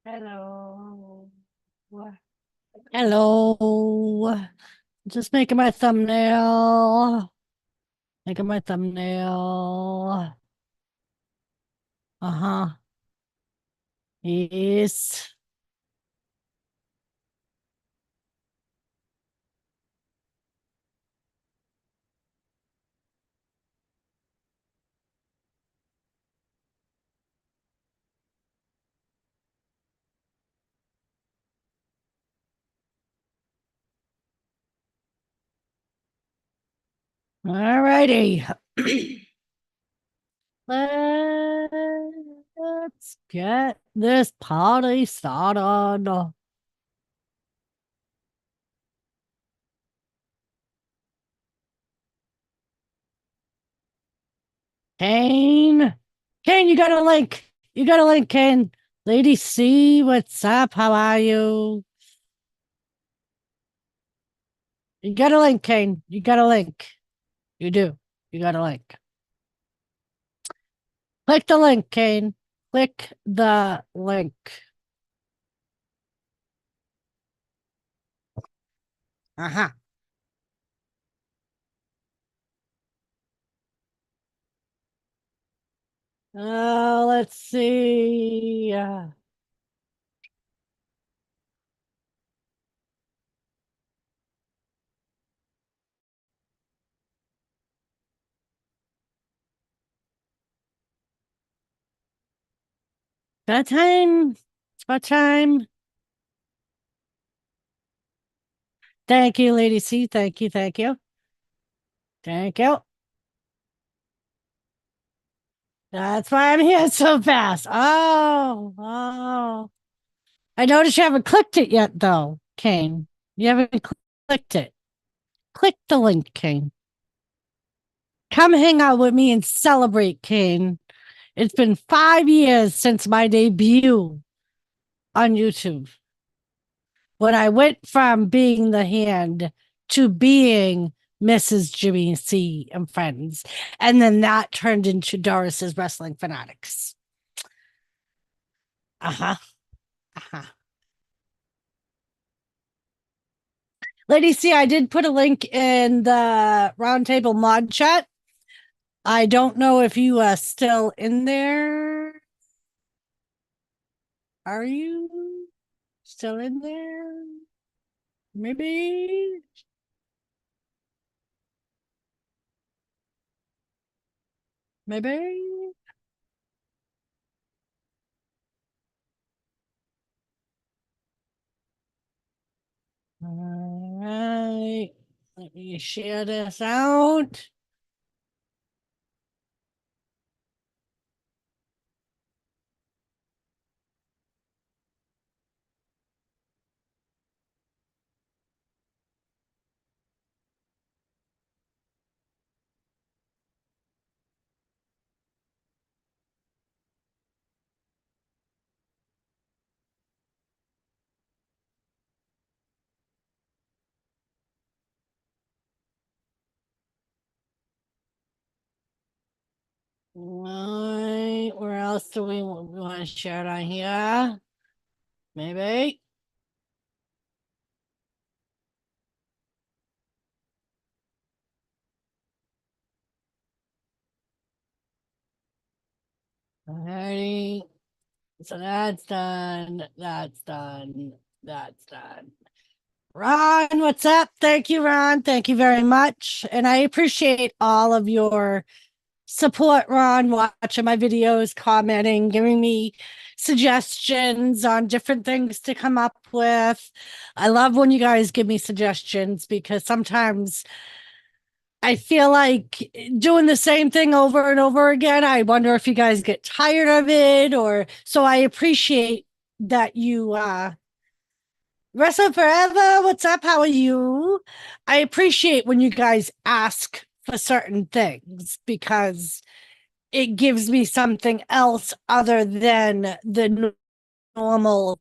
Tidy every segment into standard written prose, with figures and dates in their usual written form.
Hello. Hello. Just making my thumbnail. Making my thumbnail. Uh-huh. Yes. All righty. Let's get this party started. Kane. Kane, you got a link. You got a link, Kane. Lady C, what's up? How are you? You got a link, Kane. You got a link. You do. You got a link. Click the link, Kane. Click the link. Uh-huh. Let's see. Bedtime. It's bedtime. Thank you, Lady C. Thank you. Thank you. Thank you. That's why I'm here so fast. Oh. I noticed you haven't clicked it yet, though, Kane. You haven't clicked it. Click the link, Kane. Come hang out with me and celebrate, Kane. It's been 5 years since my debut on YouTube. When I went from being the hand to being Mrs. Jimmy C and Friends. And then that turned into Doris's Wrestling Fanatics. Uh-huh. Uh-huh. Lady C, I did put a link in the Roundtable mod chat. I don't know if you are still in there. Are you still in there? Maybe. Maybe. All right. Let me share this out. Right. Where else do we want to share it on here? Maybe. Alrighty. So that's done. That's done. That's done. Ron, what's up? Thank you, Ron. Thank you very much. And I appreciate all of your support, Ron, watching my videos, commenting, giving me suggestions on different things to come up with. I love when you guys give me suggestions because sometimes I feel like doing the same thing over and over again. I wonder if you guys get tired of it or so I appreciate that you Wrestle Forever, what's up? How are you? I appreciate when you guys ask for certain things because it gives me something else other than the normal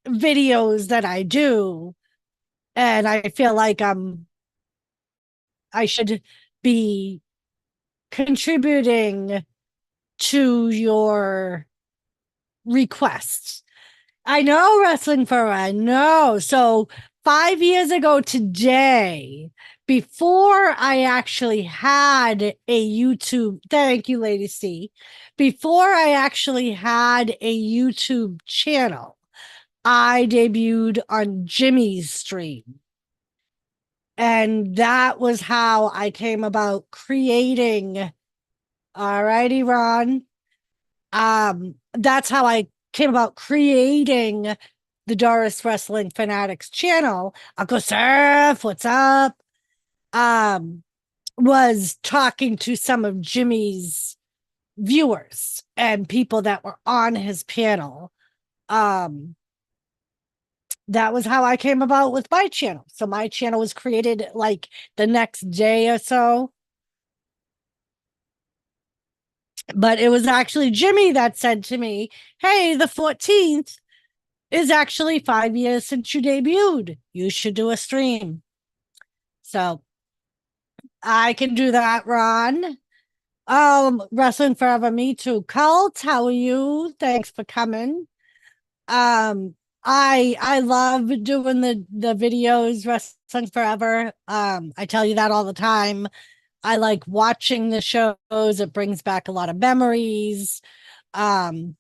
videos that I do. And I feel like I should be contributing to your requests. I know Wrestling Forever. I know. So 5 years ago today, before I actually had a YouTube, thank you, Lady C. Before I actually had a YouTube channel, I debuted on Jimmy's stream. And that was how I came about creating. All righty, Ron. That's how I came about creating the Doris Wrestling Fanatics channel. Uncle Surf, what's up? Was talking to some of Jimmy's viewers and people that were on his panel. That was how I came about with my channel. So my channel was created like the next day or so. But it was actually Jimmy that said to me, hey, the 14th is actually 5 years since you debuted. You should do a stream. So I can do that, Ron. Wrestling Forever, me too. Cult, how are you? Thanks for coming. I love doing the videos, Wrestling Forever. I tell you that all the time. I like watching the shows. It brings back a lot of memories. And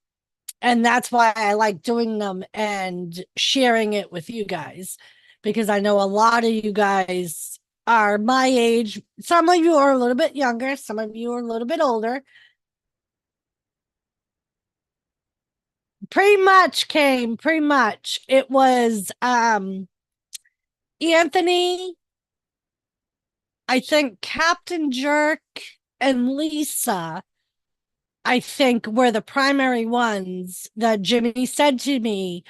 that's why I like doing them and sharing it with you guys, because I know a lot of you guys are my age. Some of you are a little bit younger, some of you are a little bit older. Pretty much came, pretty much. It was Anthony, I think Captain Jerk, and Lisa, I think, were the primary ones that Jimmy said to me,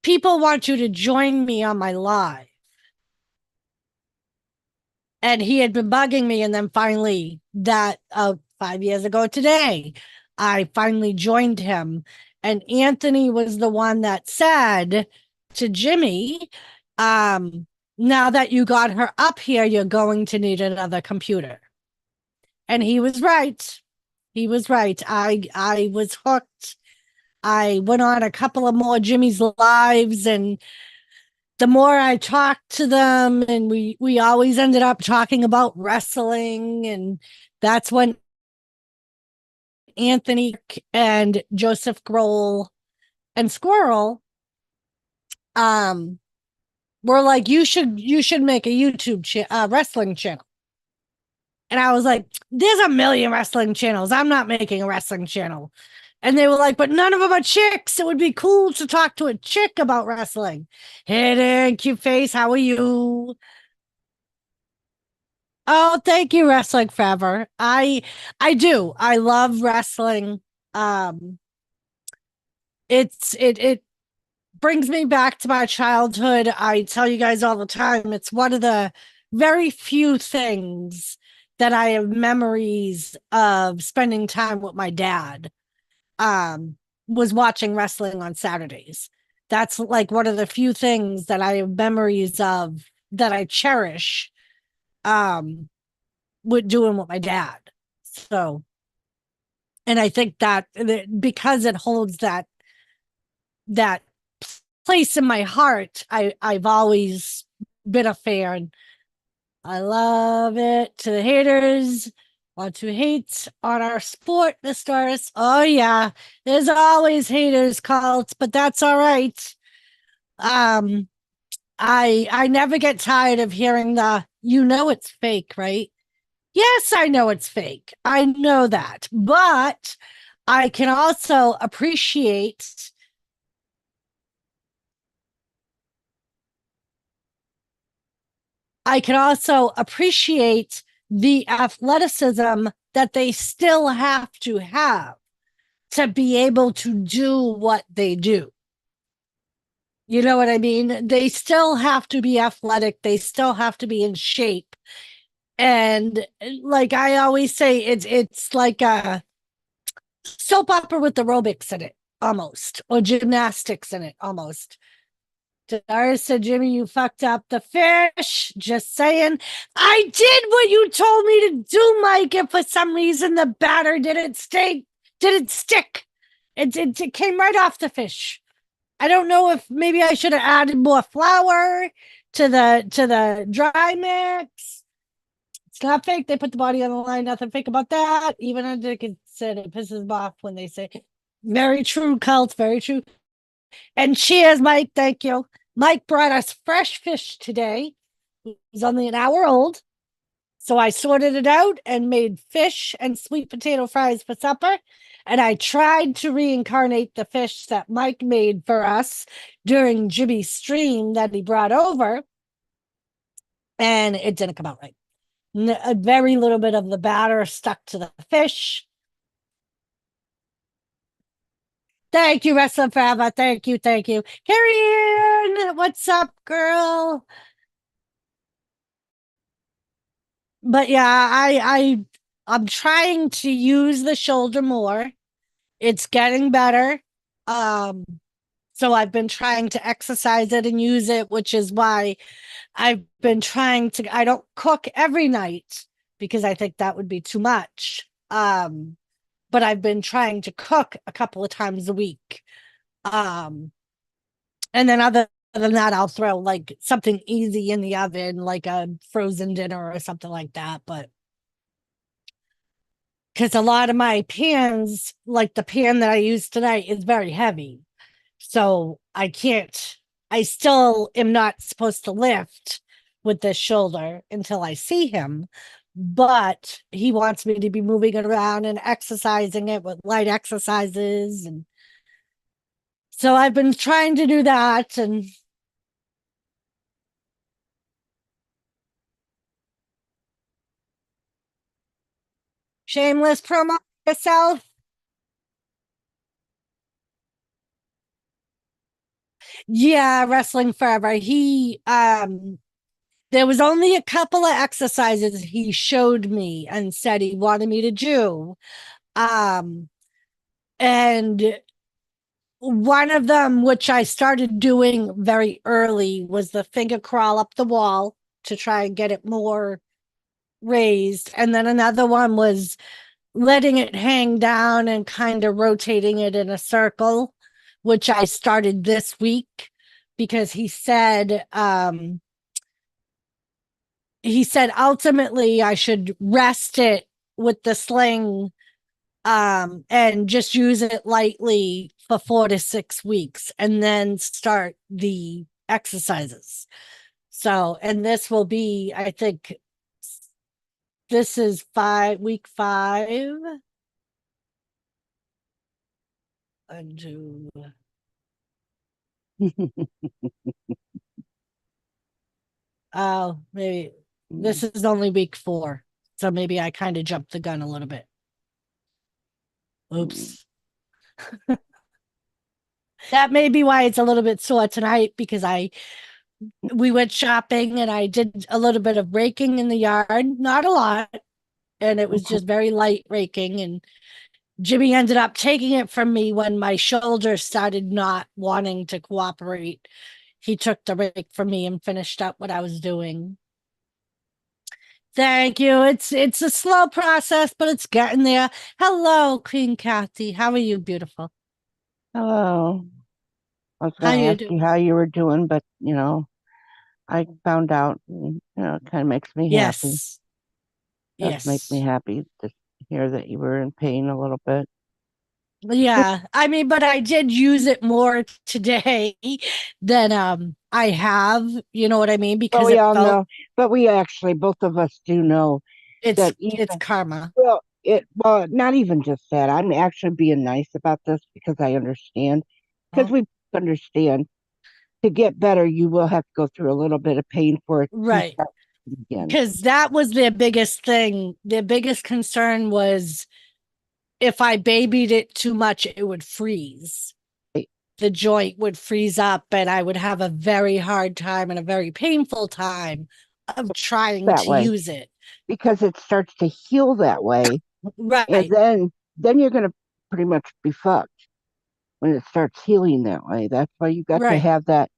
people want you to join me on my live. And he had been bugging me, and then finally, that 5 years ago today, I finally joined him. And Anthony was the one that said to Jimmy, now that you got her up here, you're going to need another computer. And he was right. He was right. I was hooked. I went on a couple of more Jimmy's lives, and the more I talked to them, and we always ended up talking about wrestling, and that's when Anthony and Joseph Grohl and Squirrel were like, you should make a YouTube wrestling channel. And I was like, there's a million wrestling channels. I'm not making a wrestling channel. And they were like, but none of them are chicks. It would be cool to talk to a chick about wrestling. Hey there, cute face. How are you? Oh, thank you, Wrestling Forever. I do. I love wrestling. Um, it brings me back to my childhood. I tell you guys all the time, it's one of the very few things that I have memories of spending time with my dad. Was watching wrestling on Saturdays. That's like one of the few things that I have memories of that I cherish. With doing with my dad. So, and I think that because it holds that place in my heart, I've always been a fan. I love it. To the haters, want to hate on our sport, the stars. Oh yeah, there's always haters, Cults, but that's all right. I never get tired of hearing it's fake, right? Yes, I know it's fake. I know that. But I can also appreciate the athleticism that they still have to be able to do what they do. You know what I mean? They still have to be athletic. They still have to be in shape. And like I always say, it's like a soap opera with aerobics in it, almost, or gymnastics in it, almost. Doris said, Jimmy, you fucked up the fish. Just saying. I did what you told me to do, Mike, and for some reason the batter didn't stick. It came right off the fish. I don't know if maybe I should have added more flour to the dry mix. It's not fake. They put the body on the line. Nothing fake about that. Even Undertaker said it pisses me off when they say, "Very true, cult. Very true." And cheers, Mike. Thank you. Mike brought us fresh fish today. He's only an hour old. So I sorted it out and made fish and sweet potato fries for supper. And I tried to reincarnate the fish that Mike made for us during Jimmy's stream that he brought over. And it didn't come out right. A very little bit of the batter stuck to the fish. Thank you, Wrestling Forever. Thank you. Carrie Ann, what's up, girl? But yeah, I'm trying to use the shoulder more. It's getting better. So I've been trying to exercise it and use it, which is why I've been trying to, I don't cook every night because I think that would be too much. But I've been trying to cook a couple of times a week. And then other than that, I'll throw like something easy in the oven, like a frozen dinner or something like that. But because a lot of my pans, like the pan that I use tonight, is very heavy. So I still am not supposed to lift with this shoulder until I see him. But he wants me to be moving it around and exercising it with light exercises. And so I've been trying to do that. And shameless promo yourself. Yeah, wrestling forever. There was only a couple of exercises he showed me and said he wanted me to do. Um, and one of them, which I started doing very early, was the finger crawl up the wall to try and get it more raised. And then another one was letting it hang down and kind of rotating it in a circle, which I started this week because he said ultimately I should rest it with the sling and just use it lightly for 4 to 6 weeks and then start the exercises. So, and this will be, I think this is week 5. Undo. Oh, maybe this is only week 4. So maybe I kind of jumped the gun a little bit. Oops. That may be why it's a little bit sore tonight because we went shopping and I did a little bit of raking in the yard, not a lot, and it was just very light raking. And Jimmy ended up taking it from me when my shoulder started not wanting to cooperate. He took the rake from me and finished up what I was doing. Thank you. It's a slow process, but it's getting there. Hello, Queen Kathy. How are you, beautiful? Hello. I was How going to you ask you doing? how you were doing, but I found out, it kind of makes me happy. Yes. Does make me Yes. happy to hear that you were in pain a little bit. Yeah. I mean, but I did use it more today than I have, you know what I mean? But Because we it all felt know, but we actually, both of us do know that it's even, karma. not even just that. I'm actually being nice about this because I understand, because Oh, we understand to get better, you will have to go through a little bit of pain for it to right. start again. Because that was their biggest thing. Their biggest concern was if I babied it too much, it would freeze. The joint would freeze up and I would have a very hard time and a very painful time of trying That to way use it. because it starts to heal that way, and Right. then you're going to pretty much be fucked when it starts healing that way. That's why you got to Right. have that,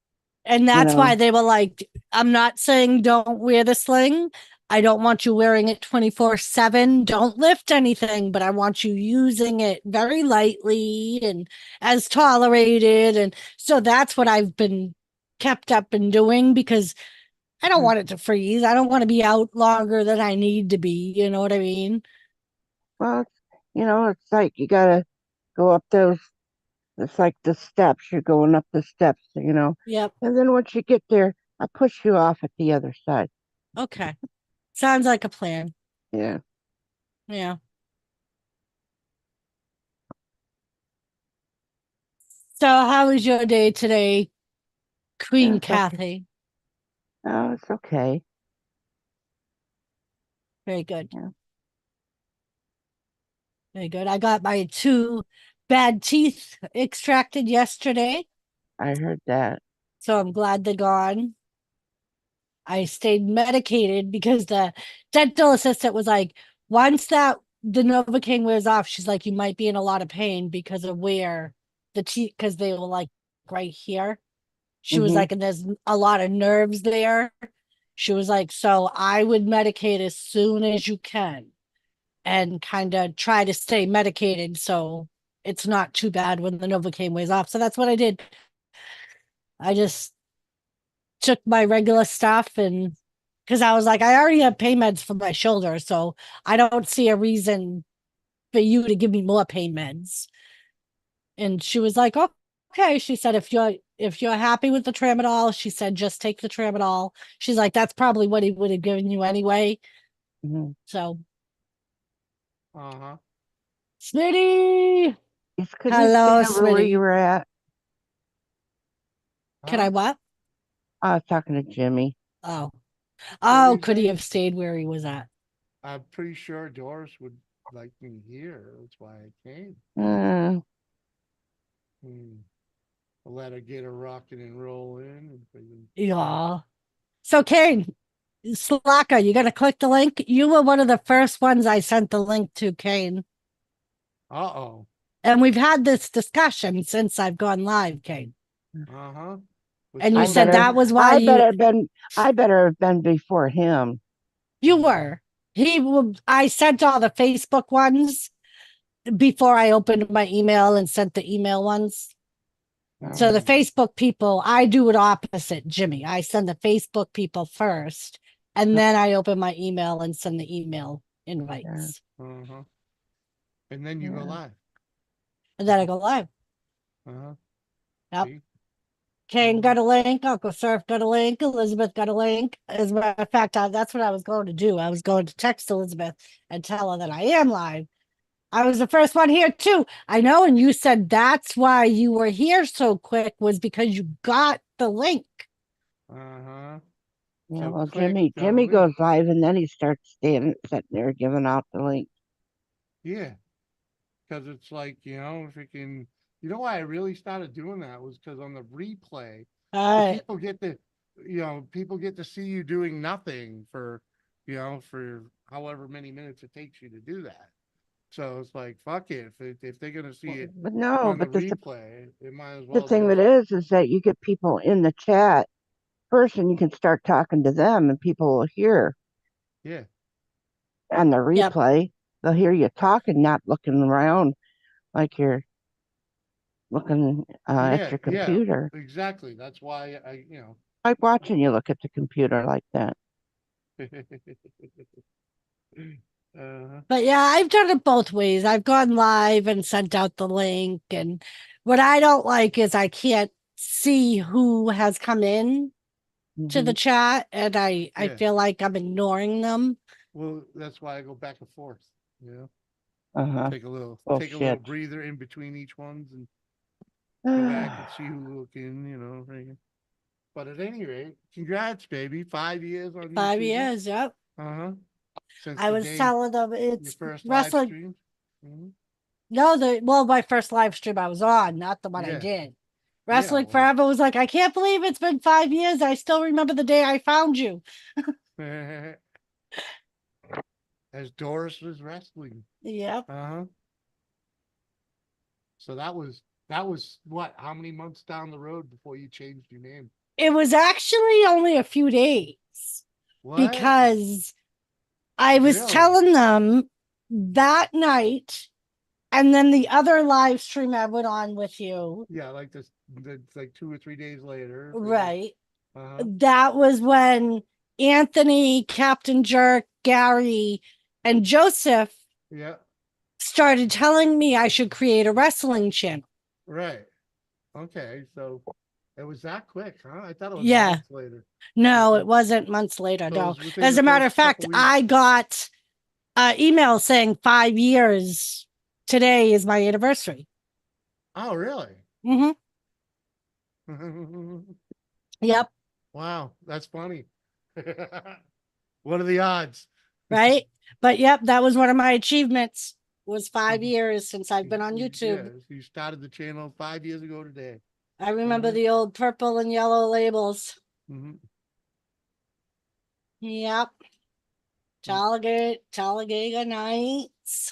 And you that's why know. they were like, I'm not saying don't wear the sling. I don't want you wearing it 24/7. Don't lift anything, but I want you using it very lightly and as tolerated. And so that's what I've been kept up and doing because I don't want it to freeze. I don't want to be out longer than I need to be. You know what I mean? Well, it's like you gotta go up those. It's like the steps. You're going up the steps. Yep. And then once you get there, I push you off at the other side. Okay. Sounds like a plan. Yeah. Yeah. So how was your day today, Yeah, Queen it's okay. Kathy? Oh, it's okay. Very good. Yeah, Very good. I got my 2 bad teeth extracted yesterday, I heard that. so I'm glad they're gone. I stayed medicated because the dental assistant was like, once that the Novocaine wears off, she's like, you might be in a lot of pain because of where the teeth, because they were like right here. She was Mm-hmm. like, and there's a lot of nerves there. She was like, so I would medicate as soon as you can and kind of try to stay medicated so it's not too bad when the Novocaine wears off. So that's what I did. I just took my regular stuff and because I was like, I already have pain meds for my shoulder, so I don't see a reason for you to give me more pain meds. And she was like, oh, okay. She said, if you're happy with the tramadol, she said, just take the tramadol. She's like, that's probably what he would have given you anyway. Mm-hmm. So, Uh-huh. Smitty, Could you stay hello, over where you Smitty. were at? Can Huh? I what? I was talking to Jimmy. Oh, What were oh, you could he saying? have stayed where he was at? I'm pretty sure Doris would like me here. That's why I came. Uh, Hmm. Let her get her rocking and rolling. And freaking- Yeah. So, Kane, Slacker, you got to click the link. You were one of the first ones I sent the link to, Kane. Uh-oh. And we've had this discussion since I've gone live, Kane. Uh-huh. What's And you I going said better, that on? was why I better have been, I better have been before him. you were. I sent all the Facebook ones before I opened my email and sent the email ones. So the Mm. Facebook people, I do it opposite, Jimmy. I send the Facebook people first, and then I open my email and send the email invites. Uh-huh. And then you go Yeah. live. And then I go live. Uh-huh. Yep. See? Kane Mhm. got a link. Uncle Surf got a link. Elizabeth got a link. As a matter of fact, that's what I was going to do. I was going to text Elizabeth and tell her that I am live. I was the first one here too. I know. And you said that's why you were here so quick was because you got the link. Uh-huh. Yeah, So well, click the Jimmy link. goes live and then he starts sitting there giving out the link. Yeah. Because it's like, freaking, why I really started doing that was because on the replay, All the right. people get to see you doing nothing for however many minutes it takes you to do that. So it's like, fuck it. If they're gonna see it But no, on the but replay, it might as the well thing just, that is that you get people in the chat first and you can start talking to them and people will hear yeah, on the Yep. replay. They'll hear you talking, not looking around like you're looking at yeah, your yeah, computer. exactly. That's why Like watching you look at the computer like that. uh, But yeah, I've done it both ways. I've gone live and sent out the link. And what I don't like is I can't see who has come in to the Mhm. chat. And I yeah. feel like I'm ignoring them. Well, that's why I go back and forth. You know, Uh-huh. take a little Bullshit. breather in between each ones and go back and see who's looking. Freaking. But at any rate, congrats, baby. 5 years on 5 years. YouTube. Yep. Uh-huh. Since I the was day telling them your it's first live wrestling. stream. Mhm. No, my first live stream I was on, not the one I Yeah. did. Yeah. Wrestling Well, Forever was like, I can't believe it's been 5 years. I still remember the day I found you. as Doris was wrestling. Yep. Uh-huh. So that was what? How many months down the road before you changed your name? It was actually only a few days What? because I was Really? telling them that night, and then the other live stream I went on with you, Yeah, like this, it's like 2 or 3 days later. right? Uh-huh. That was when Anthony, Captain Jerk, Gary, and Joseph Yeah, started telling me I should create a wrestling channel. right. Okay, so it was that quick, huh? I thought it was Yeah. months later. No, Okay. it wasn't months later. So it No. was within As the a matter first of fact, couple weeks. I got email saying 5 years. Today is my anniversary. Oh, really? Hmm. Yep. Wow, that's funny. What are the odds? Right. But yep, that was one of my achievements. Was 5 years since I've been on Yeah, YouTube. you started the channel 5 years ago today. I remember Mhm. the old purple and yellow labels. Mhm. Yep. Talladega Nights.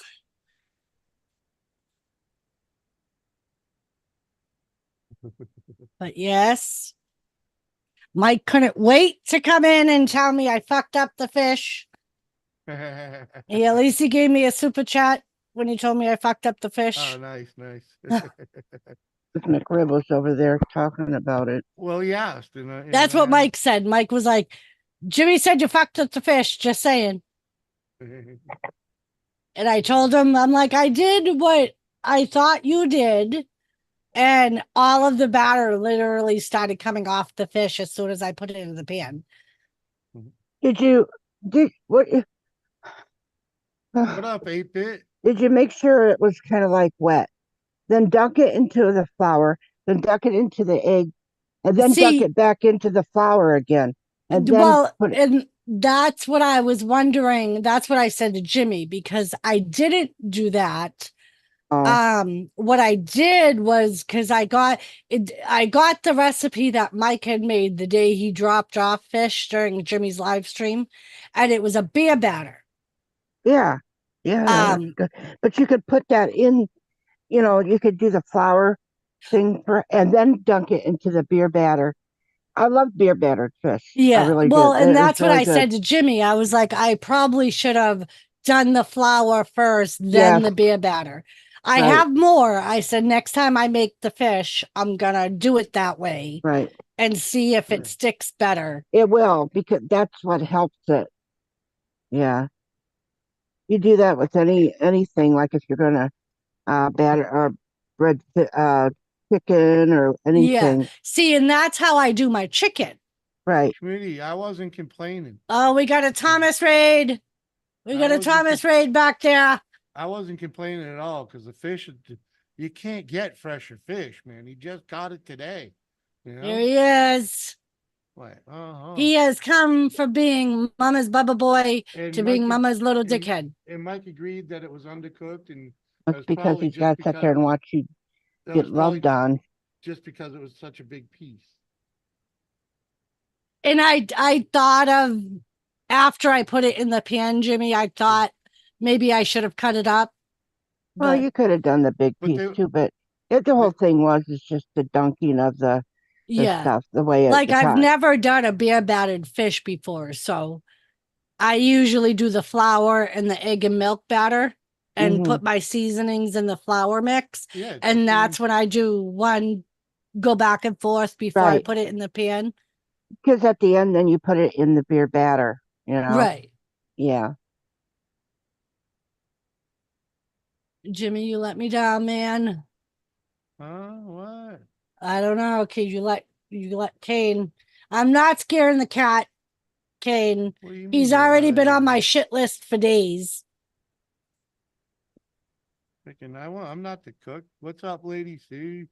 But yes, Mike couldn't wait to come in and tell me I fucked up the fish. At least he gave me a super chat when he told me I fucked up the fish. Oh, nice. McRib was over there talking about it. Well, yeah. That's what Mike said. Mike was like, Jimmy said you fucked up the fish, just saying. And I told him, I'm like, I did what I thought you did. And all of the batter literally started coming off the fish as soon as I put it in the pan. What What up, 8-bit? did you make sure it was kind of like wet? Then dunk it into the flour, then dunk it into the egg, and then dunk See, it back into the flour again. And then well, put it, and that's what I was wondering. That's what I said to Jimmy because I didn't do that. What I did was because I got the recipe that Mike had made the day he dropped off fish during Jimmy's live stream, and it was a beer batter. yeah, that's good. But you could put that in, you could do the flour thing and then dunk it into the beer batter. I love beer battered fish. I Yeah. really Well, do. and It's that's what really I good. said to Jimmy. I was like, I probably should have done the flour first, then Yes. the beer batter. I Right. have more. I said, next time I make the fish, I'm gonna do it that way Right. and see if it Yeah. sticks better. It will, because that's what helps it. Yeah. You do that with anything, like if you're gonna batter or bread chicken or Yeah. anything. See, and that's how I do my chicken. Right. Smitty, I wasn't complaining. Oh, we got a Thomas raid. We I got a wasn't Thomas raid back there. I wasn't complaining at all because the fish, you can't get fresher fish, man. He just caught it today. You know? There he is. Like, He has come from being Mama's Bubba Boy And to being Mike- Mama's little and- dickhead. And Mike agreed that it was undercooked, and That's was because probably he's just got to sit there and watch you that get was probably loved on. just because it was such a big piece. And I thought of after I put it in the pan, Jimmy, I thought maybe I should have cut it up. Well, But you could have done the big But piece they- too, but the whole thing was it's just the dunking of the yeah, stuff, the way it like I've got. never done a beer battered fish before. So I usually do the flour and the egg and milk batter and Mhm. put my seasonings in the flour mix. Yeah. it's the And same- that's when I do one go back and forth before I Right. put it in the pan. Because at the end, then you put it in the beer batter, Right. Yeah. Jimmy, you let me down, man. What? I don't know. Okay, you let Kane. I'm not scaring the cat, Kane. What do you He's mean, already been why? on my shit list for days. Freaking, I'm not the cook. What's up, lady? See?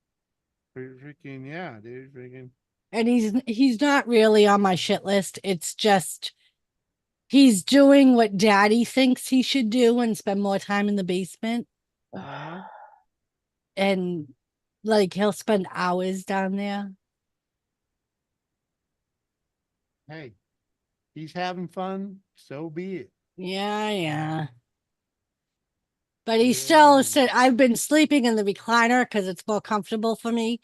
Freaking, yeah, dude. Freaking. And he's not really on my shit list. It's just he's doing what daddy thinks he should do and spend more time in the basement. Uh-huh. And like he'll spend hours down there. Hey, he's having fun. So be it. Yeah. But he still said I've been sleeping in the recliner because it's more comfortable for me.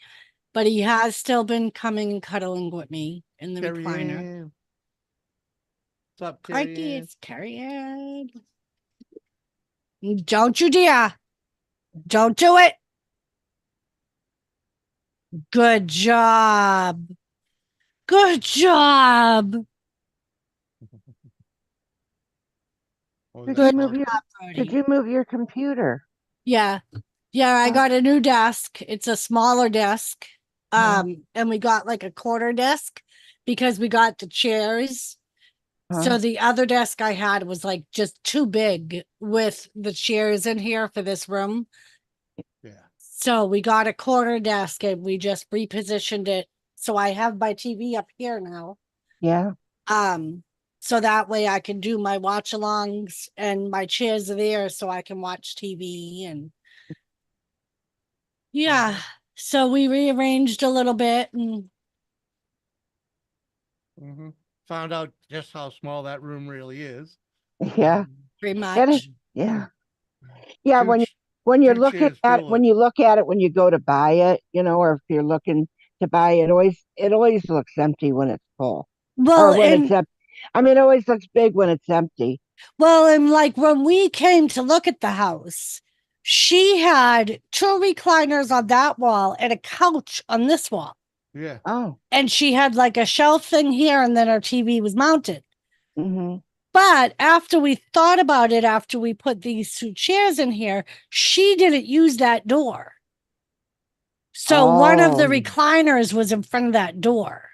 But he has still been coming and cuddling with me in the Carrie recliner. Ann. What's up, Crikey, Carrie Ann? it's Carrie Ann. Don't you dare. Don't do it. Good job. Good job. What was Did that, you Good move Mom? your job, Did Brody. you move your computer? Yeah. Yeah, I Huh? got a new desk. It's a smaller desk. Huh? And we got like a quarter desk because we got the chairs. So Huh? the other desk I had was like just too big with the chairs in here for this room. Yeah. So we got a quarter desk and we just repositioned it. So I have my TV up here now. Yeah. So that way I can do my watch alongs and my chairs are there so I can watch TV and yeah. So we rearranged a little bit and Mm-hmm. Found out just how small that room really is. Yeah. pretty It is. much. Yeah. Yeah. Two, When you're two looking chairs at fill when it. you look at it when you go to buy it, or if you're looking to buy it, it always looks empty when it's full or Well, when it's and up. I mean, it always looks big when it's empty. like when we came to look at the house, she had two recliners on that wall and a couch on this wall. Yeah. Oh. And she had like a shelf thing here and then her TV was mounted. Mm-hmm. But after we thought about it, after we put these two chairs in here, she didn't use that door. So one of the Oh. recliners was in front of that door.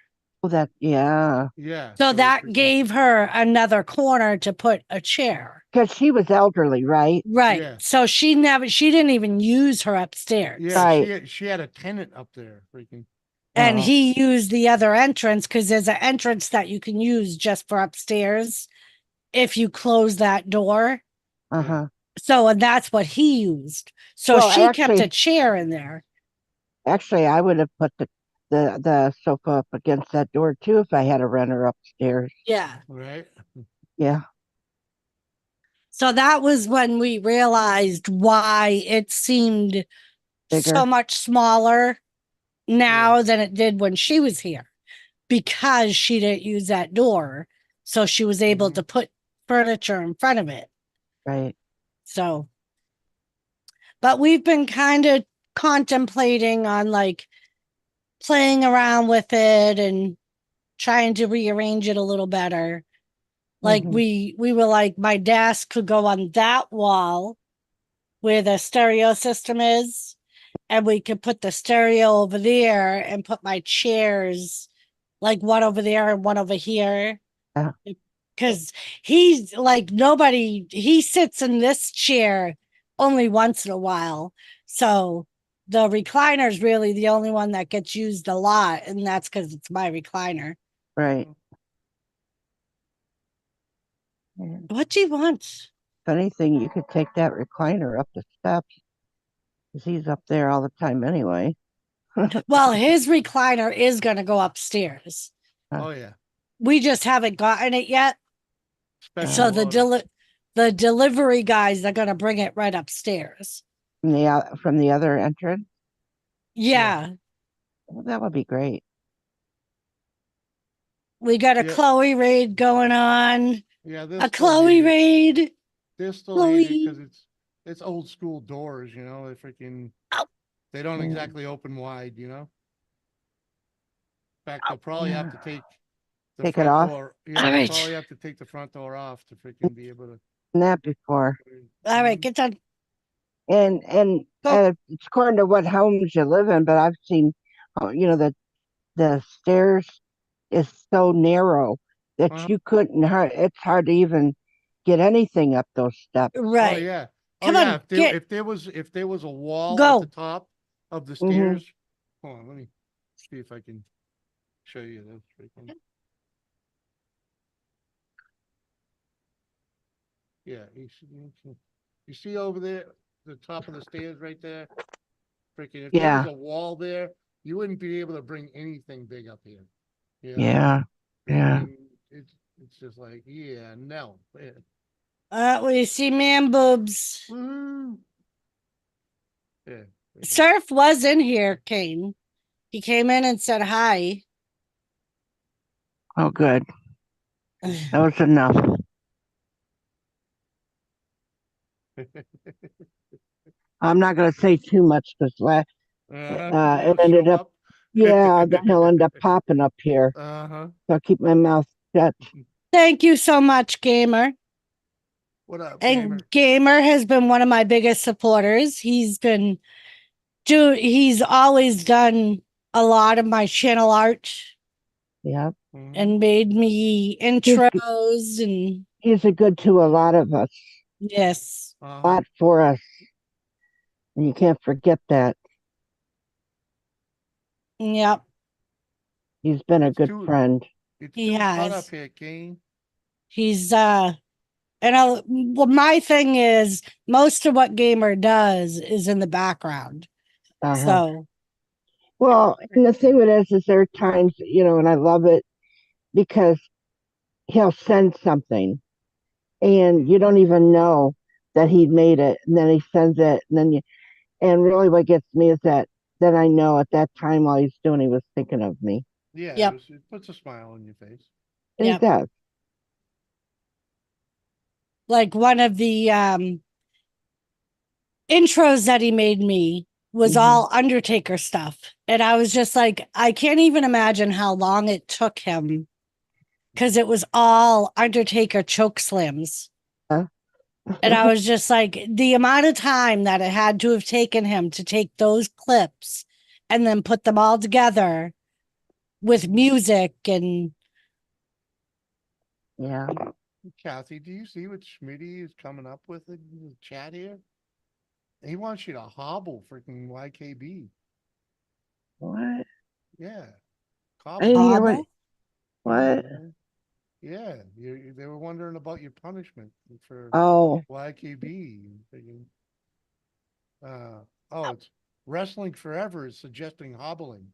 Yeah. Yeah. So that freaking- gave her another corner to put a chair. Because she was elderly, right? Right. Yeah. So she didn't even use her upstairs. Yeah. Right. She had a tenant up there. Freaking. And Oh. he used the other entrance because there's an entrance that you can use just for upstairs if you close that door. Uh-huh. So, and that's what he used. So Well, she kept a actually, chair in there. I would have put the sofa up against that door too if I had a renter upstairs. Yeah. Right. Yeah. So that was when we realized why it seemed Bigger. so much smaller now than it did when she was here because she didn't use that door. So she was able Mhm. to put furniture in front of it. Right. So, but we've been kind of contemplating on like playing around with it and trying to rearrange it a little better. Like Mhm. we were like, my desk could go on that wall where the stereo system is, and we could put the stereo over there and put my chairs like one over there and one over here. Yeah. Because he's like he sits in this chair only once in a while. So the recliner is really the only one that gets used a lot, and that's because it's my recliner. Right. Yeah. What do you want? If anything, you could take that recliner up the steps because he's up there all the time anyway. Well, his recliner is going to go upstairs. Oh yeah. We just haven't gotten it yet. Special So order. the delivery guys are going to bring it right upstairs. From the other entrance. Yeah. Well, that would be great. We got a Yeah. Chloe raid going on. Yeah. A Chloe raid. They're still hating Chloe. because it's old school doors. They freaking. Ow. They don't Yeah. exactly open wide. In fact, they'll probably have to take the Take it front off? door. Yeah, All they'll right. probably have to take the front door off to freaking be able to. Done that before. All right, get done. And Go. it's according to what homes you live in, but I've seen, the stairs is so narrow that Uh-huh. you couldn't. It's hard to even get anything up those steps. Oh Right. yeah. Come oh yeah. on, get If there was a wall Go. at the top of the Mhm. stairs, hold on, let me see if I can show you this. freaking- Yeah, you see over there, the top of the stairs right there. Freaking, if there was Yeah. a wall there, you wouldn't be able to bring anything big up here. Yeah. Yeah. Freaking, it's just like, yeah, no. we see man boobs. Woo. Yeah. freaking- Surf was in here, Kane. He came in and said hi. Oh, good. That was enough. I'm not going to say too much because It'll it ended show up, up. yeah, then he'll end up popping up here. Uh-huh. So I'll keep my mouth shut. Thank you so much, Gamer. What up, And gamer? Gamer has been one of my biggest supporters. He's always done a lot of my channel art Yeah. Mhm. and made me intros and He's a good to a lot of us, yes. a Uh-huh. lot for us. And you can't forget that. Yep. He's been a It's good too friend. it's He too cut has. up here, Kane. He's well, my thing is most of what Gamer does is in the background. Uh-huh. So Well, and the thing with it is there are times, and I love it because he'll send something and you don't even know that he made it. And then he sends it. And really what gets me is that then I know at that time while he's doing, he was thinking of me. Yeah, Yep. it puts a smile on your face. And Yep. he does. like one of the intros that he made me was Mhm. all Undertaker stuff. And I was just like, I can't even imagine how long it took him because it was all Undertaker choke slams. And I was just like, the amount of time that it had to have taken him to take those clips and then put them all together with music and Yeah. Kathy, do you see what Schmitty is coming up with in the chat here? He wants you to hobble freaking YKB. What? Yeah. I didn't hear hobble. what? Yeah, they were wondering about your punishment for Oh, YKB. Oh, it's Wrestling Forever is suggesting hobbling.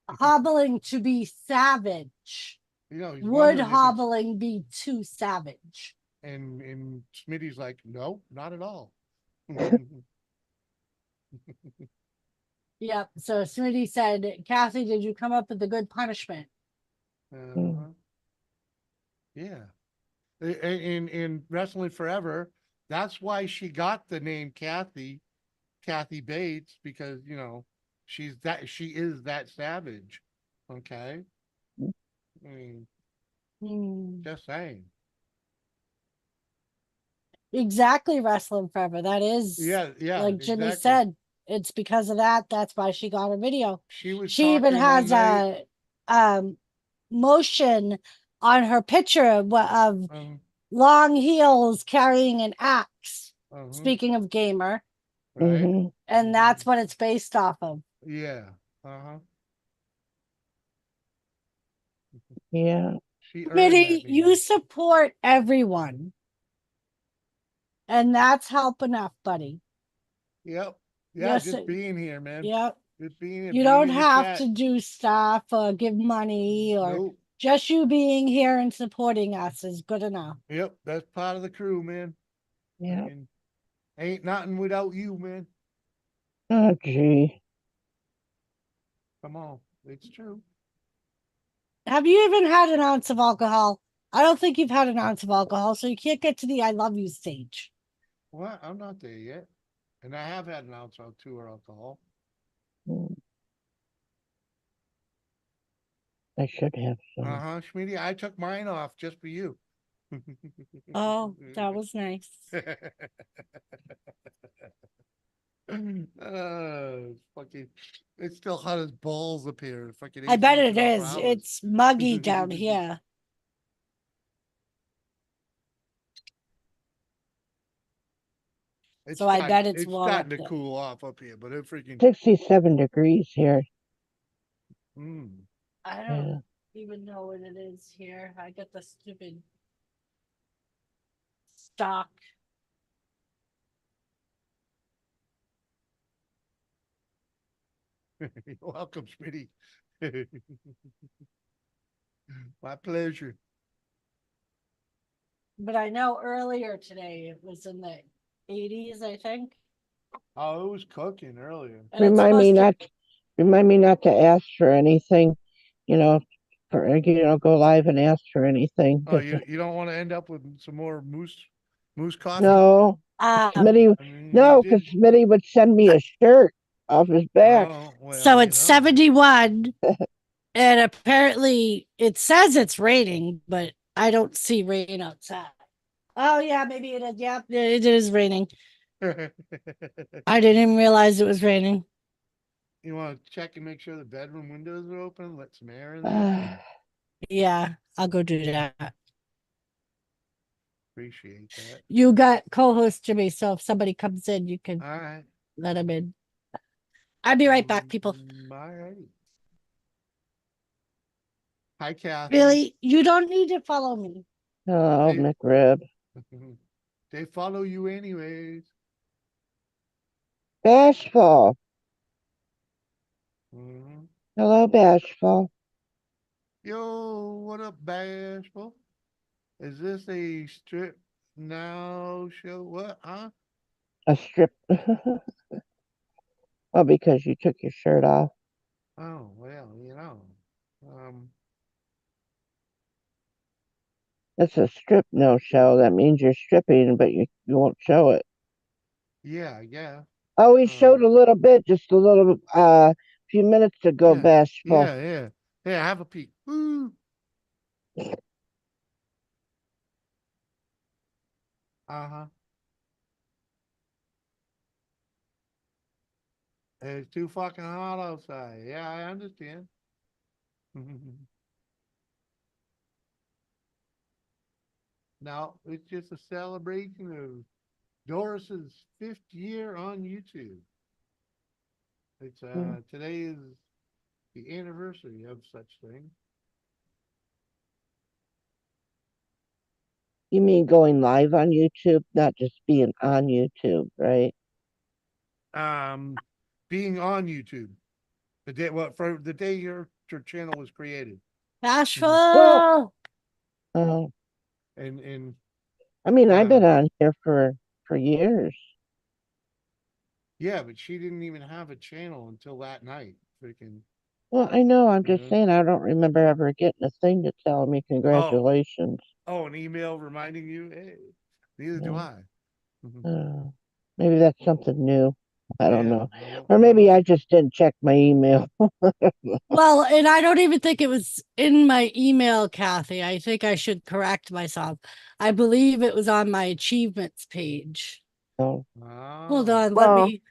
Hobbling to be savage. He's Would wondering if it's, hobbling be too savage? and Smitty's like, no, not at all. Yep. So Smitty said, Kathy, did you come up with a good punishment? Uh-huh. Yeah. In Wrestling Forever, that's why she got the name Kathy Bates, because she is that savage. Okay. I mean, just saying. Exactly, wrestling forever. That is, Yeah, like Jimmy exactly. said, it's because of that. That's why she got a video. She was She even talking one has night. a motion on her picture of Um, long heels carrying an axe. uh-huh, Speaking of Gamer, right? mhm. and that's what it's based off of. Yeah. Uh-huh. Yeah. She earned Smitty, that you name. support everyone, and that's help enough, buddy. Yep. Yeah, Yes, just being here, man. yep. Just being here, You being don't in the have chat. to do stuff or give money or Nope. just you being here and supporting us is good enough. Yep, that's part of the crew, man. Yeah. Freaking ain't nothing without you, man. Oh, gee. Come on. It's true. Have you even had an ounce of alcohol? I don't think you've had an ounce of alcohol, so you can't get to the I love you stage. What? I'm not there yet. And I have had an ounce or two of alcohol. Mm. I should have some. Uh-huh, Schmitty, I took mine off just for you. Oh, that was nice. Fucking, it's still hot as balls up here. Fucking I bet AC's it been on for is. hours. It's muggy down here. So I bet it's warm starting up to there. cool off up here, but it freaking 67 degrees here. I Yeah. don't even know what it is here. I got the stupid stock. You're welcome, Schmitty. My pleasure. But I know earlier today it was in the 80s, I think. Oh, it was cooking earlier. And it's Remind me supposed to, not remind me not to ask for anything, you know, for, go live and ask for anything. Oh, 'Cause you don't want to end up with some more moose coffee? no, Smitty, I mean, no, you because did. Smitty would send me a shirt off his back. Oh, well, So you it's know. 71 and apparently it says it's raining, but I don't see rain outside. Oh yeah, maybe it is. Yeah, it is raining. I didn't even realize it was raining. You want to check and make sure the bedroom windows are open, let some air in there. Yeah, I'll go do that. Appreciate that. You got co-host Jimmy, so if somebody comes in, you can All right. let him in. I'll be right back, people. All right. Hi, Kathy. Really, you don't need to follow me. Oh, Hey. McRib. They follow you anyways. Bashful. Mhm. Hello, Bashful. Yo, what up, Bashful? Is this a strip now show? What? Huh? A strip. Well, because you took your shirt off. Oh, well, Um, It's a strip no show. That means you're stripping, but you won't show it. yeah, yeah. Oh, we showed a little bit, just a little, few minutes ago, Yeah, Bashful. yeah. Hey, have a peek. Woo. Uh-huh. It's too fucking hot outside. Yeah, I understand. Now, it's just a celebration of Doris's 5th year on YouTube. It's today is the anniversary of such thing. You mean going live on YouTube, not just being on YouTube, right? Being on YouTube. The day for the day your channel was created. Bashful. Well, oh, And I mean, I've been on here for years. yeah, but she didn't even have a channel until that night. Freaking Well, I know. I'm just Mhm. saying, I don't remember ever getting a thing to tell me congratulations. Oh, an email reminding you? Hey, neither do Yeah. I. Mhm. Maybe that's something new. I don't Yeah. know. Well, Or maybe I just didn't check my email. Well, and I don't even think it was in my email, Kathy. I think I should correct myself. I believe it was on my achievements page. So, Hold Oh. on, let well, me.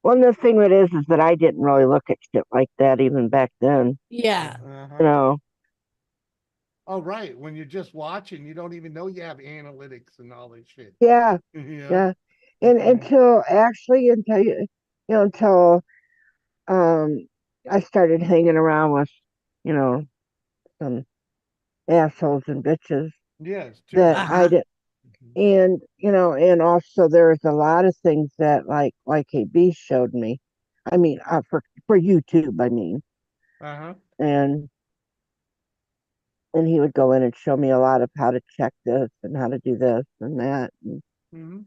one of the thing that is that I didn't really look at shit like that even back then. Yeah. You know, Oh, right. When you're just watching, you don't even know you have analytics and all this shit. yeah, Yeah. yeah. And until actually, until um, I started hanging around with, you know, some assholes and bitches Yes, too that many. I Uh-huh. did, and and also there's a lot of things that like KB showed me. I mean, for YouTube, I mean, Uh-huh. and he would go in and show me a lot of how to check this and how to do this and that. And, Mm-hmm.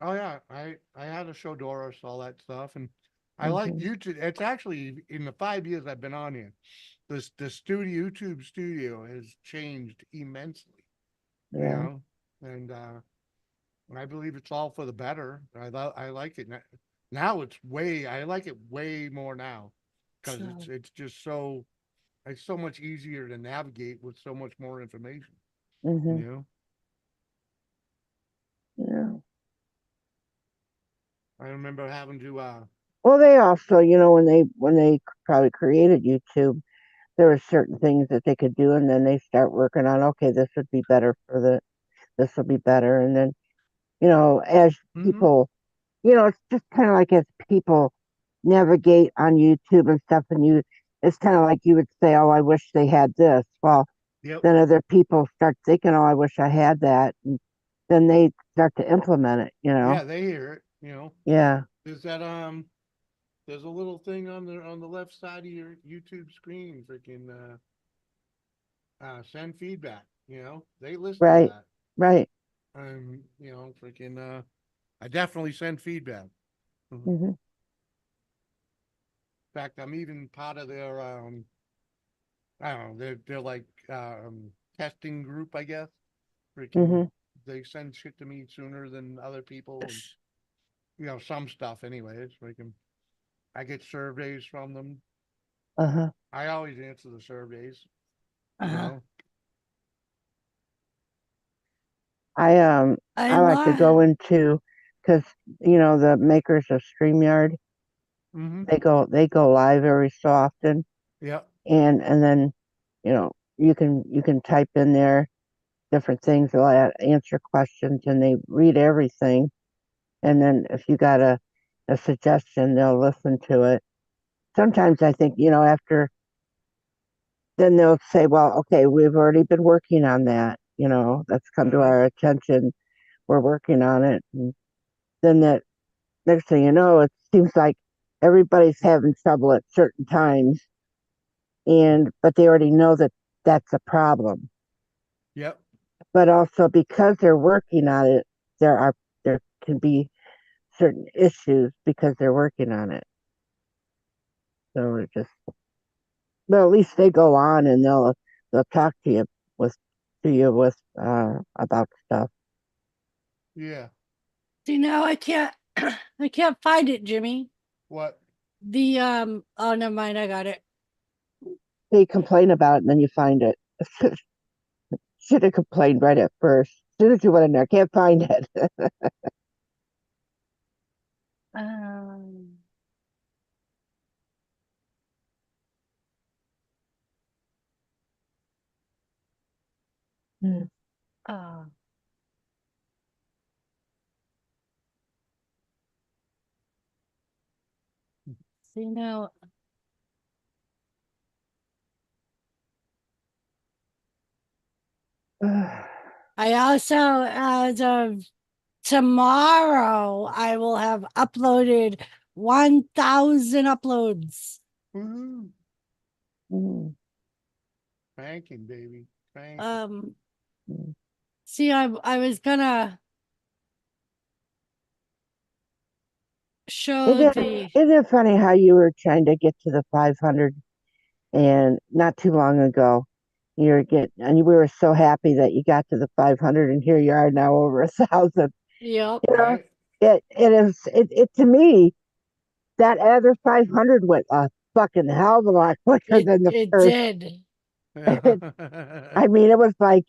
Oh yeah, I had to show Doris all that stuff, and I like mhm, YouTube. It's actually in the 5 years I've been on here, the studio YouTube studio has changed immensely. You yeah. know, and I believe it's all for the better. I like it now. Now it's way I like it way more now because So, it's just so it's so much easier to navigate with so much more information. You Hmm. know, Yeah. I remember having to Well, they also, when they probably created YouTube, there were certain things that they could do, and then they start working on, okay, this would be better this will be better, and then as mm-hmm. people, it's just kind of like as people navigate on YouTube and stuff, and it's kind of like you would say, oh, I wish they had this. Well, Yep. then other people start thinking, oh, I wish I had that, and then they start to implement it. Yeah, they hear it. You know, Yeah. there's that there's a little thing on the left side of your YouTube screen, freaking send feedback. You know, they listen to Right. that. Right. Freaking I definitely send feedback. Mhm. Hmm. In fact, I'm even part of their I don't know, they're like testing group, I guess. Hmm. Freaking they send shit to me sooner than other people and some stuff anyways. Freaking I get surveys from them. Uh-huh. I always answer the surveys, you Uh, know. I I I like to go love. into because the makers of StreamYard, Mm-hmm. they go live every so often, Yep. and then you can type in there different things. They'll answer questions and they read everything. And then if you got a suggestion, they'll listen to it. Sometimes I think, after, then they'll say, well, okay, we've already been working on that. That's come to Uh-huh. our attention. We're working on it. And then that next thing you know, it seems like everybody's having trouble at certain times. But they already know that that's a problem. Yep. But also because they're working on it, there can be certain issues because they're working on it. So it just, but at least they go on and they'll talk with with about stuff. Yeah. I can't. I can't find it, Jimmy. What? The Oh, never mind. I got it. They complain about it and then you find it. Should have complained right at first. As soon as you went in there, can't find it. Um. Uh, see now. I also, as of tomorrow, I will have uploaded 1,000 uploads. Woohoo. Mm, Spanking, baby. Spanking. Um, mm. See, I was gonna show Isn't the. isn't it funny how you were trying to get to the 500 and not too long ago and we were so happy that you got to the 500 and here you are now over 1,000. Yep, You know, Right? it to me that other 500 went a fucking hell of a lot quicker than the it first. did. I mean, it was like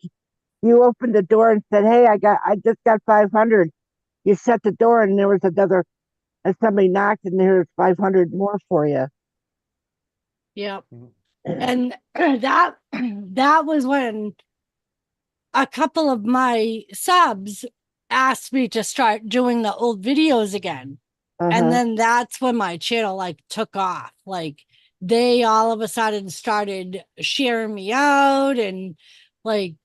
you opened the door and said, "Hey, I just got 500." You shut the door and there was another, and somebody knocked and there's 500 more for you. Yep. And that was when a couple of my subs asked me to start doing the old videos again. And Uh-huh. then that's when my channel like took off. Like they all of a sudden started sharing me out and like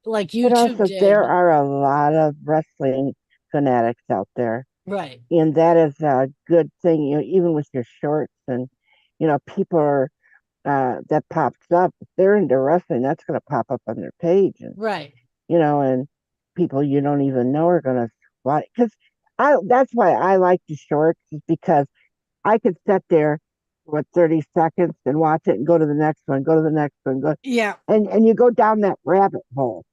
like But YouTube also, there did. are a lot of wrestling fanatics out there, Right. and that is a good thing. Even with your shorts, and people are that pops up. If they're into wrestling, that's going to pop up on their page, and Right. and people you don't even know are going to watch. Because that's why I like the shorts, is because I could sit there for 30 seconds and watch it and go to the next one, go to the next one, go, Yeah. and you go down that rabbit hole.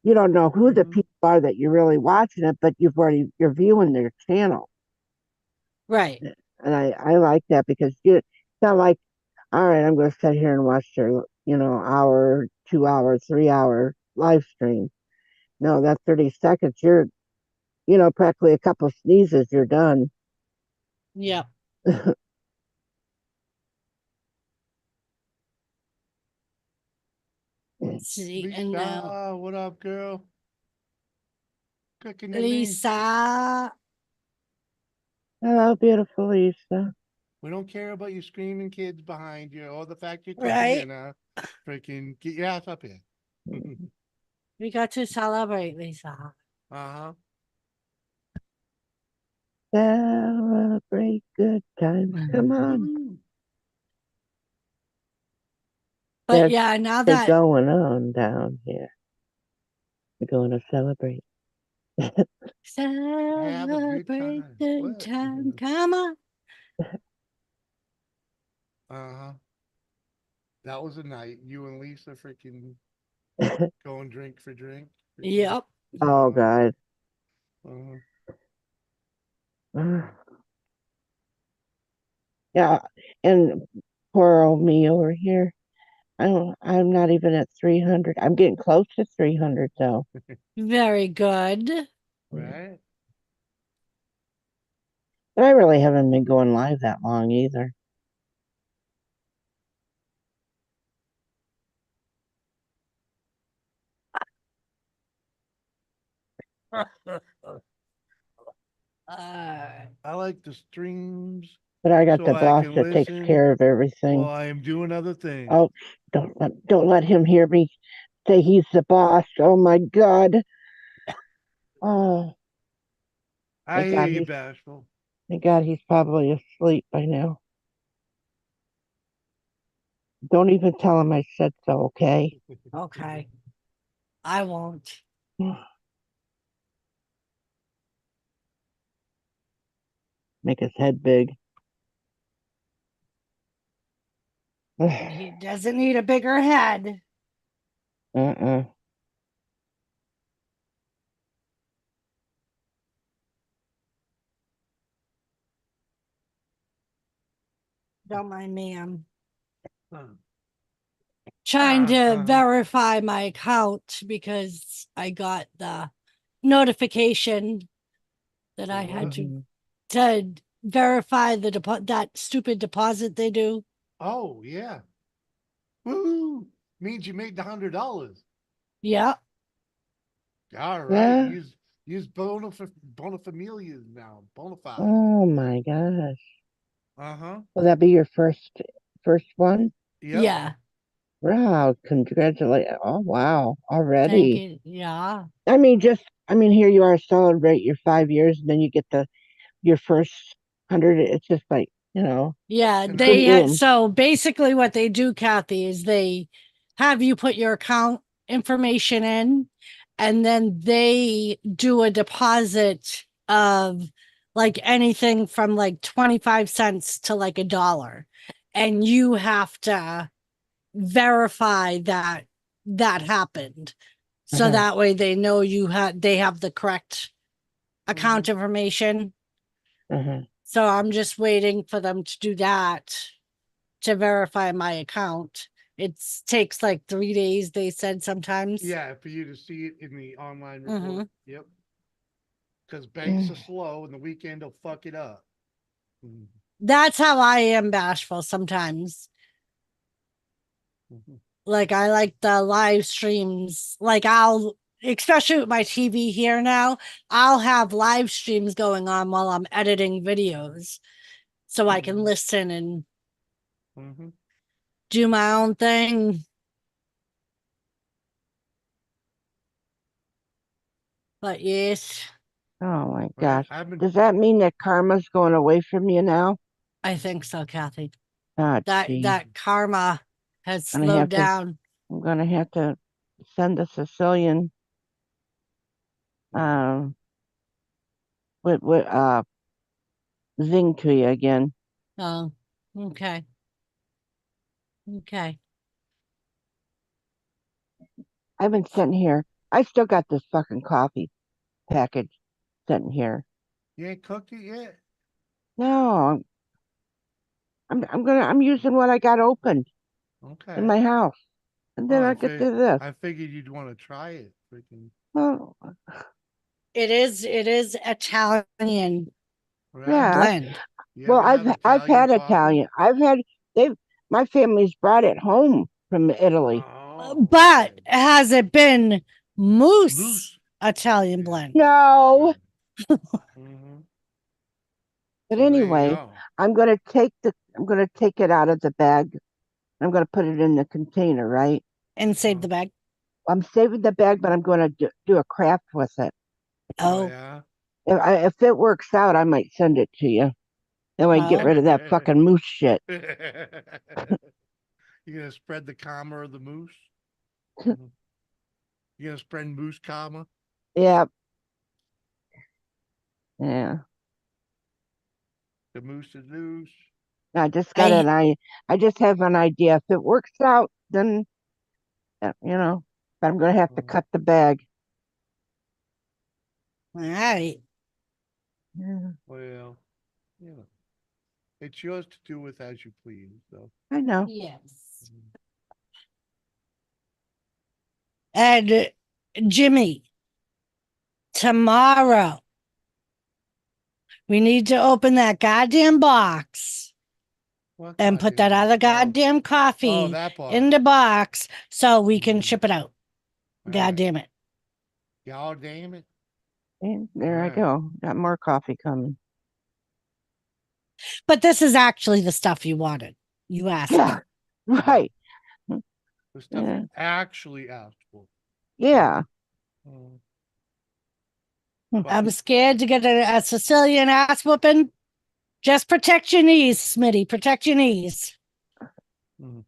You don't know who the Mhm. people are that you're really watching it, but you're viewing their channel, Right. and I like that because it's not like, all right, I'm going to sit here and watch their hour, 2 hour, 3 hour live stream. No, that 30 seconds, you're practically a couple sneezes, you're done. Yeah. See, and now Lisa, what up, girl? Cooking the link. Lisa. Hello, beautiful Lisa. We don't care about you screaming kids behind you or the fact you're cooking Right. dinner. Freaking get your ass up here. We got to celebrate, Lisa. Uh-huh. Celebrate good times. Come on. Woo. But There's yeah, now they're that going on down here. We're going to celebrate. Have a good celebrate time. good What? time. Come on. Uh-huh. That was a night. You and Lisa freaking go and drink for drink. Yep. Oh God. Uh, Yeah, and poor old me over here. I'm not even at 300. I'm getting close to 300 though. Very good. right? But I really haven't been going live that long either. Uh, I like the streams But I got so the I boss can that takes listen care of everything. while I am doing other things. Oh, don't let him hear me say he's the boss. Oh my God. Oh, I thank hear God you, he's Bashful. thank God he's probably asleep by now. Don't even tell him I said so, okay? okay. I won't. Make his head big. He doesn't need a bigger head. Uh-uh. Don't mind me. I'm Huh. trying to Uh-huh. verify my account because I got the notification that I had Mhm. to verify the that stupid deposit they do. Oh, yeah. Woo! Means you made the $100. Yeah. All right. Yeah. Use bona familias now. Bona fide. Oh my gosh. Uh-huh. Will that be your first one? Yep. Yeah. Wow, congratulate. Oh wow, Thank already. you. Yeah. I mean, here you are, celebrate your 5 years, and then you get your first 100. It's just like, Yeah. And boom, They boom. so basically what they do, Kathy, is they have you put your account information in and then they do a deposit of like anything from like 25 cents to like $1. And you have to verify that that happened. So Uh-huh, that way they know they have the correct account Mhm. information. uh-huh. So I'm just waiting for them to do that to verify my account. It takes like 3 days, they said sometimes. Yeah, for you to see it in the online Mhm. report. Yep. Because banks are slow and the weekend will fuck it up. Mhm. That's how I am bashful sometimes. Mhm. Like I like the live streams. Like especially with my TV here now, I'll have live streams going on while I'm editing videos so I can Mhm. listen and Mhm. do my own thing. But yes, Oh my Right. gosh. Does that mean that karma's going away from you now? I think so, Kathy. Ah, That gee. that karma has Gonna slowed have to, down. I'm gonna have to send the Sicilian, um, with zing to you again. Oh, okay. Okay. I've been sitting here. I still got this fucking coffee package sitting here. You ain't cooked it yet? No, I'm using what I got open in Okay. my house. And Well, then I get to this. I figured you'd want to try it. Freaking Well, It is Italian right. yeah. blend. You Well, ever have I've Italian had coffee? Italian. They've my family's brought it home from Italy. Oh, But okay. has it been moose Loose. Italian Yeah. blend? No. Right. Hmm. But So there you anyway, go. I'm gonna take it out of the bag. I'm gonna put it in the container, right? And save Oh, the bag. I'm saving the bag, but I'm gonna do a craft with it. oh Oh, yeah. If it works out, I might send it to you. Then I get oh. rid of that fucking moose shit. You gonna spread the comma of the moose? Mhm. You gonna spread moose comma? Yeah, yeah. The moose is loose. I just got I just have an idea. If it works out, then but I'm gonna have to cut the bag. All right. Yeah, Well, you know, it's yours to do with as you please. So, I know. Yes. And Jimmy, tomorrow we need to open that goddamn box what and put that goddamn- other oh, goddamn oh, coffee that part. in the box so we can Mhm. ship it out. All God right. damn it. Y'all damn it. And there I Alright. go. Got more coffee coming. But this is actually the stuff you wanted. You asked. Yeah, right. The stuff Yeah. you actually asked for. Yeah. Mm. Hmm. I'm scared to get a Sicilian ass whooping. Just protect your knees, Smitty. Protect your knees. Mhm.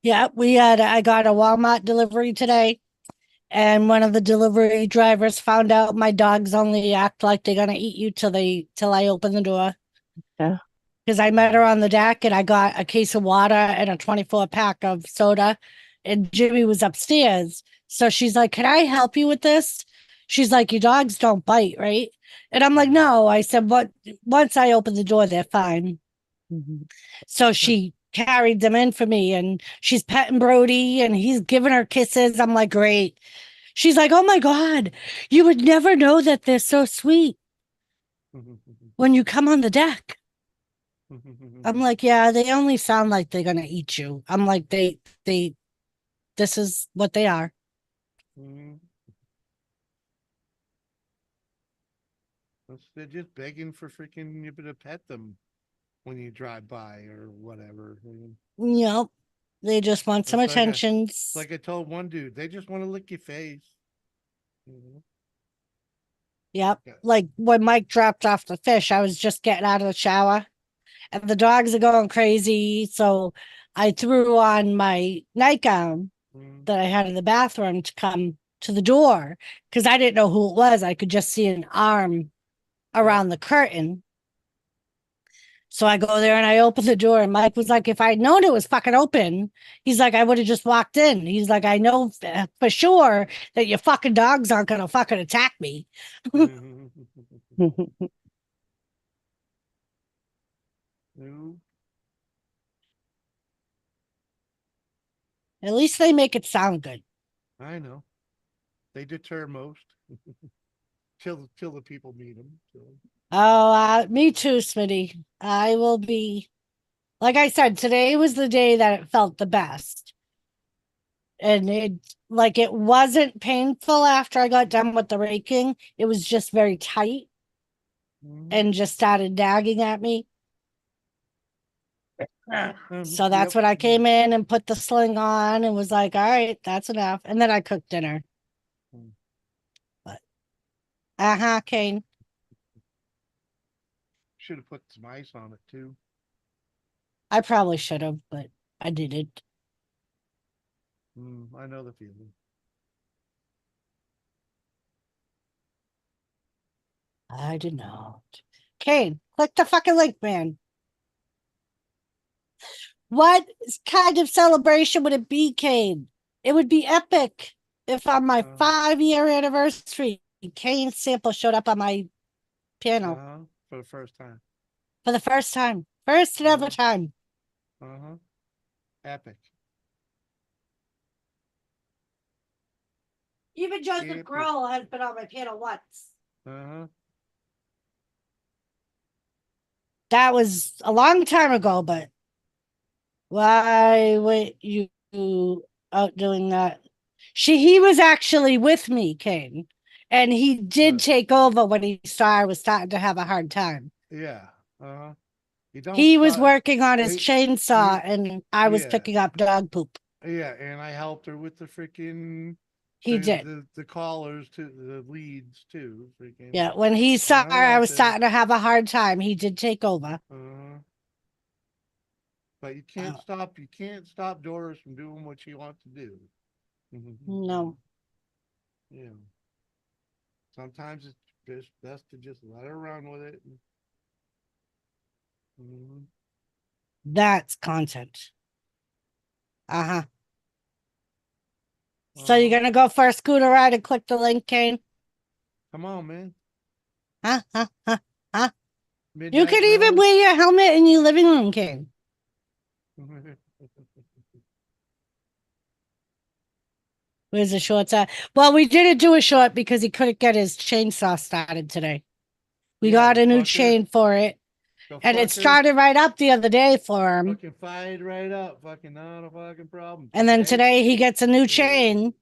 Yeah, I got a Walmart delivery today, and one of the delivery drivers found out my dogs only act like they're gonna eat you till I open the door. Yeah. Because I met her on the deck and I got a case of water and a 24 pack of soda, and Jimmy was upstairs. So she's like, "Can I help you with this?" She's like, "Your dogs don't bite, right?" And I'm like, "No." I said, "But once I open the door, they're fine." Mhm. So she carried them in for me, and she's petting Brody and he's giving her kisses. I'm like, "Great." She's like, "Oh my God, you would never know that they're so sweet when you come on the deck." I'm like, "Yeah, they only sound like they're gonna eat you." I'm like, this is what they are. Mhm. They're just begging for freaking you to pet them when you drive by or whatever. Yep. They just want some It's like attentions. like I told one dude, they just want to lick your face. Mhm. Yep. Yeah. Like when Mike dropped off the fish, I was just getting out of the shower and the dogs are going crazy. So I threw on my nightgown Mhm. that I had in the bathroom to come to the door because I didn't know who it was. I could just see an arm around the curtain. So I go there and I open the door, and Mike was like, "If I'd known it was fucking open," he's like, "I would have just walked in." He's like, "I know for sure that your fucking dogs aren't going to fucking attack me." Mhm. No, At least they make it sound good. I know. They deter most till the people meet them. So. Oh, me too, Smitty. I will be, like I said, today was the day that it felt the best. And it wasn't painful after I got done with the raking. It was just very tight Mhm. and just started nagging at me. So that's Yep. when I came in and put the sling on and was like, "All right, that's enough." And then I cooked dinner. Mm. But Kane. Should have put some ice on it too. I probably should have, but I didn't. I know the feeling. I did not. Kane, click the fucking link, man. What kind of celebration would it be, Kane? It would be epic if on my 5-year anniversary, Kane's sample showed up on my panel For the first time. for the first time. First and ever time. Epic. Even Joseph Epic. Grohl has been on my panel once. That was a long time ago, but why were you out doing that? He was actually with me, Kane, and he did Right. take over when he saw I was starting to have a hard time. Yeah. You don't He was stop. working on his Hey, chainsaw, and I was yeah. picking up dog poop. Yeah, and I helped her with the freaking He did. the callers to the leads too. Freaking. Yeah, when he saw I I was helped him. starting to have a hard time, he did take over. But you can't stop. You can't stop Doris from doing what she wants to do. No. you know, sometimes it's just best to just let her run with it. Mhm. That's content. Uh-huh. So you're Uh-huh. gonna go for a scooter ride and click the link, Kane? Come on, man. Huh? Huh? Huh? Huh? You Midnight could even Rose. wear your helmet in your living room, Kane. Where's the shorts at? Well, we didn't do a short because he couldn't get his chainsaw started today. We Yeah, got the a new fucker. chain for it, The and it fucker started right up the other day for him. fucking fired right up. Fucking not a fucking problem. And then today he gets a new chain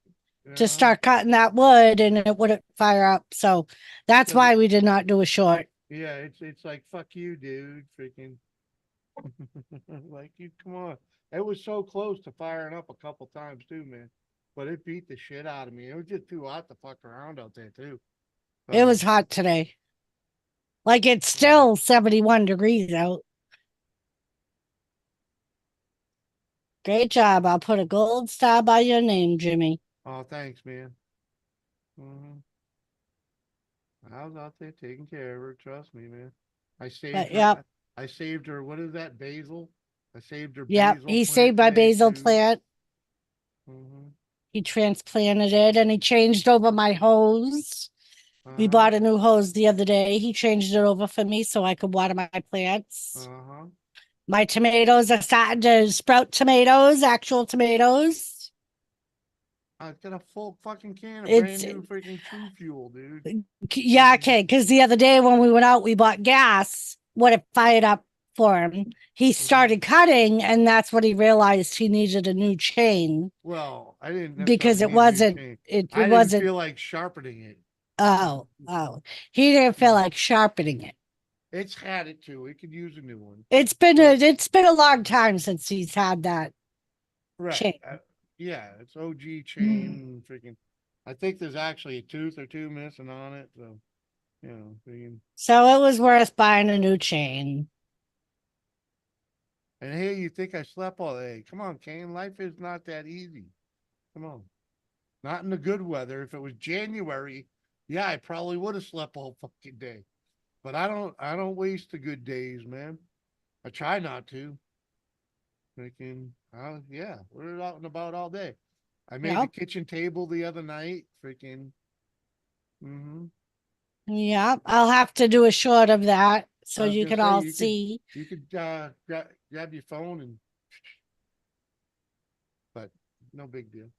to start cutting that wood, and it wouldn't fire up. So that's Does it- why we did not do a short. Yeah, it's like fuck you, dude. Freaking like you come on. It was so close to firing up a couple times too, man. But it beat the shit out of me. It was just too hot to fuck around out there too. It was hot today. Like it's still 71 degrees out. Great job. I'll put a gold star by your name, Jimmy. Oh, thanks, man. I was out there taking care of her. Trust me, man. I saved But her. yep, I saved her. What is that? Basil. I saved her yep. basil He plant saved my today basil too. plant. Mm-hmm. He transplanted it and he changed over my hose. We bought a new hose the other day. He changed it over for me so I could water my plants. Uh-huh. My tomatoes are starting to sprout tomatoes, actual tomatoes. I got a full fucking can of It's brand new freaking True Fuel, dude. yeah, okay. Because the other day when we went out, we bought gas. What it fired up for him. He started cutting, and that's what he realized he needed a new chain Well, I didn't because necessarily it need a new wasn't. chain. It I didn't wasn't. feel like sharpening it. Oh, he didn't feel like sharpening it. It's had it too. It could use a new one. It's been a long time since he's had that chain. Right. Yeah, it's OG chain. Freaking. I think there's actually a tooth or two missing on it. So, you know, freaking. So it was worth buying a new chain. And hey, you think I slept all day? Come on, Kane. Life is not that easy. Come on. Not in the good weather. If it was January, yeah, I probably would have slept all fucking day. But I don't waste the good days, man. I try not to. Freaking, yeah, we're out and about all day. I made the Yep. kitchen table the other night. Freaking, mm-hmm. Yeah, I'll have to do a short of that so I was you gonna can say all you see. could grab your phone and, but no big deal.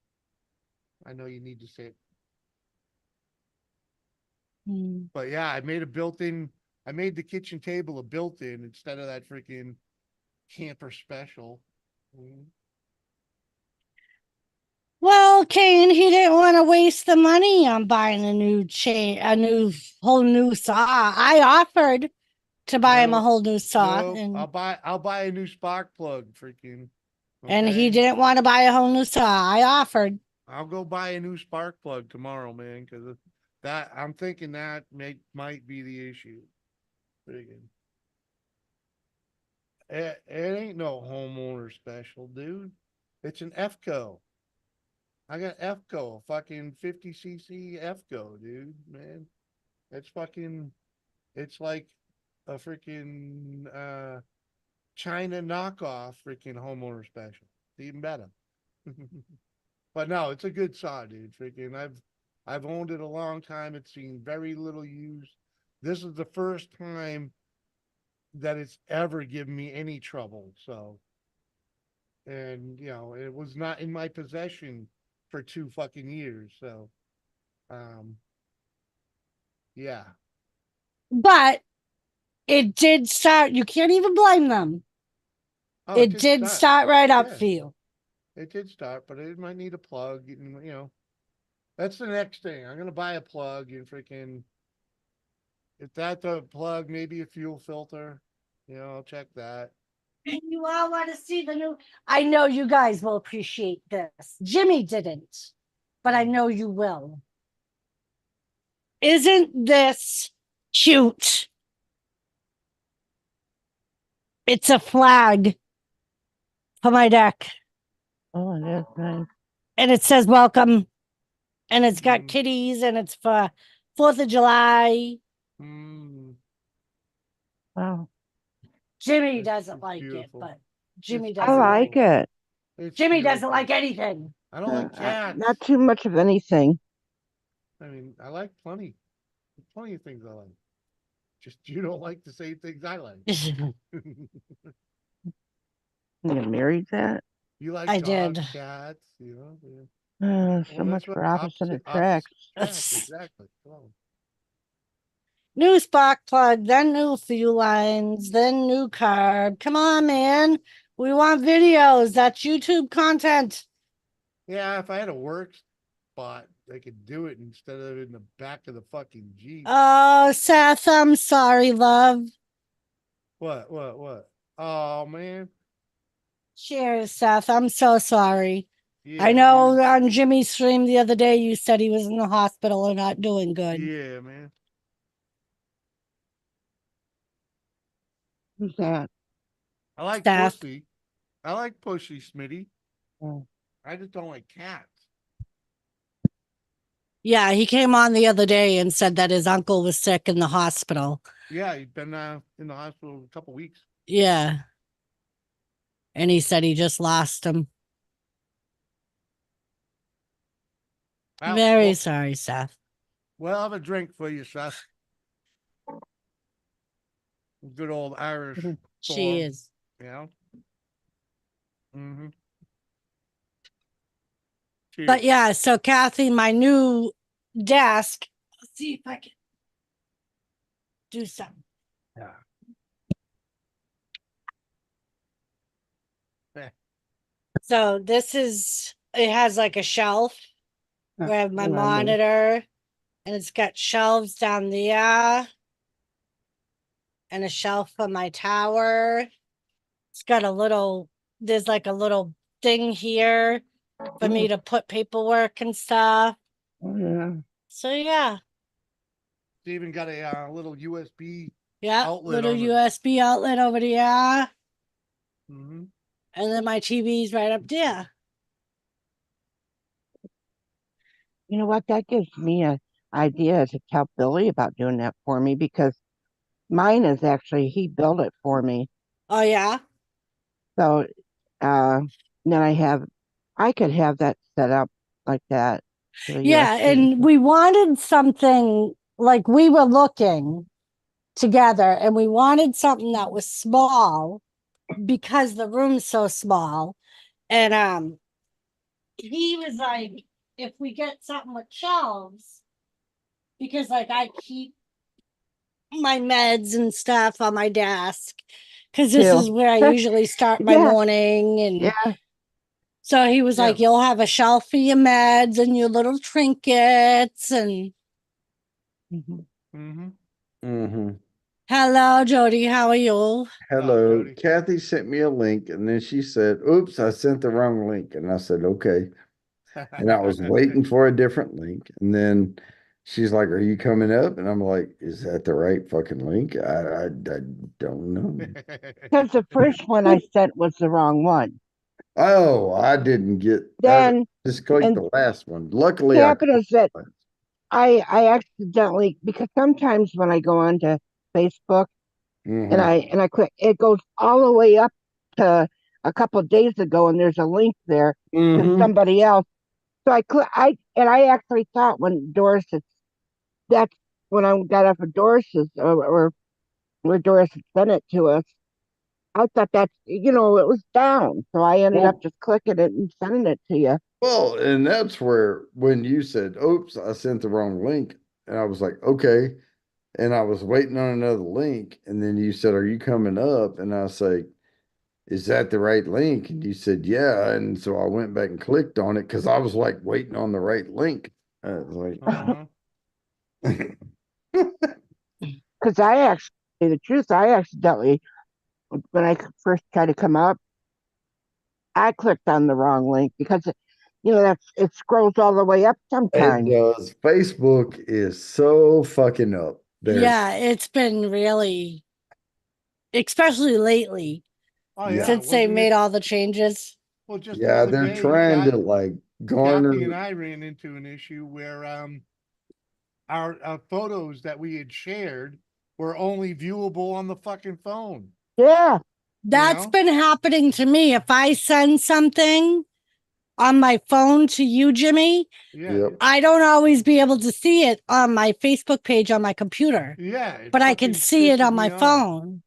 I know you need to say it, Hmm. but yeah, I made a built-in. I made the kitchen table a built-in instead of that freaking camper special. Mhm. Well, Kane, he didn't want to waste the money on buying a new chain, whole new saw. I offered to buy him a No, whole new saw, no, I'll buy a new spark plug. Freaking, and he okay. didn't want to buy a whole new saw. I offered. I'll go buy a new spark plug tomorrow, man, because that I'm thinking that might be the issue. Friggin'. It ain't no homeowner special, dude. It's an FCO. I got FCO, fucking 50cc FCO, dude, man. It's fucking, it's like a freaking China knockoff freaking homeowner special. It's even better. But no, it's a good saw, dude. Freaking, I've owned it a long time. It's seen very little use. This is the first time that it's ever given me any trouble. So, and you know, it was not in my possession for 2 fucking years. So, um, yeah. But it did start. You can't even blame them. Oh, It did start right up Yeah, for you. it did start, but it might need a plug. And, you know, that's the next thing. I'm gonna buy a plug and freaking. If that's a plug, maybe a fuel filter. You know, I'll check that. And you all want to see the new. I know you guys will appreciate this. Jimmy didn't, but I know you will. Isn't this cute? It's a flag for my deck. Oh, that's nice. And it says welcome and it's got Mm. kitties, and it's for 4th of July. Mm, Wow. Jimmy It's- doesn't it's like beautiful. it, but Jimmy It's I doesn't like like beautiful. it. it. It's Jimmy doesn't beautiful. like anything. I don't like Not cats. too much of anything. I mean, I like plenty of things I like. Just you don't like the same things I like. You married that? You like I dogs, did. cats, you know. Yeah. So Well, much that's what for opposite opposite attracts. attracts. Exactly. Come on. New spark plug, then new fuel lines, then new carb. Come on, man. We want videos. That's YouTube content. Yeah, if I had a work spot, I could do it instead of in the back of the fucking Jeep. Oh, Seth, I'm sorry, love. What? Oh man. Cheers, Seth. I'm so sorry. Yeah. I know on Jimmy's stream the other day you said he was in the hospital and not doing good. Yeah, man. Who's that? I like Staff. pussy. I like pussy, Smitty. Oh. I just don't like cats. Yeah, he came on the other day and said that his uncle was sick in the hospital. Yeah, he's been in the hospital a couple weeks. Yeah. And he said he just lost him. Very sorry, Seth. Well, have a drink for you, Seth. Good old Irish storm, Cheers. you know. Mm-hmm. But yeah, so Kathy, my new desk. Let's see if I can do something. Yeah. So this is, it has like a shelf where I have my monitor, and it's got shelves down there and a shelf for my tower. It's got there's like a little thing here for me to put paperwork and stuff. Oh, yeah. So yeah. It's even got a little USB Yeah, outlet little on it. USB outlet over there. Mm-hmm. And then my TV's right up there. You know what? That gives me an idea to tell Billy about doing that for me, because mine is actually, he built it for me. Oh yeah? So then I could have that set up like that. To the Yeah, USB. and we wanted something, like we were looking together, and we wanted something that was small because the room's so small. And he was like, if we get something with shelves, because like I keep my meds and stuff on my desk, because this Too. is where I usually start my Yeah. morning. And Yeah. so he was like, you'll have a shelf for your meds and your little trinkets. And Mhm. Mm-hmm. Mm-hmm. hello, Jody. How are you? Hello. Jody. Kathy sent me a link and then she said, oops, I sent the wrong link. And I said, okay. And I was waiting for a different link. And then she's like, are you coming up? And I'm like, is that the right fucking link? I don't know. Because the first one I sent was the wrong one. Oh, I didn't get Then just clicked and the last one. Luckily, what I happened is that I accidentally, because sometimes when I go onto Facebook and Mhm. I click, it goes all the way up to a couple of days ago, and there's a link there to Mhm. somebody else. So I actually thought when Doris had, that's when I got off of Doris's, or where Doris had sent it to us. I thought that's, it was down. So I ended up Well, just clicking it and sending it to you. well, and that's where when you said, oops, I sent the wrong link. And I was like, okay. And I was waiting on another link. And then you said, are you coming up? And I say, is that the right link? And you said, yeah. And so I went back and clicked on it because I was like waiting on the right link. I was Uh-huh. like, Because I actually, to tell you the truth, I accidentally, when I first tried to come up, I clicked on the wrong link because it scrolls all the way up it sometimes. does. Facebook is so fucking up there. Yeah, it's been really, especially lately, Oh Yeah. yeah. since they Wasn't made it? all the changes. Well, just the Yeah, other they're day, trying guy. to like Kathy and garner. I ran into an issue where our photos that we had shared were only viewable on the fucking phone. Yeah. That's know? been happening to me. If I send something on my phone to you, Jimmy, Yeah. Yep. I don't always be able to see it on my Facebook page on my computer, Yeah. It but I can fucking see it pisses on my me off. phone.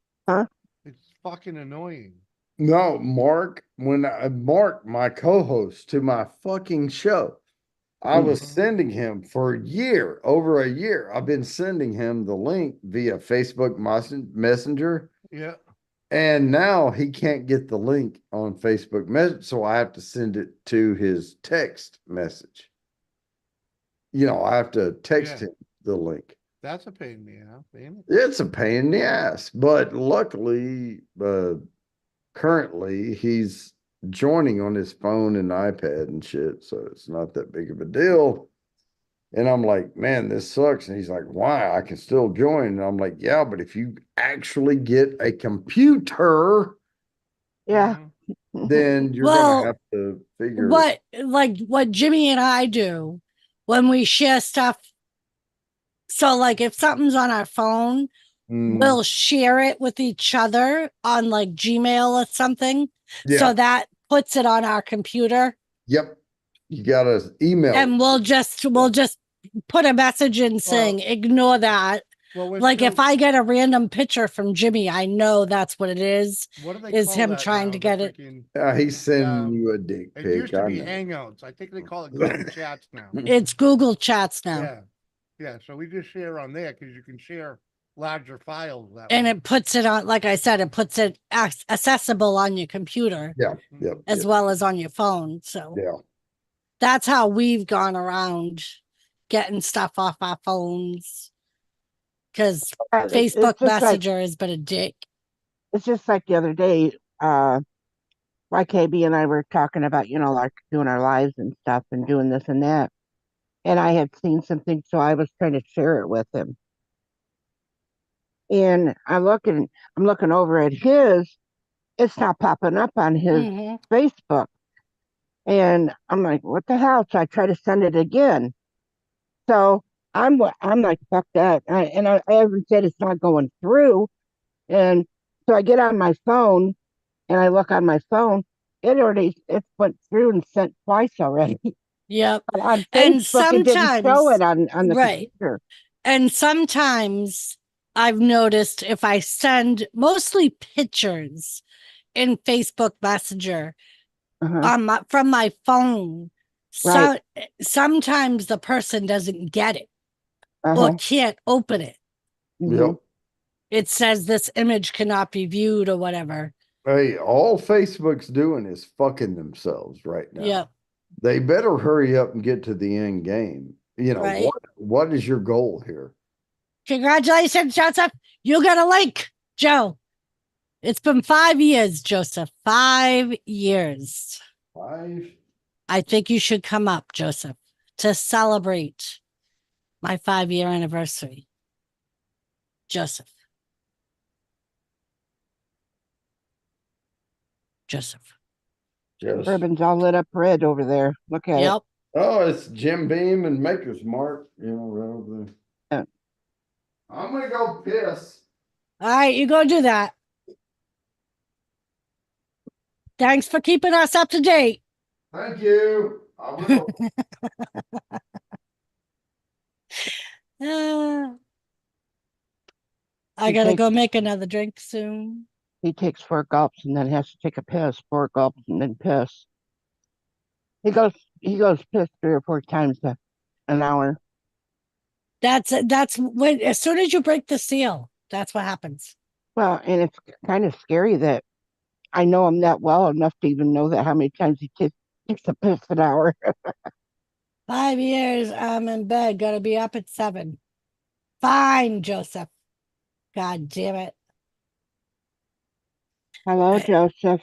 It's fucking annoying. No, Mark, when Mark, my co-host to my fucking show, I was Mhm. sending him for a year, over a year. I've been sending him the link via Facebook Messenger. Yeah. And now he can't get the link on Facebook Messenger, so I have to send it to his text message. I have to text Yeah. him the link. That's a pain in the ass, ain't it? It's a pain in the ass, but luckily, currently he's joining on his phone and iPad and shit, so it's not that big of a deal. And I'm like, man, this sucks. And he's like, why? I can still join. And I'm like, yeah, but if you actually get a computer, Yeah. Mhm. then you're Well, gonna have to figure what Jimmy and I do when we share stuff. So like if something's on our phone, we'll share it with each other on like Gmail or something. yeah. So that puts it on our computer. Yep. You gotta email And it. we'll just put a message in saying ignore that. Well, what's Like if so- I get a random picture from Jimmy, I know that's what it is. what do they is call him that trying now? to The get it. freaking- He's sending Um, you a dick It pic. used to I be know. Hangouts. I think they call it Google Chats now. It's Google Chats now. Yeah. Yeah. So we just share on there because you can share larger files that And way. it puts it on, like I said, it puts it accessible on your computer Yeah. Mhm. Yep. as yep, well as on your phone. So Yeah. that's how we've gone around getting stuff off our phones. Because Facebook It's just like Messenger has been a dick. it's just like the other day, YKB and I were talking about, like doing our lives and stuff and doing this and that. And I had seen something, so I was trying to share it with him. And I'm looking over at his, it's not popping up on his Mhm. Facebook. And I'm like, what the hell? So I try to send it again. So I'm like, fuck that. I haven't said it's not going through. And so I get on my phone and I look on my phone. It went through and sent twice already. Yep. But on And Facebook, it didn't show sometimes, it on the right. computer. And sometimes I've noticed if I send mostly pictures in Facebook Messenger Uh-huh. from my phone, Right. sometimes the person doesn't get it or Uh-huh. can't open it. Mhm. Yep. It says this image cannot be viewed or whatever. Hey, all Facebook's doing is fucking themselves right now. Yep. They better hurry up and get to the end game. Right. What is your goal here? Congratulations, Joseph. You got a link, Joe. It's been 5 years, Joseph. 5 years. 5? I think you should come up, Joseph, to celebrate my 5-year anniversary. Joseph. Joseph. Yes. Bourbon's all lit up red over there. Look at it. Yep. Oh, it's Jim Beam and Maker's Mark, right over there. Yeah. I'm gonna go piss. All right, you go do that. Thanks for keeping us up to date. Thank you. I will. I gotta go make another drink soon. He takes 4 gulps and then has to take a piss, 4 gulps and then piss. He goes piss 3 or 4 times an hour. That's when as soon as you break the seal, that's what happens. Well, and it's kind of scary that I know him that well enough to even know that how many times he takes a piss an hour. 5 years, I'm in bed, gotta be up at 7. Fine, Joseph. God damn it. Hello, Joseph.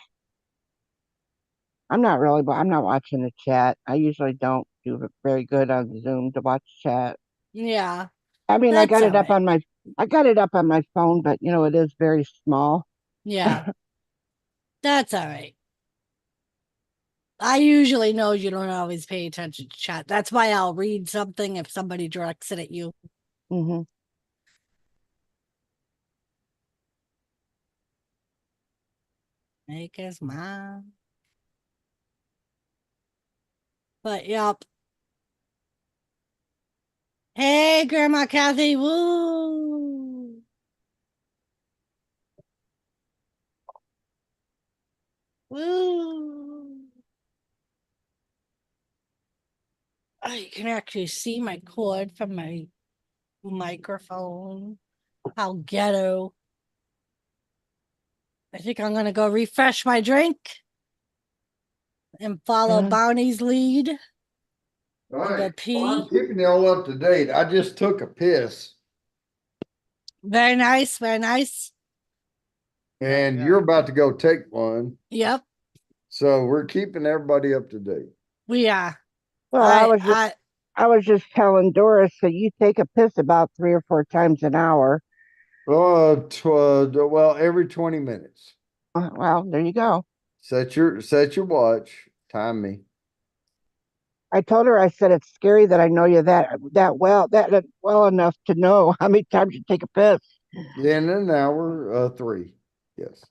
I'm not watching the chat. I usually don't do very good on Zoom to watch chat. Yeah. I mean, That's I got it up all on my phone, but it is very small. Yeah. That's all right. I usually know you don't always pay attention to chat. That's why I'll read something if somebody directs it at you. Mm-hmm. Make his mom. But yep. Hey, Grandma Kathy. Woo. Woo. I can actually see my cord from my microphone. How ghetto. I think I'm gonna go refresh my drink and follow Yeah. Bonnie's lead. All And go right. Well, pee. I'm keeping y'all up to date. I just took a piss, Very nice, very nice. and Yeah. you're about to go take one. Yep, So we're keeping everybody up to date. we are. Well, I was just telling Doris that you take a piss about 3 or 4 times an hour. Well, every 20 minutes. Well, there you go. Set your watch. Time me. I told her, I said, it's scary that I know you that well enough to know how many times you take a piss. In an hour, 3. Yes.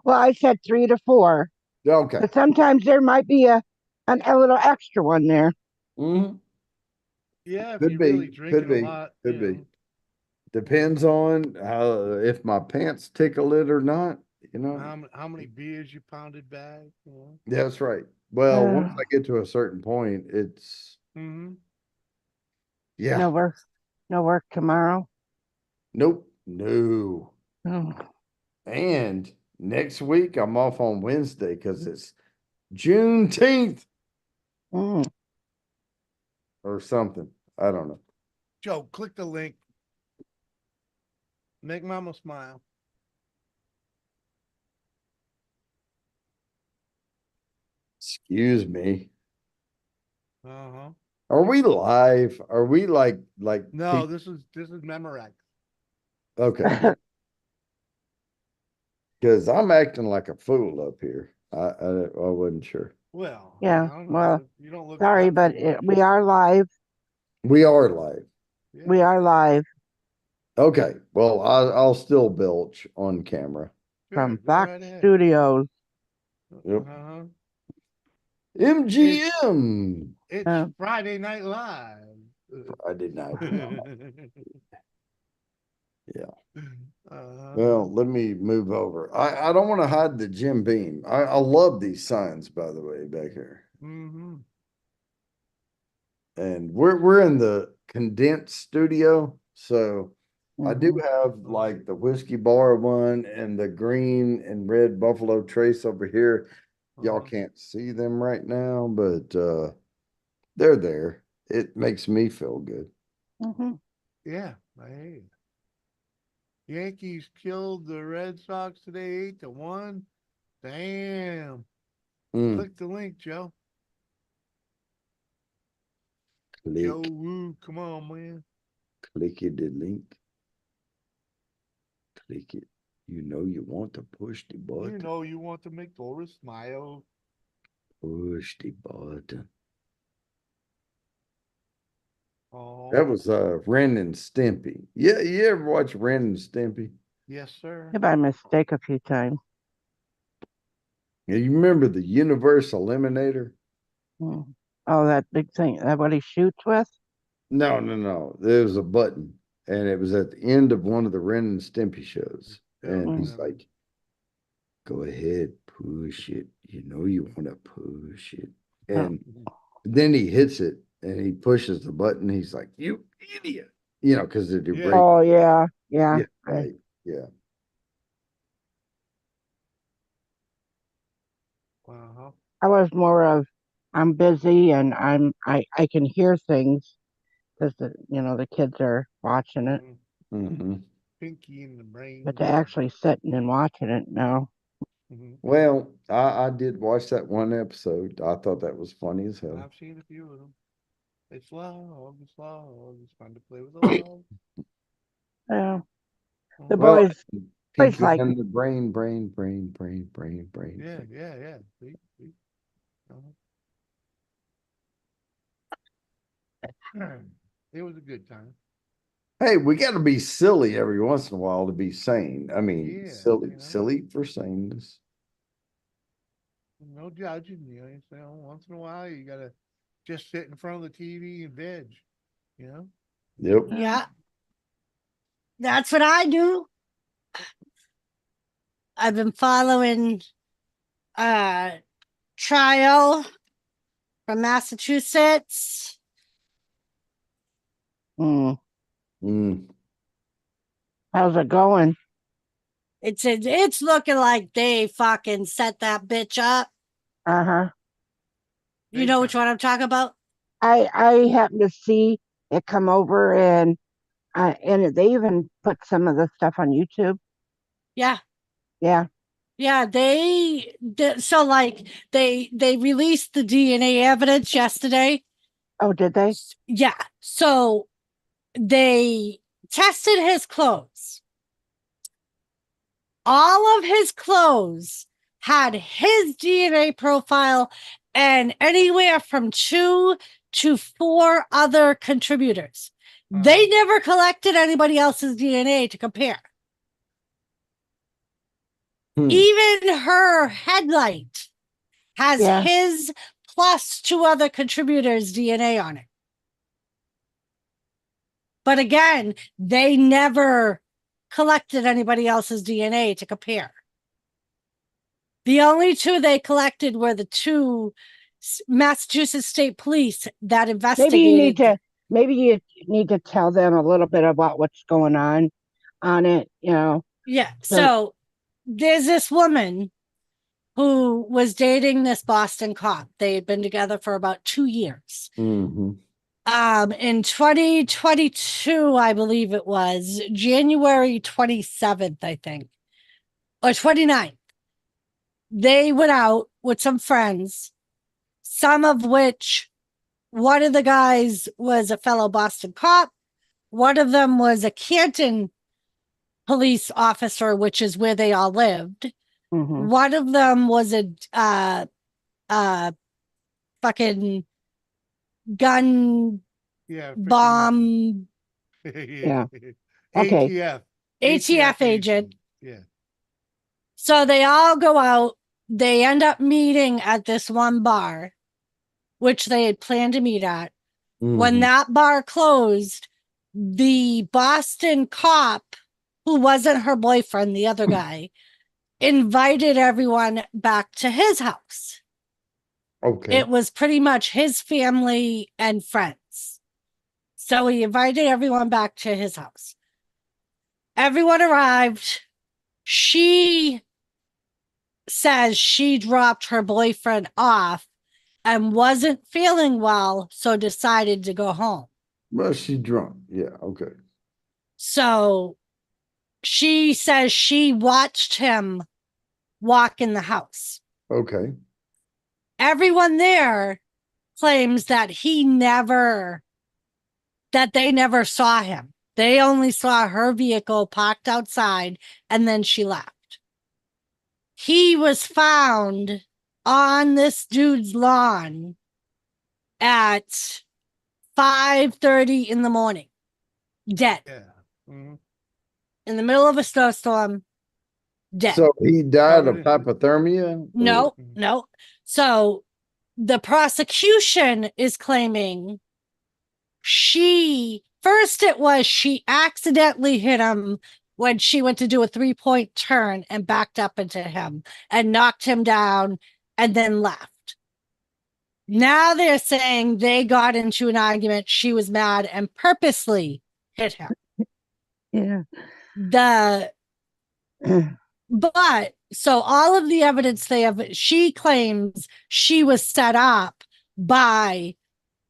Well, I said 3 to 4, Okay. but sometimes there might be a little extra one there. Hmm. Yeah, if Could you're be. really drinking Could be. a lot, Could you be. know, Depends on how if my pants tickle it or not. You know. how many beers you pounded back, you know. That's right. Well, once Uh, I get to a certain point, it's Mm-hmm. yeah. no work, no work tomorrow. Nope. No. Oh, And next week I'm off on Wednesday because it's Juneteenth mm. or something. I don't know. Joe, click the link. Make mama smile. Excuse me. Uh-huh. Are we live? Are we like No, this is Memorex. okay. Because I'm acting like a fool up here. I wasn't sure. Well, Yeah. I don't Well, know. You don't look sorry, that but foolish. we are live. We are live. Yeah. We are live Okay. Well, I'll still belch on camera. Sure, from go Fox right ahead. Studios. Yep. Uh-huh. MGM. It's Friday Night Live. I did not. Yeah. Uh-huh. Well, let me move over. I don't want to hide the Jim Beam. I love these signs, by the way, back here. Mm-hmm. And we're in the condensed studio, so I do Mhm. have like the whiskey bar one and the green and red Buffalo Trace over here. Y'all Uh-huh. can't see them right now, but they're there. It makes me feel good. Mhm. Yeah, I hear you. Yankees killed the Red Sox today 8-1. Damn. Mm, Click the link, Joe. Joe click, Woo, come on, man. click it, the link. Click it. You know you want to push the You button. know you want to make Doris smile. Push the button. Oh, That was Ren and Stimpy. Yeah, you ever watch Ren and Stimpy? yes, sir. Yeah, by mistake a few times. Yeah, you remember the Universe Eliminator? Mm. Oh, that big thing. That what he shoots with? No, no, no. There was a button, and it was at the end of one of the Ren and Stimpy shows. Don't And he's remember. like, go ahead, push it. You know you want to push it. Oh. And then he hits it and he pushes the button. He's like, you idiot. You know, because they're Yeah. break. Oh, yeah. Yeah. Yeah, right. Yeah. Uh-huh. I was more of I'm busy and I can hear things because the kids are watching it. Mm-hmm. Pinky in the brain. But to actually sitting and watching it, no. Mm-hmm. Well, I did watch that one episode. I thought that was funny as hell. I've seen a few of them. It's love. It's love. It's fun to play with the love. Yeah. The Mhm. Well, boys Pinky like and the brain. Yeah, yeah, yeah. See, see. Uh-huh. It was a good time. Hey, we got to be silly every once in a while to be sane. I mean, Yeah, silly, you know. silly for saneness. No judging, once in a while you gotta just sit in front of the TV and veg, you know? Yep. Yeah. That's what I do. I've been following trial from Massachusetts. Mm. Mm. How's it going? It's looking like they fucking set that bitch up. Uh-huh. You Big know which time. one I'm talking about? I happened to see it come over and they even put some of the stuff on YouTube. Yeah. Yeah. Yeah, so like they released the DNA evidence yesterday. Oh, did they? Yeah. So they tested his clothes. All of his clothes had his DNA profile and anywhere from 2 to 4 other contributors. They never collected anybody else's DNA to compare. Even her headlight has Yeah. his plus 2 other contributors' DNA on it. But again, they never collected anybody else's DNA to compare. The only 2 they collected were the 2 Massachusetts State Police that investigated. Maybe you need to tell them a little bit about what's going on it, Yeah. So there's this woman who was dating this Boston cop. They had been together for about 2 years. Mm-hmm. In 2022, I believe it was January 27th, I think, or 29th. They went out with some friends, some of which one of the guys was a fellow Boston cop. One of them was a Canton police officer, which is where they all lived. Mm-hmm. One of them was a fucking gun Yeah. bomb Yeah. Okay. ATF agent. Yeah. So they all go out. They end up meeting at this one bar, which they had planned to meet at. When that bar closed, the Boston cop, who wasn't her boyfriend, the other guy, invited everyone back to his house. Okay. It was pretty much his family and friends. So he invited everyone back to his house. Everyone arrived. She says she dropped her boyfriend off and wasn't feeling well, so decided to go home. Well, she drunk. Yeah. Okay. So she says she watched him walk in the house. Okay. Everyone there claims that they never saw him. They only saw her vehicle parked outside and then she left. He was found on this dude's lawn at 5:30 in the morning, dead. Yeah. Mm-hmm. In the middle of a snowstorm, dead. So he died of hypothermia? No. So the prosecution is claiming she accidentally hit him when she went to do a 3-point turn and backed up into him and knocked him down and then left. Now they're saying they got into an argument. She was mad and purposely hit him. Yeah. But so all of the evidence they have, she claims she was set up by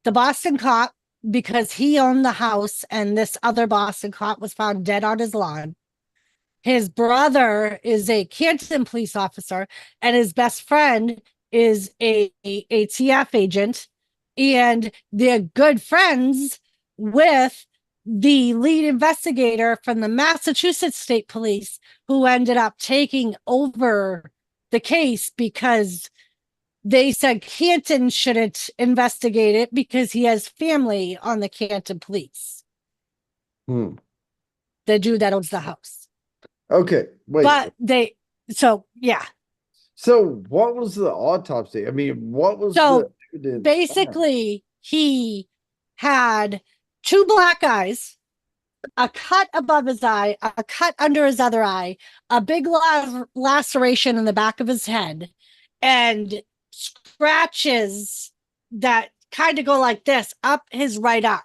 the Boston cop because he owned the house and this other Boston cop was found dead on his lawn. His brother is a Canton police officer and his best friend is a ATF agent, and they're good friends with the lead investigator from the Massachusetts State Police, who ended up taking over the case because they said Canton shouldn't investigate it because he has family on the Canton police, Hmm. the dude that owns the house. Okay, wait. But so yeah. So what was the autopsy? I mean, what was So the evidence found? basically, he had 2 black eyes, a cut above his eye, a cut under his other eye, a big laceration in the back of his head, and scratches that kind of go like this up his right arm.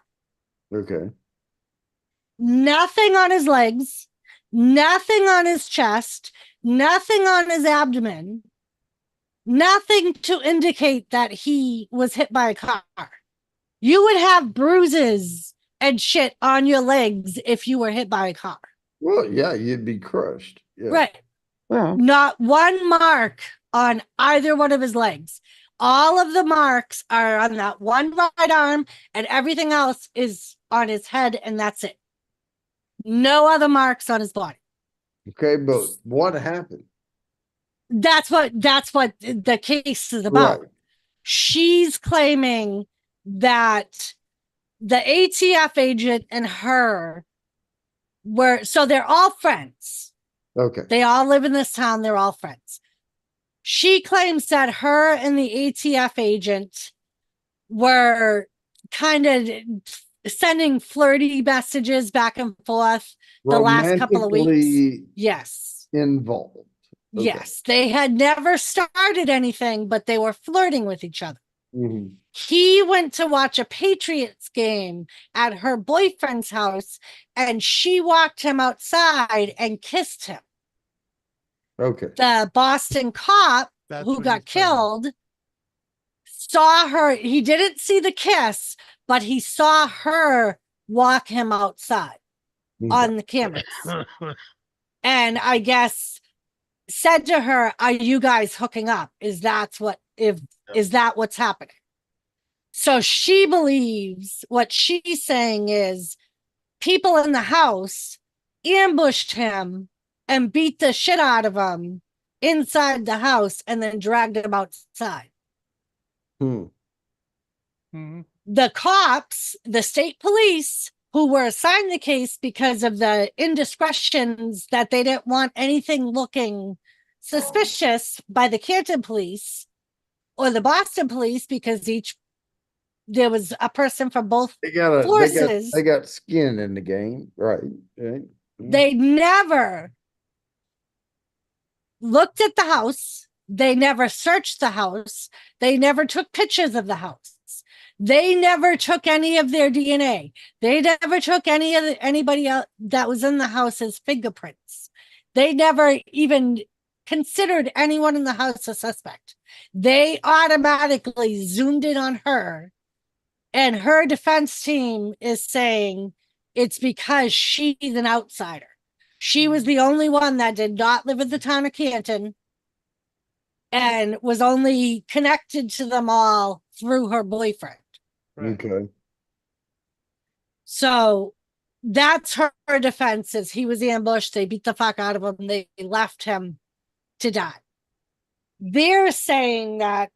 Okay. Nothing on his legs, nothing on his chest, nothing on his abdomen, nothing to indicate that he was hit by a car. You would have bruises and shit on your legs if you were hit by a car. Well, yeah, you'd be crushed. Yeah. Right. Well, Not one mark on either one of his legs. All of the marks are on that one right arm, and everything else is on his head, and that's it. No other marks on his body. Okay, but what happened? That's what the case is about. Right. She's claiming that the ATF agent and her they're all friends. Okay. They all live in this town. They're all friends. She claims that her and the ATF agent were kind of sending flirty messages back and forth the last couple of weeks. Romantically Yes. involved. Okay. Yes. They had never started anything, but they were flirting with each other. Mhm. He went to watch a Patriots game at her boyfriend's house, and she walked him outside and kissed him. Okay. The Boston cop That's who what got he's saying. killed saw her. He didn't see the kiss, but he saw her walk him outside on the cameras. And I guess said to her, "Are you guys hooking up? Is that what's happening?" So she believes what she's saying is people in the house ambushed him and beat the shit out of him inside the house and then dragged him outside. Hmm. Mhm. The cops, the state police, who were assigned the case because of the indiscretions that they didn't want anything looking suspicious by the Canton police or the Boston police, because there was a person from both They got forces. they got skin in the game. Right. Right. They never looked at the house. They never searched the house. They never took pictures of the house. They never took any of their DNA. They never took anybody else that was in the house's fingerprints. They never even considered anyone in the house a suspect. They automatically zoomed in on her, and her defense team is saying it's because she's an outsider. She was the only one that did not live in the town of Canton and was only connected to them all through her boyfriend. Right. Okay. So that's her defense, is he was ambushed. They beat the fuck out of him. They left him to die. They're saying that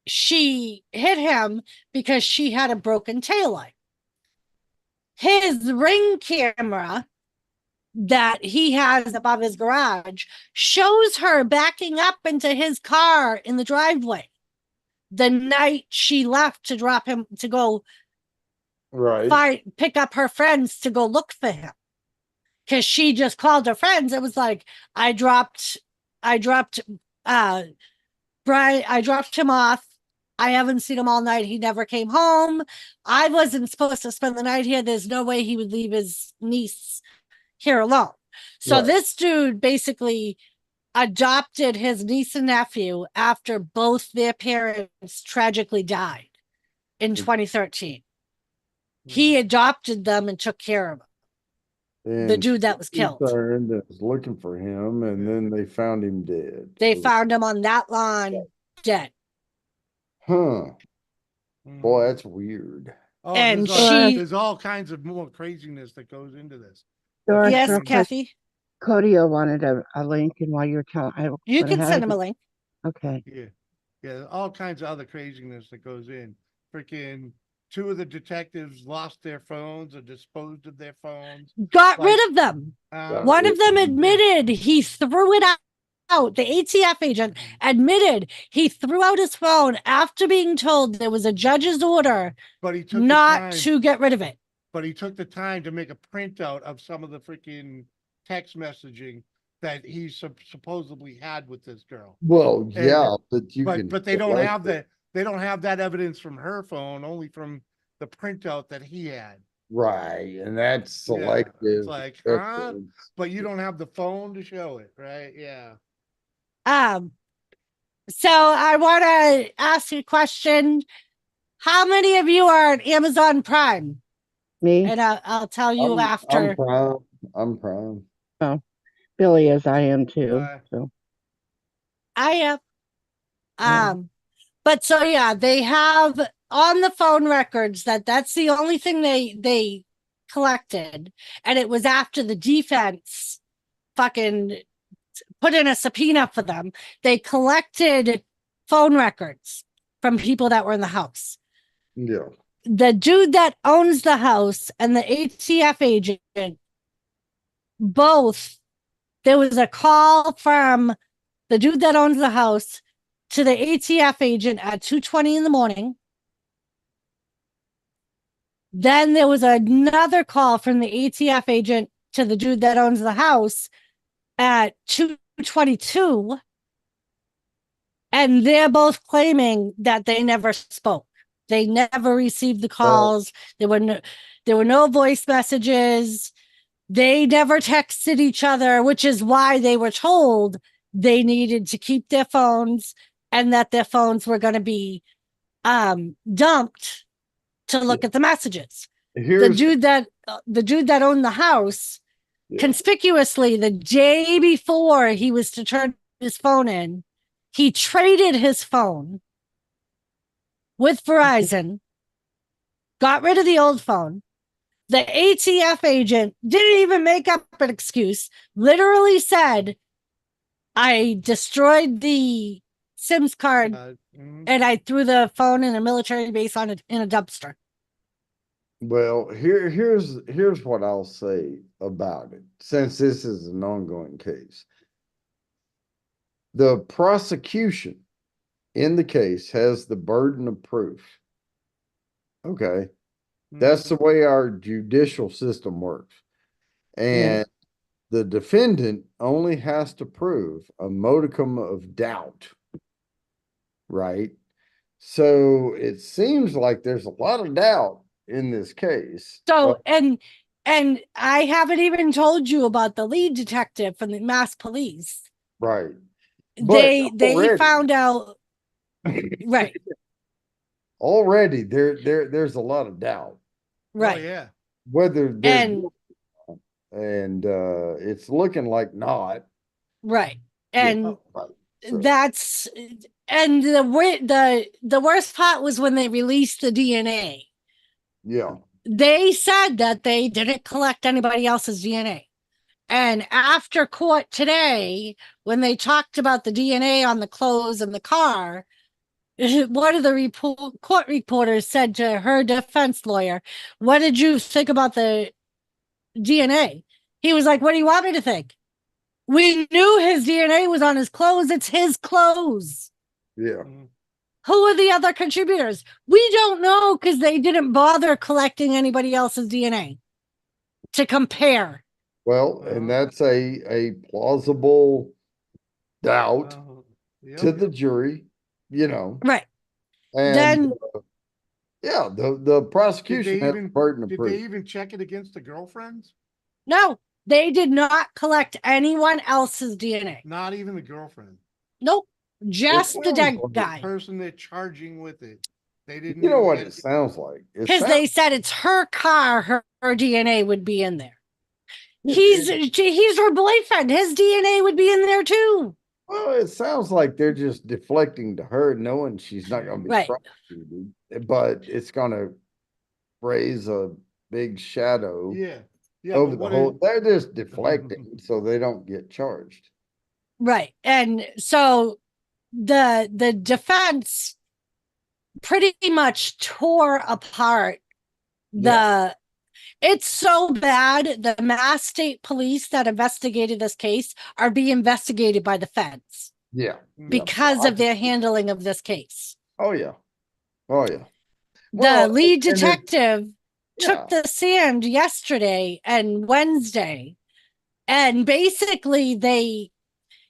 she hit him because she had a broken taillight. His ring camera that he has above his garage shows her backing up into his car in the driveway the night she left to drop him to go Right. pick up her friends to go look for him, because she just called her friends. It was like, I dropped Brian, I dropped him off. I haven't seen him all night. He never came home. I wasn't supposed to spend the night here. There's no way he would leave his niece here alone. So Right. this dude basically adopted his niece and nephew after both their parents tragically died in 2013. He adopted them and took care of them. The And dude that was killed. concerned and was looking for him, and then they found him dead. They found him on that lawn dead. Huh. Mhm. Boy, that's weird. Oh, And there's all kinds of more craziness that goes into this. Doris, Yes, real quick, Kathy, Codio wanted a link, and while you're telling, you can send him a link. Okay. Yeah. Yeah, all kinds of other craziness that goes in. Freaking two of the detectives lost their phones or disposed of their phones. Got Like, rid of them. Got One rid of them of them. admitted he threw it out. The ATF agent admitted he threw out his phone after being told there was a judge's order but he took the not time, to get rid of it. but he took the time to make a printout of some of the freaking text messaging that he supposedly had with this girl. Well, yeah, but you can. But they don't select have it. they don't have that evidence from her phone, only from the printout that he had. Right, and that's Yeah, selective. it's like, huh? evidence. But you don't have the phone to show it, right? Yeah. So I want to ask you a question. How many of you are on Amazon Prime? Me, And I'll tell you I'm after. prime. I'm prime. Billy, as I am too. Uh, So I am. Yeah. But so yeah, they have on the phone records that's the only thing they collected, and it was after the defense fucking put in a subpoena for them. They collected phone records from people that were in the house. Yeah. The dude that owns the house and the ATF agent, both, there was a call from the dude that owns the house to the ATF agent at 2:20 in the morning. Then there was another call from the ATF agent to the dude that owns the house at 2:22. And they're both claiming that they never spoke. They never received the calls. There were no voice messages. They never texted each other, which is why they were told they needed to keep their phones and that their phones were going to be dumped to look at the messages. Here's The dude that owned the house, Yeah. conspicuously the day before he was to turn his phone in, he traded his phone with Verizon, got rid of the old phone. The ATF agent didn't even make up an excuse, literally said, I destroyed the SIMS card and I threw the phone in a military base in a dumpster. Well, here's what I'll say about it, since this is an ongoing case. The prosecution in the case has the burden of proof. Okay. That's the way our judicial system works. And the defendant only has to prove a modicum of doubt. Right? So it seems like there's a lot of doubt in this case. So, and I haven't even told you about the lead detective from the Mass Police. Right. They already- found out, right, Already there's a lot of doubt right. Oh, yeah. whether they're And it's looking like not. right. And Right. So, that's and the worst part was when they released the DNA. yeah. They said that they didn't collect anybody else's DNA. And after court today, when they talked about the DNA on the clothes and the car, one of the court reporters said to her defense lawyer, what did you think about the DNA? He was like, what do you want me to think? We knew his DNA was on his clothes. It's his clothes. Yeah. Who are the other contributors? We don't know because they didn't bother collecting anybody else's DNA to compare. Well, and that's a plausible doubt to the jury, Right. And Then yeah, the prosecution has the burden of Did proof. they even check it against the girlfriends? no, they did not collect anyone else's DNA. Not even the girlfriend. Nope. Just the dead The guy. person they're charging with it. They didn't. You know even what get it sounds like? It Because sounds- they said it's her car, her DNA would be in there. He's her boyfriend. His DNA would be in there too. Well, it sounds like they're just deflecting to her, knowing she's not going to be Right. prosecuted, but it's going to raise a big shadow Yeah. Yeah. over but the what whole. if- They're just deflecting so they don't get charged. Right. And so the defense pretty much tore apart the it's so bad the Mass State Police that investigated this case are being investigated by the feds Yeah. because of their handling of this case. Oh yeah. Oh yeah. The lead and it- detective yeah. took the stand yesterday and Wednesday, and basically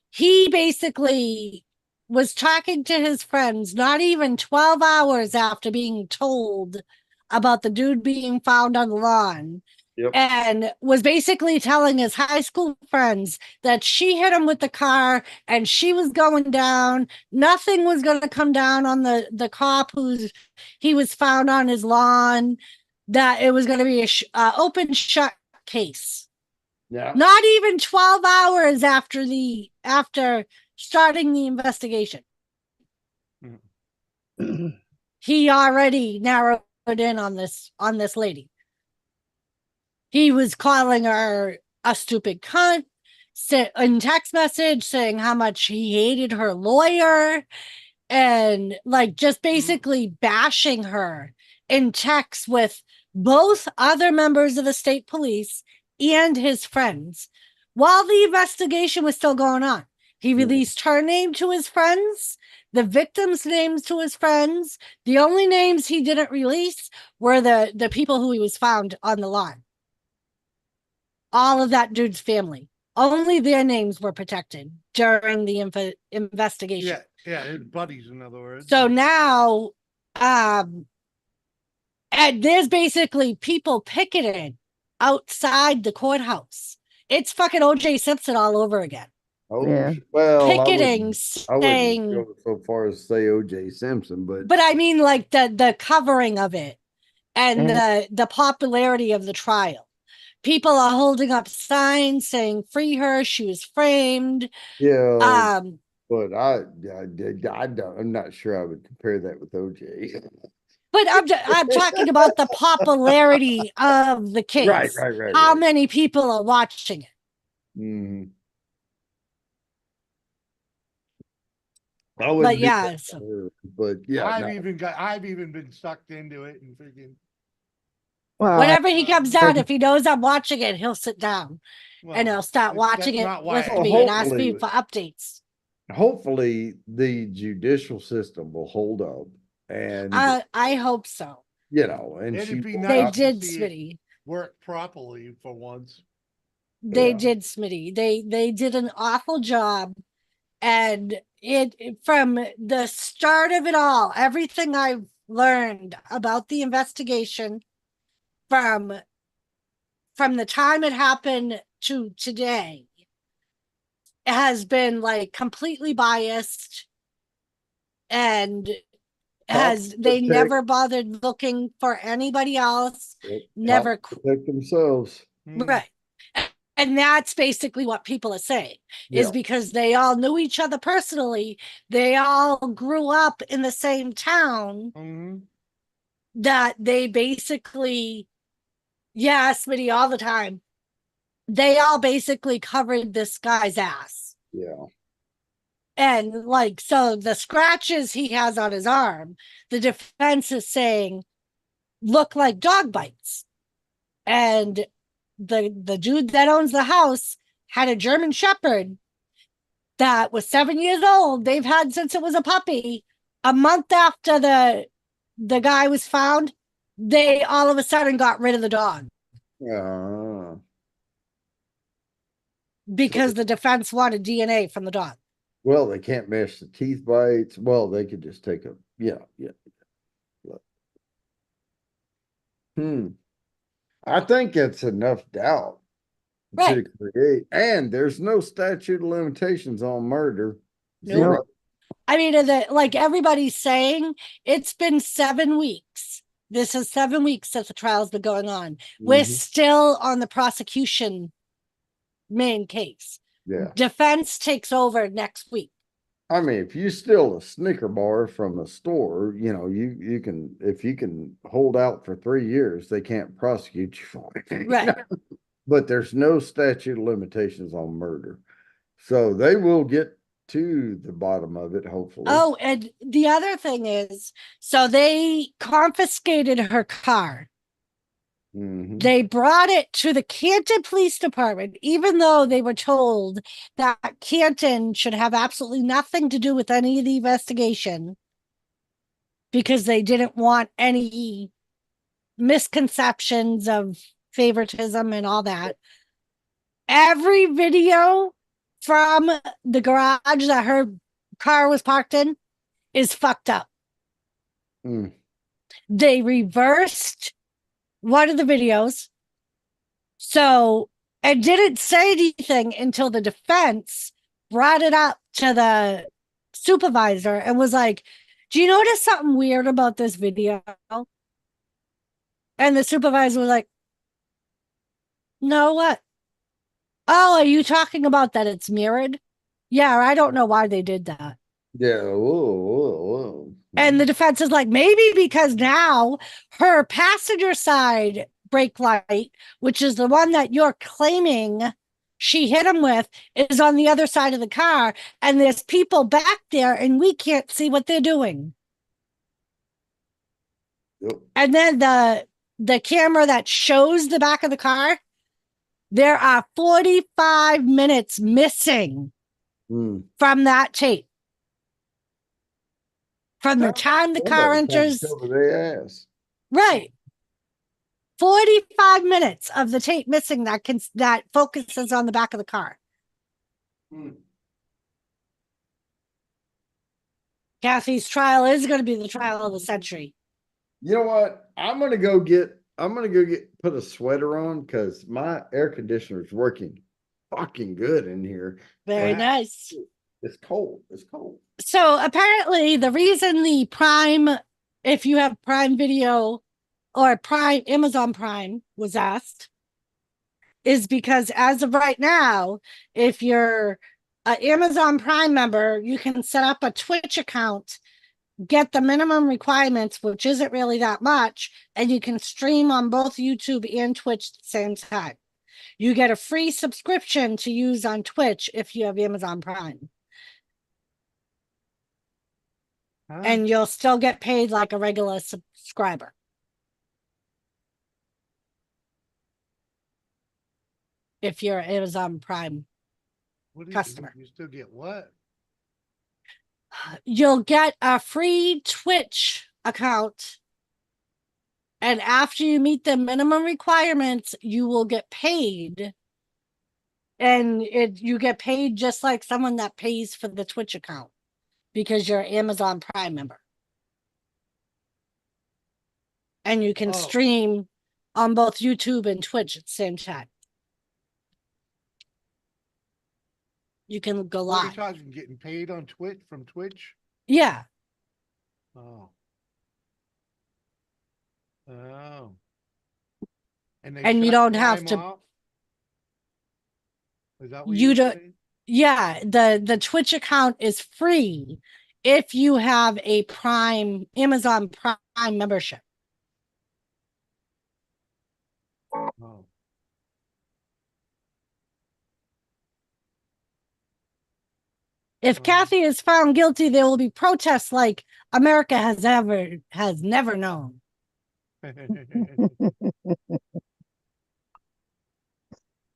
he basically was talking to his friends not even 12 hours after being told about the dude being found on the lawn. Yep. And was basically telling his high school friends that she hit him with the car and she was going down. Nothing was going to come down on the cop he was found on his lawn, that it was going to be a open shut case. Yeah. Not even 12 hours after starting the investigation. He already narrowed in on this lady. He was calling her a stupid cunt in text message, saying how much he hated her lawyer, and like just basically bashing her in text with both other members of the state police and his friends while the investigation was still going on. He released her name to his friends, the victims' names to his friends. The only names he didn't release were the people who he was found on the lawn. All of that dude's family. Only their names were protected during the investigation. Yeah, his buddies, in other words. So now, and there's basically people picketing outside the courthouse. It's fucking OJ Simpson all over again. Oh, Yeah. well, Picketing, I wouldn't saying, go so far as say OJ Simpson, but I mean like the covering of it and the popularity of the trial. People are holding up signs saying "Free her, she was framed." yeah, but I'm not sure I would compare that with OJ. But I'm talking about the popularity of the case. Right. How many people are watching it? Mm-hmm. But yeah, but yeah, I've even been sucked into it and freaking. Well, whenever he comes out, if he knows I'm watching it, he'll sit down and he'll start watching it with me and ask me for updates. Hopefully, the judicial system will hold up, and I hope so. you know, and they did, Smitty, work properly for once. They did, Smitty. They did an awful job, and it from the start of it all, everything I've learned about the investigation from the time it happened to today has been like completely biased, and they never bothered looking for anybody else. Never protect themselves. Right. And that's basically what people are saying, is because they all knew each other personally. They all grew up in the same town, that they basically, Smitty, all the time, they all basically covered this guy's ass. Yeah. And like, so the scratches he has on his arm, the defense is saying look like dog bites. And the dude that owns the house had a German Shepherd that was 7 years old. They've had since it was a puppy. A month after the guy was found, they all of a sudden got rid of the dog. Because the defense wanted DNA from the dog. Well, they can't match the teeth bites. Well, they could just take a I think that's enough doubt to create, and there's no statute of limitations on murder. Nope. I mean, like everybody's saying, it's been 7 weeks. This is 7 weeks since the trial's been going on. We're still on the prosecution main case. Defense takes over next week. I mean, if you steal a Snicker bar from a store, you know, you can, if you can hold out for 3 years, they can't prosecute you for it. Right. But there's no statute of limitations on murder. So they will get to the bottom of it, hopefully. Oh, and the other thing is, so they confiscated her car. Mhm. They brought it to the Canton Police Department, even though they were told that Canton should have absolutely nothing to do with any of the investigation because they didn't want any misconceptions of favoritism and all that. Every video from the garage that her car was parked in is fucked up. Mm. They reversed one of the videos. So it didn't say anything until the defense brought it up to the supervisor and was like, do you notice something weird about this video? And the supervisor was like, no, what? Oh, are you talking about that it's mirrored? Yeah, I don't know why they did that. Yeah. Whoa. And the defense is like, maybe because now her passenger side brake light, which is the one that you're claiming she hit him with, is on the other side of the car. And there's people back there and we can't see what they're doing. Yep. And then the camera that shows the back of the car, there are 45 minutes missing from that tape. From the time the car enters. Cover their ass. Right. 45 minutes of the tape missing that focuses on the back of the car. Kathy's trial is going to be the trial of the century. You know what? I'm gonna go put a sweater on because my air conditioner is working fucking good in here. Very nice. It's cold. It's cold. So apparently the reason the Prime, if you have Prime Video or Amazon Prime was asked, is because as of right now, if you're an Amazon Prime member, you can set up a Twitch account, get the minimum requirements, which isn't really that much, and you can stream on both YouTube and Twitch at the same time. You get a free subscription to use on Twitch if you have Amazon Prime. And you'll still get paid like a regular subscriber. If you're an Amazon Prime customer. You still get what? You'll get a free Twitch account. And after you meet the minimum requirements, you will get paid. And you get paid just like someone that pays for the Twitch account because you're an Amazon Prime member. And you can stream on both YouTube and Twitch at the same time. You can go live. What are you talking? Getting paid on Twitch from Twitch? Yeah. Oh. And you don't have to. Off? Is that what you don't. saying? Yeah, the Twitch account is free if you have a Amazon Prime membership. Oh. If Kathy is found guilty, there will be protests like America has never known.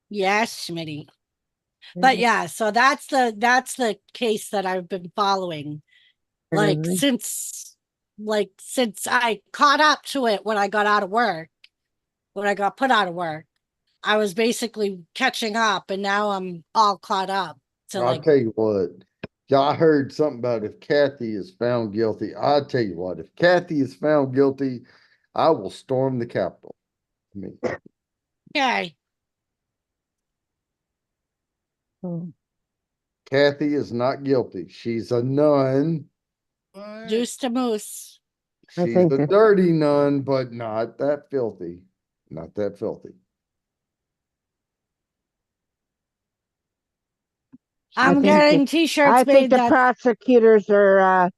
Yes, Schmitty. But yeah, so that's the case that I've been following. Like since I caught up to it when I got out of work, when I got put out of work, I was basically catching up and now I'm all caught up. So I'll tell you what. I heard something about if Kathy is found guilty. I'll tell you what, if Kathy is found guilty, I will storm the Capitol. Okay. Kathy is not guilty. She's a nun. Deuce to moose. She's a dirty nun, but not that filthy. Not that filthy. I'm getting t-shirts I made. think the prosecutors are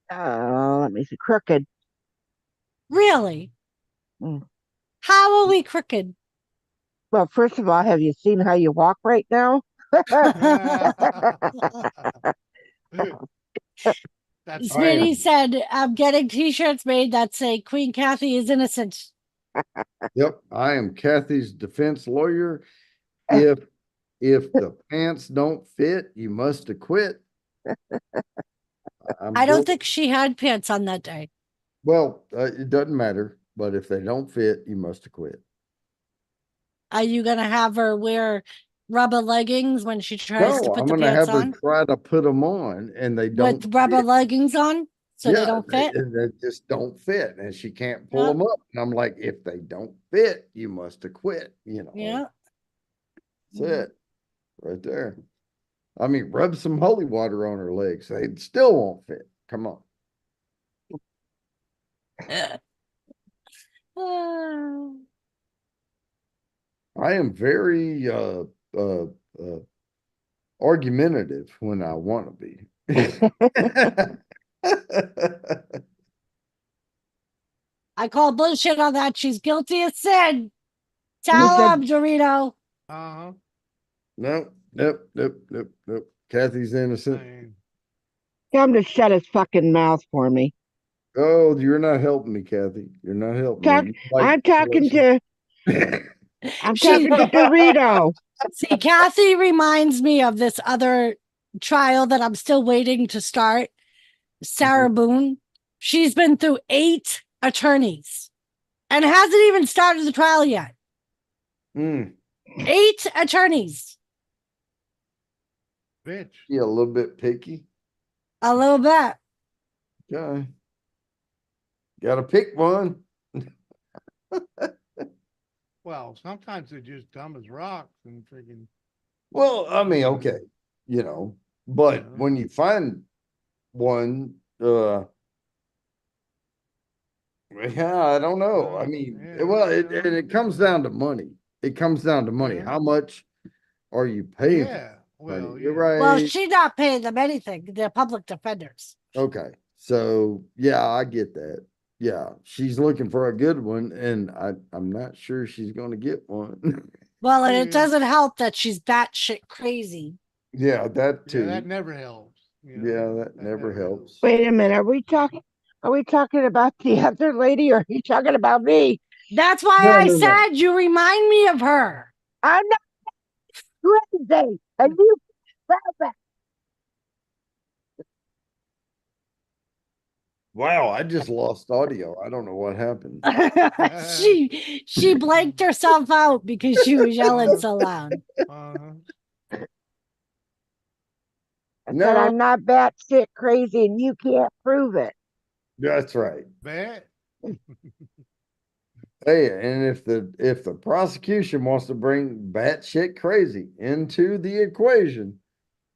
let me see, crooked. Really? How are we crooked? Well, first of all, have you seen how you walk right now? That's I Smitty am. said, I'm getting t-shirts made that say Queen Kathy is innocent. Yep, I am Kathy's defense lawyer. If the pants don't fit, you must acquit. I'm I don't Bill. think she had pants on that day. Well, it doesn't matter, but if they don't fit, you must acquit. Are you gonna have her wear rubber leggings when she tries to No, put I'm the gonna pants have her on? try to put them on and they don't With rubber fit. leggings on? So they Yeah, don't fit? they just don't fit and she can't pull Yeah. them up. And I'm like, if they don't fit, you must acquit, Yeah. That's it, right there. I mean, rub some holy water on her legs. They still won't fit. Come on. Ah. I am very argumentative when I want to be. I call bullshit on that. She's guilty of sin. You Tell said him, Dorito. uh-huh. Nope. Kathy's innocent. Man. tell him to shut his fucking mouth for me. Oh, you're not helping me, Kathy. You're not helping Talk. me. You like I'm talking listen. to. I'm She talking to Dorito. see, Kathy reminds me of this other trial that I'm still waiting to start. Sarah Boone. She's been through 8 attorneys and hasn't even started the trial yet. Mm, 8 attorneys. Bitch. yeah, a little bit picky. A little bit. Okay. Gotta pick one. Well, sometimes they're just dumb as rocks and freaking. Well, I mean, okay, but Yeah. when you find one, yeah, I don't know. I mean, Yeah, well, yeah. and it comes down to money. It comes down to money. Yeah. How much are you paying? Yeah. Well, Honey? You're yeah. Well, right. she's not paying them anything. They're public defenders. Okay. So yeah, I get that. Yeah, she's looking for a good one, and I'm not sure she's gonna get one. Well, and it Yeah. doesn't help that she's batshit crazy. Yeah, that Yeah, that too. never helps. Yeah, that never helps. Wait a minute. Are we talking? Are we talking about the other lady, or are you talking about me? That's why No, I no, no. said you remind me of her. I'm not crazy, and you know that. Wow, I just lost audio. I don't know what happened. she blanked herself out because she was yelling so loud. Uh-huh. I said No, I'm not batshit crazy, and you can't prove it. that's right. Bad. Hey, and if the prosecution wants to bring batshit crazy into the equation,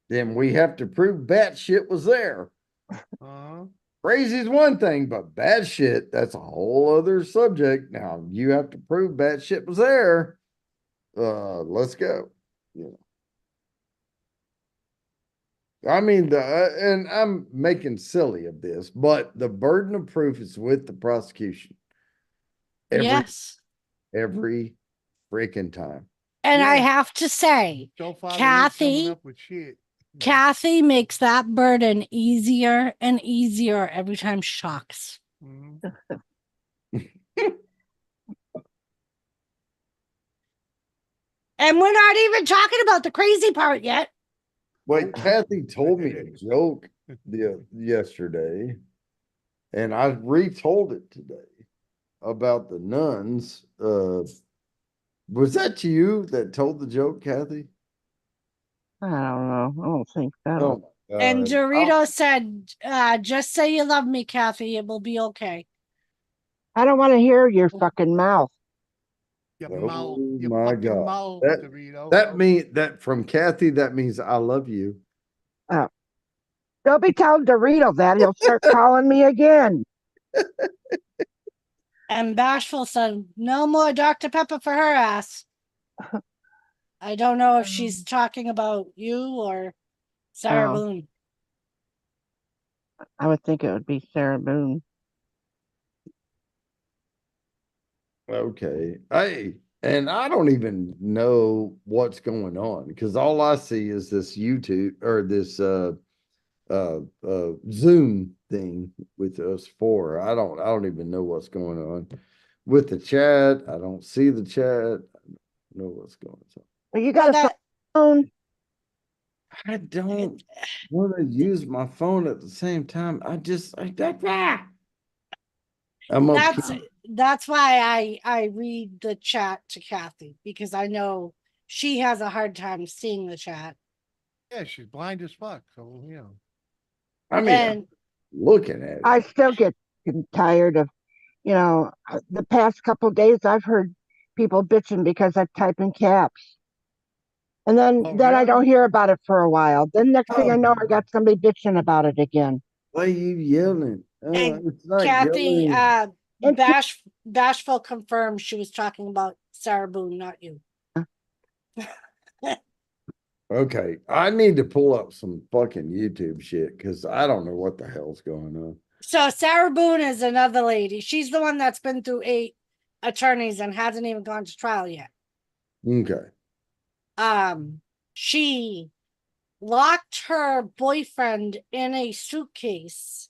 then we have to prove batshit was there. Uh-huh. Crazy's one thing, but bad shit, that's a whole other subject. Now you have to prove bad shit was there. Let's go. I mean, and I'm making silly of this, but the burden of proof is with the prosecution Yes. every freaking time. And I Yeah. have to say, So far, they ain't coming Kathy, up with shit. Kathy makes that burden easier and easier every time she talks. Mhm. And we're not even talking about the crazy part yet. Wait, Kathy told me a joke yesterday, and I retold it today about the nuns. Was that you that told the joke, Kathy? I don't know. I don't think so. Oh my And God. Dorito said, just say you love me, Kathy. It will be okay. I don't want to hear your fucking mouth. Your Oh mouth. Your my fucking God. mouth, That Dorito. that mean that from Kathy, that means I love you. Oh. Don't be telling Dorito that. He'll start calling me again. And Bashful said, no more Dr. Pepper for her ass. I don't know if she's talking about you or Sarah Oh. Boone. I would think it would be Sarah Boone. Okay. Hey, And I don't even know what's going on because all I see is this YouTube or this Zoom thing with us four. I don't even know what's going on with the chat. I don't see the chat. I don't know what's going on. Well, you So got a that phone. I don't want to use my phone at the same time. I'm up that's that's why I read the chat to Kathy, because I know she has a hard time seeing the chat. Yeah, she's blind as fuck, so, you know. I mean, And looking at I it. still get tired of, the past couple days I've heard people bitching because I type in caps. And then Oh, I don't really? hear about it for a while. Then next thing I know, I Oh, got somebody bitching about it again. why are you yelling? and It's not Kathy, yelling. And Bashful confirmed she was talking about Sarah Boone, not you. Okay, I need to pull up some fucking YouTube shit because I don't know what the hell's going on. So Sarah Boone is another lady. She's the one that's been through 8 attorneys and hasn't even gone to trial yet. Okay. She locked her boyfriend in a suitcase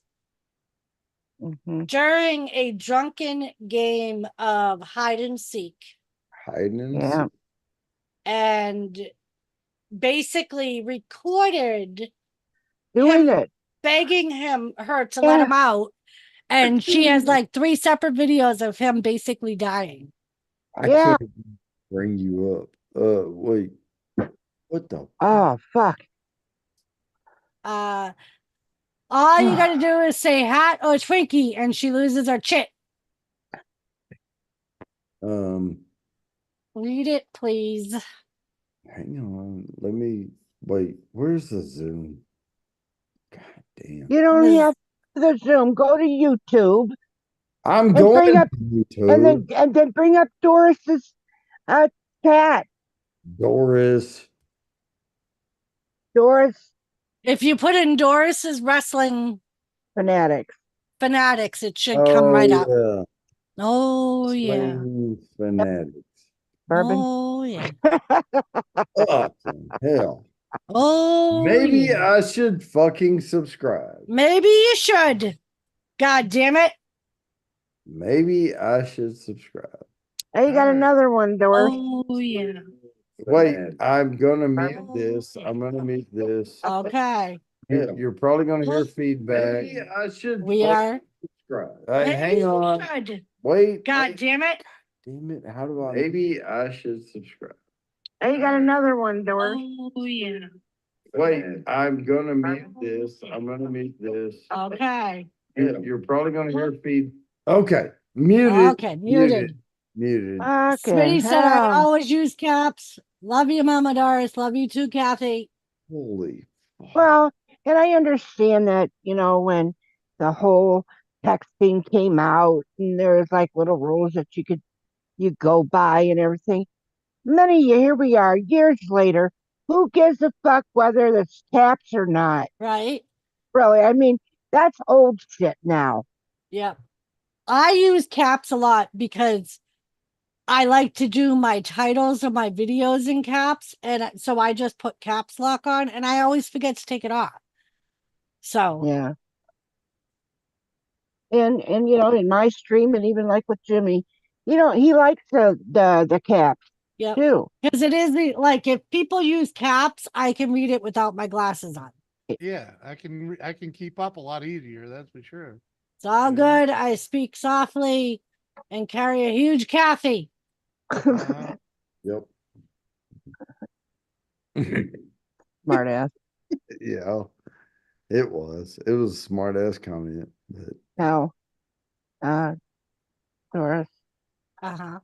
Mhm. during a drunken game of hide and seek, Hiding and Yeah. seek. and basically recorded Doing him it. begging her to let Yeah. him out. And she has like 3 separate videos of him basically dying. I Yeah. can't bring you up. Wait. What the? Oh, fuck. Uh, all you gotta do is say hat or Twinkie, and she loses her chit. Um, Read it, please. hang on. Let me wait. Where's the Zoom? God damn. You don't have the Zoom. Go to YouTube I'm and going bring to up YouTube. and then bring up Doris's chat. Doris. Doris If you put in Doris's wrestling Fanatics. fanatics, it should come Oh right up. yeah. Oh yeah. Swing fanatics. Bourbon. Oh yeah. Fucking hell. Oh Maybe yeah. I should fucking subscribe. Maybe you should. God damn it. Maybe I should subscribe. Hey, you got Alright. another one, Doris. Oh yeah. Wait, I'm gonna mute Oh, this. I'm gonna mute this. Okay. You're probably gonna hear feedback. Maybe I should We are. subscribe. Maybe Hang you on. should. Wait. God damn it. Damn it. How do I? Maybe I should subscribe. Hey, you got another one, Doris. Oh yeah. Wait, I'm gonna mute this. I'm gonna mute this. Okay. You're probably gonna hear feed. Okay, muted. Okay, muted. Muted. Okay. Smitty said I hell. always use caps. Love you, Mama Doris. Love you too, Kathy. Holy. fuck. Well, and I understand that, when the whole texting came out and there's like little rules that you go by and everything. Here we are, years later. Who gives a fuck whether it's caps or not? Right? Really, I mean, that's old shit now. Yep. I use caps a lot because I like to do my titles of my videos in caps. And so I just put caps lock on and I always forget to take it off. So, Yeah. And in my stream and even like with Jimmy, he likes the caps yep. too. Because it is like if people use caps, I can read it without my glasses on. Yeah, I can keep up a lot easier, that's for sure. It's all Yeah. good. I speak softly and carry a huge Kathy. Uh-huh. Yep. Smart ass. Yeah, it was. It was a smart ass comment. But Now, Doris, Uh-huh.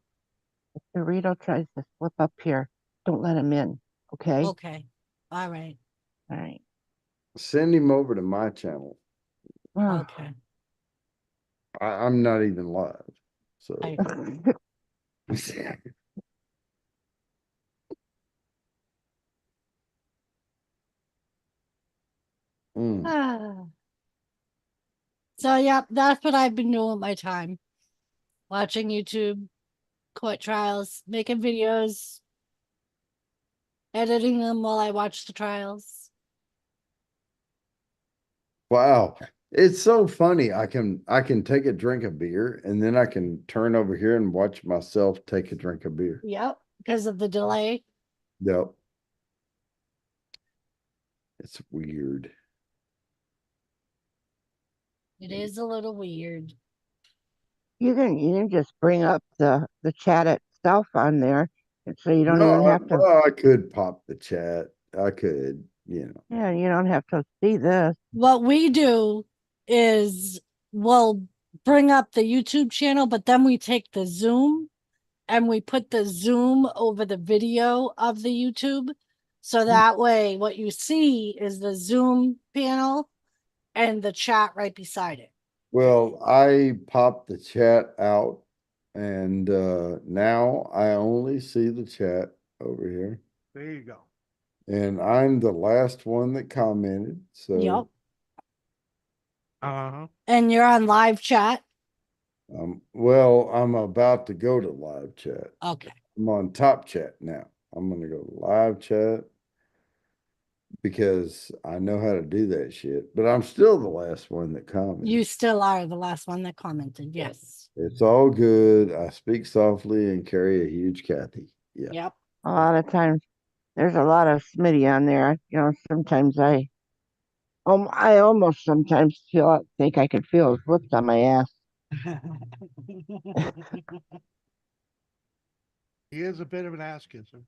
if Dorito tries to slip up here, don't let him in. Okay. Okay. All right. All right. send him over to my channel. Oh. Okay. I'm not even live. So I- Mm. So, yeah, that's what I've been doing with my time. Watching YouTube. court trials, making videos, editing them while I watch the trials. Wow. It's so funny. I can take a drink of beer and then I can turn over here and watch myself take a drink of beer. Yep, because of the delay. Yep. It's weird. It is a little weird. You can just bring up the chat itself on there, and so you don't even have to. Well, I could pop the chat. I could, you know. Yeah, you don't have to see this. What we do is we'll bring up the YouTube channel, but then we take the Zoom and we put the Zoom over the video of the YouTube. So that way, what you see is the Zoom panel and the chat right beside it. Well, I popped the chat out and now I only see the chat over here. There you go. And I'm the last one that commented. So Yep. Uh-huh. And you're on live chat. well, I'm about to go to live chat. Okay. I'm on top chat now. I'm gonna go to live chat because I know how to do that shit, but I'm still the last one that commented. You still are the last one that commented. Yes. It's all good. I speak softly and carry a huge Kathy. Yeah. Yep. A lot of times, there's a lot of Smitty on there. You know, sometimes I almost sometimes think I could feel his whips on my ass. He is a bit of an ass kisser.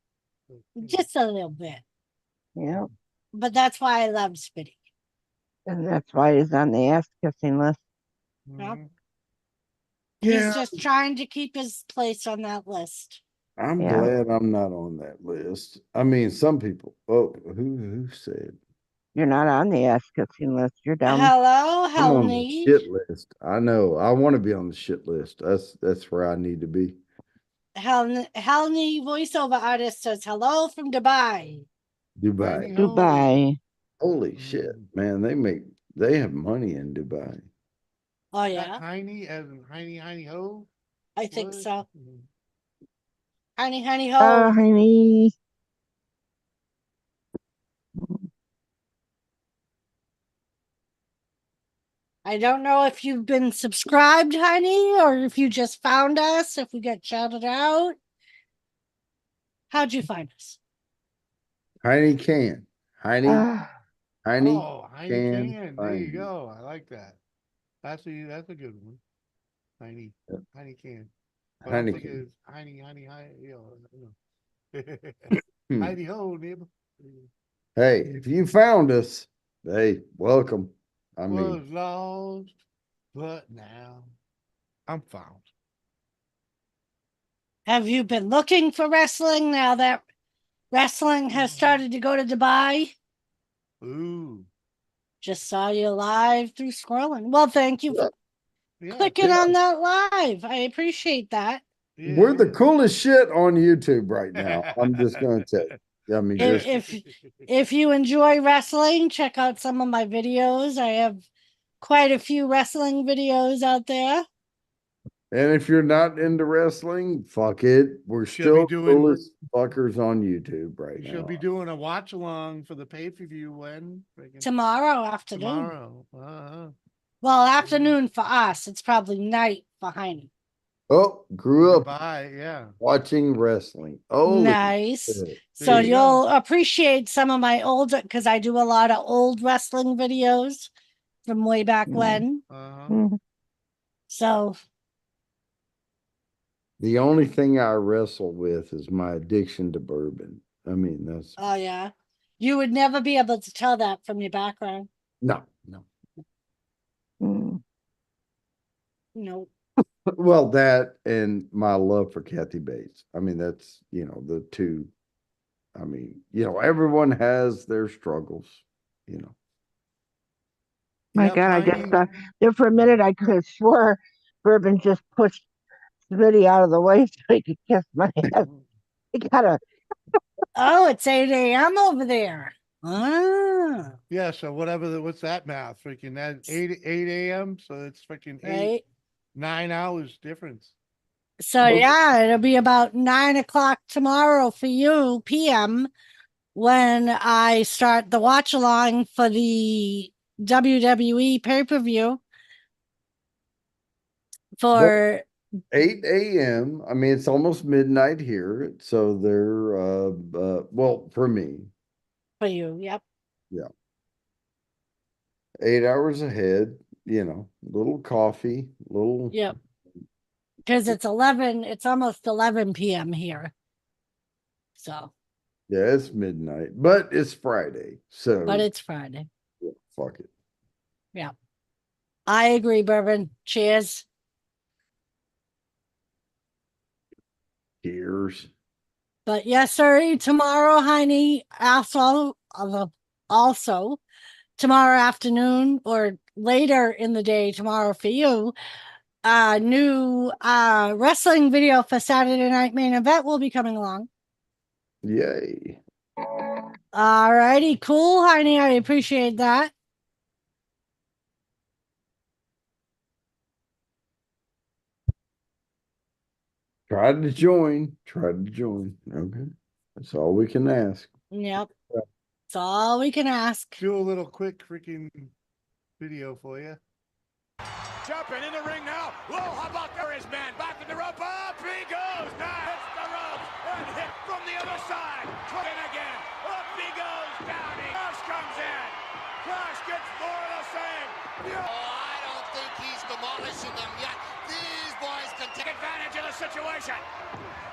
But, you know. Just a little bit. Yeah, But that's why I love Spitty. and that's why he's on the ass kissing list. Yep. Mhm. He's just trying to keep his place on that list. I'm Yeah. glad I'm not on that list. I mean, some people. Oh, who said You're not on the ass kissing list. You're down. Hello, I'm on the Helny. shit list? I know. I want to be on the shit list. That's where I need to be. Helny voiceover artist says hello from Dubai. Dubai. Tiny home. Dubai. Holy shit, man! They have money in Dubai. Oh Is that yeah, Heiny as in Heiny ho? I think What? so. Mhm. Honey ho. Honey. I don't know if you've been subscribed, honey, or if you just found us, if we get shouted out. How'd you find us? Heine can. Heine Ah, Heine Oh, Heiny can can. There find you you. go. I like that. That's a good one. Heiny. Yep. Heiny can. But I'm thinking Heineken. it's Heiny, you know. Hmm. Heidi ho, neighbor. Hey, if you found us, hey, welcome. I mean, Was lost, but now I'm found. Have you been looking for wrestling now that wrestling has started to go to Dubai? Ooh. Just saw you live through scrolling. Well, thank you for Yeah. clicking yeah. on that live. I appreciate that. Yeah, We're the yeah. coolest shit on YouTube right now. I'm just gonna tell you. I mean, just If you enjoy wrestling, check out some of my videos. I have quite a few wrestling videos out there. and if you're not into wrestling, fuck it. We're She'll still be doing- coolest fuckers on YouTube right She'll now. be doing a watch along for the pay-per-view when? Freaking Tomorrow afternoon. tomorrow. Well, afternoon for us. It's probably night for Heine. Oh, grew up Dubai, yeah. watching wrestling. Oh, Nice. shit. So There you go. you'll appreciate some of my older, because I do a lot of old wrestling videos from way back Mm. when. mm, So The only thing I wrestle with is my addiction to bourbon. I mean, that's oh yeah. You would never be able to tell that from your background. no. mm. No. Well, that and my love for Kathy Bates. I mean, that's, the two. I mean, everyone has their struggles, My Yep, God, I Heidi. just thought there for a minute I could have swore Bourbon just pushed Smitty out of the way so he could kiss my ass. He gotta. Oh, it's 8 a.m. over there. Ah, Yeah, so what's that math? Freaking that 8 a.m. So it's freaking right. 9 hours difference. So Okay. yeah, it'll be about 9 o'clock tomorrow for you, PM, when I start the watch along for the WWE pay-per-view for 8 a.m. I mean, it's almost midnight here, so they're well, for me, you. Yep. yeah, 8 hours ahead, little coffee, little Yep. Because it's almost 11 p.m. here. So, yeah, it's midnight, but it's Friday, so but it's Friday. yeah, fuck it. Yeah. I agree, Bourbon. Cheers. Cheers. But yes, sir, tomorrow, Heine, also tomorrow afternoon or later in the day tomorrow for you, new wrestling video for Saturday Night Main Event will be coming along. Yay. All righty, cool, Heine. I appreciate that. Tried to join. Okay. That's all we can ask. Yep. That's all we can ask. Do a little quick freaking video for you. Jumping in the ring now. Oh, how about there is man? Back in the rope. Up he goes. Now hits the rope and hit from the other side. Clicking again. Up he goes. Down he. Crash comes in. Crash gets more of the same. Yeah. Oh, I don't think he's demolishing them yet. These boys can Take advantage of the situation.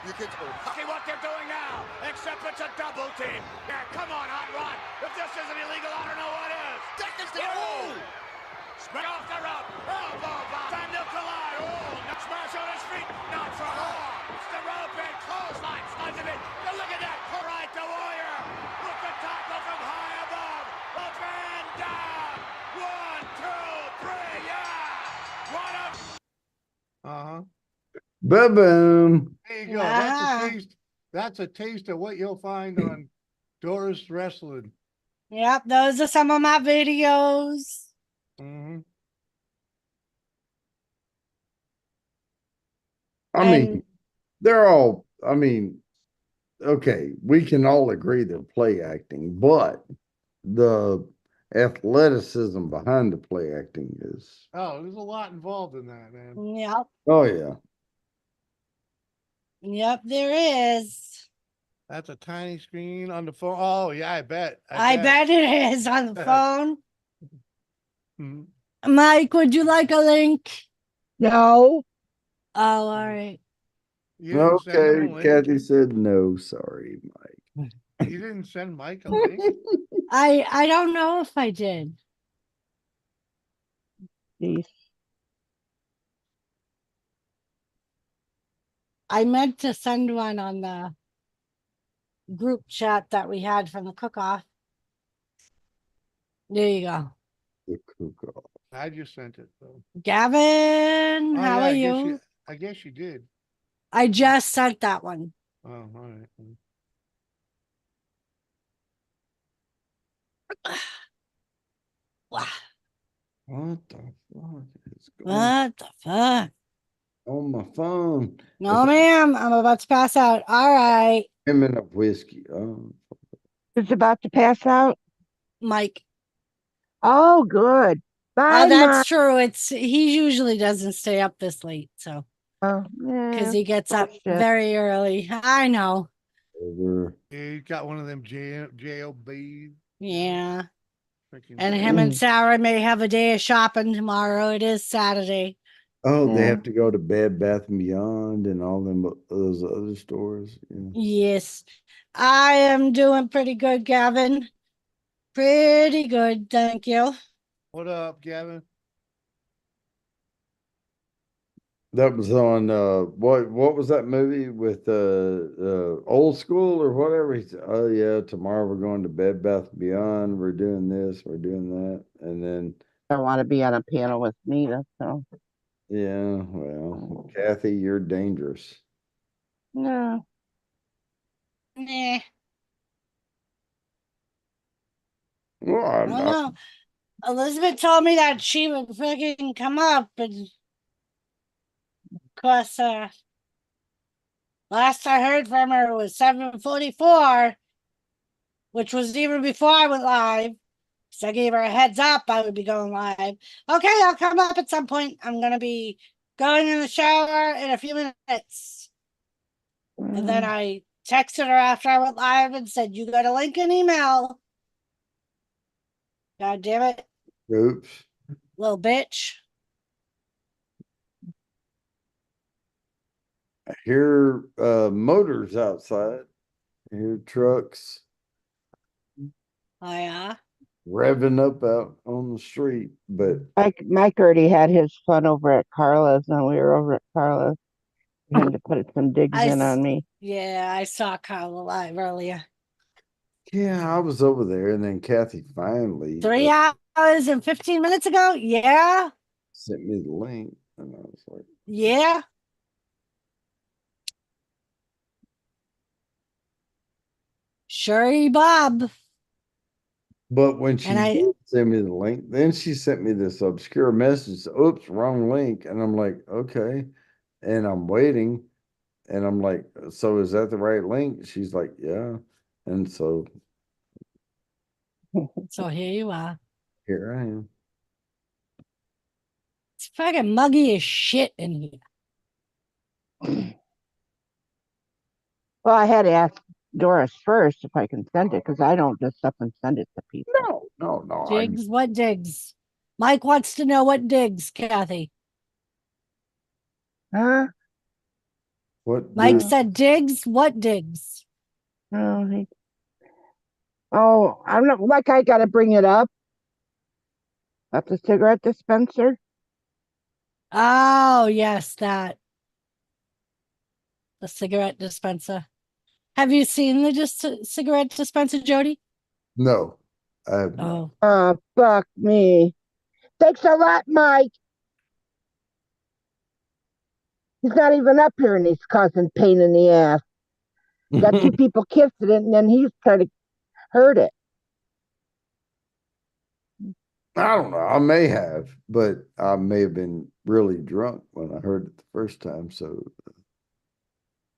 You can. See what they're doing now. Except it's a double team. Yeah, come on, Hot Rod. If this isn't illegal, I don't know what is. Seconds to. Oh! Smack off the rope. Elbow bomb. Time to collide. Oh, no. Smash on his feet. Not for long. It's the rope and clothesline. Slides him in. Now look at that. Right to Warrior. With the tackle from high above. Up and down. 1, 2, 3. Yeah. What a. Uh-huh. Ba-boom. There you go. Ah. That's a taste of what you'll find on Doris Wrestling. Yep, those are some of my videos. Mm-hmm. I mean, okay, we can all agree they're play acting, but the athleticism behind the play acting is, Oh, there's a lot involved in that, man. Yep. oh yeah. Yep, there is. That's a tiny screen on the phone. Oh, yeah, I bet. I bet it is on the phone. Mhm. Mike, would you like a link? No, Oh, all right. You didn't send him a Okay, link? Kathy said no, sorry, Mike. You didn't send Mike a link? I don't know if I did. geez. I meant to send one on the group chat that we had from the cook-off. There you go. The cook-off. I just sent it, though. Gavin, Oh, how yeah, are I guess you? I guess you did. I just sent that one. Oh, all right. Wow. What the fuck is going What the fuck? on my phone? No, It's ma'am. I'm about to pass out. All right, a minute of whiskey. Oh, It's about to pass out. Mike. Oh, good. Bye, That's Mom. true. He usually doesn't stay up this late, so Oh, because yeah. he gets up bullshit. very early. I know. over. Yeah, you got one of them JLB. Yeah. freaking And things. him and Sarah may have a day of shopping tomorrow. It is Saturday. Oh, they Yeah. have to go to Bed Bath and Beyond and all them those other stores. Yeah. Yes. I am doing pretty good, Gavin. Pretty good, thank you. What up, Gavin? That was on what was that movie with Old School or whatever? He said, oh yeah, tomorrow we're going to Bed Bath and Beyond. We're doing this, we're doing that, and then I don't want to be on a panel with Nita, so yeah, well, Kathy, you're dangerous. no. Nah. Well, I don't know. Elizabeth told me that she would freaking come up, and of course, Last I heard from her was 7:44, which was even before I went live. So I gave her a heads up I would be going live. Okay, I'll come up at some point. I'm gonna be going in the shower in a few minutes. And then I texted her after I went live and said, "You got a link and email." God damn it, Oops. little bitch. I hear motors outside. I hear trucks Oh yeah. revving up out on the street, but Mike already had his fun over at Carla's, and we were over at Carla's. He had to put some digs in on me. Yeah, I saw Carla live earlier. yeah, I was over there, and then Kathy finally 3 hours and 15 minutes ago. Yeah. sent me the link, and I was like, Yeah. Sure, Bob. but when she And I did send me the link, then she sent me this obscure message. Oops, wrong link, and I'm like, okay, and I'm waiting, and I'm like, so is that the right link? She's like, yeah, and so so here you are. here I am. It's fucking muggy as shit in here. Well, I had to ask Doris first if I can send it because I don't just up and send it to people. No. Digs, what digs? Mike wants to know what digs, Kathy. Huh? What Mike did said digs, what digs? No, I'm not like I got to bring it up at the cigarette dispenser. Oh, yes, that. The cigarette dispenser. Have you seen the cigarette dispenser, Jody? no? I have not. Oh, Fuck me. Thanks a lot, Mike. He's not even up here and he's causing pain in the ass. Got two people kissing it and then he's trying to hurt it. I don't know. I may have, but I may have been really drunk when I heard it the first time. So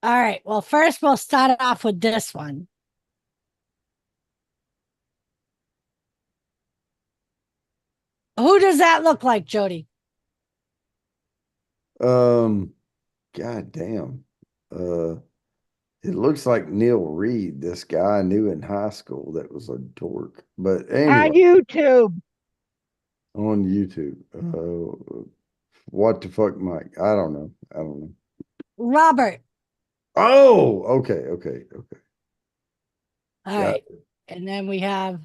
all right. Well, first we'll start off with this one. Who does that look like, Jody? God damn. It looks like Neil Reed, this guy I knew in high school that was a dork. But On anyway, YouTube. on YouTube. What the fuck, Mike? I don't know. Robert. Oh, okay. All Got right. And then we have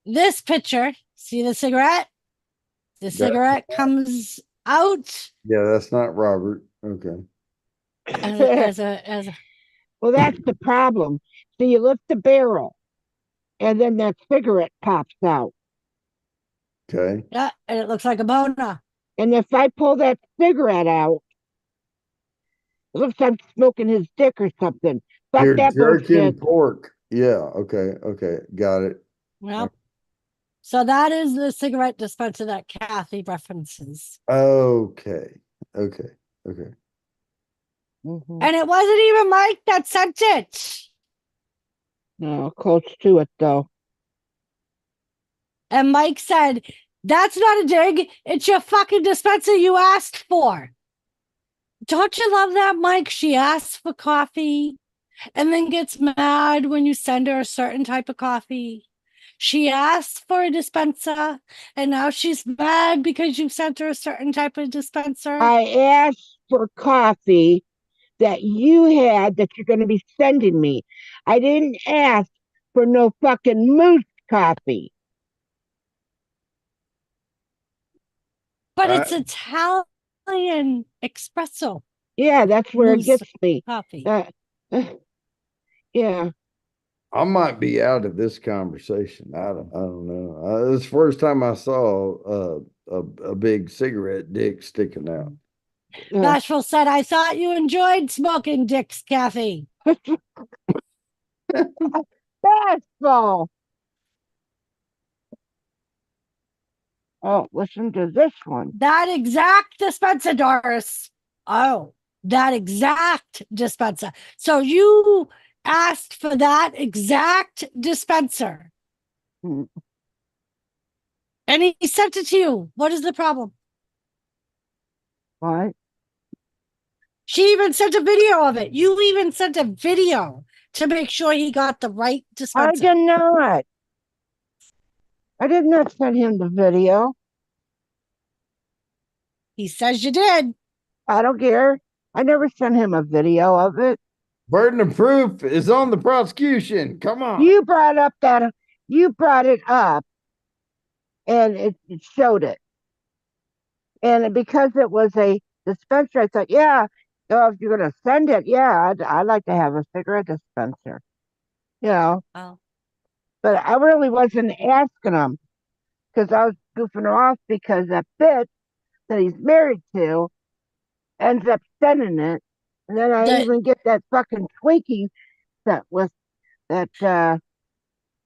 this picture. See the cigarette? The cigarette comes out Yeah, that's not Robert. Okay. as a Well, that's the problem. So you lift the barrel and then that cigarette pops out. Okay. yeah, and it looks like a boner. And if I pull that cigarette out, it looks like I'm smoking his dick or something. Fuck You're that jerking bullshit. pork. Yeah. Okay. Got it. Well, so that is the cigarette dispenser that Kathy references. Okay. Mhm. And it wasn't even Mike that sent it. No, close to it though. And Mike said, "That's not a dig. It's your fucking dispenser you asked for." Don't you love that, Mike? She asks for coffee and then gets mad when you send her a certain type of coffee. She asks for a dispenser and now she's mad because you sent her a certain type of dispenser. I asked for coffee that you had that you're going to be sending me. I didn't ask for no fucking moose coffee. But it's Italian espresso Yeah, that's where it Moose gets me. coffee. Yeah. I might be out of this conversation. I don't know. It's the first time I saw a big cigarette dick sticking out. Bashful said, "I thought you enjoyed smoking dicks, Kathy." Bashful. Oh, listen to this one. That exact dispenser, Doris. Oh, that exact dispenser. So you asked for that exact dispenser Hmm. and he sent it to you. What is the problem? What? She even sent a video of it. You even sent a video to make sure he got the right I dispenser. did not. I did not send him the video. He says you did. I don't care. I never sent him a video of it. Burden of proof is on the prosecution. Come on. You brought it up and it showed it. And because it was a dispenser, I thought, yeah, so if you're going to send it, yeah, I'd like to have a cigarette dispenser, you know. Oh. But I really wasn't asking him because I was goofing off because that bitch that he's married to ends up sending it. And then I The- even get that fucking Twinkie that was that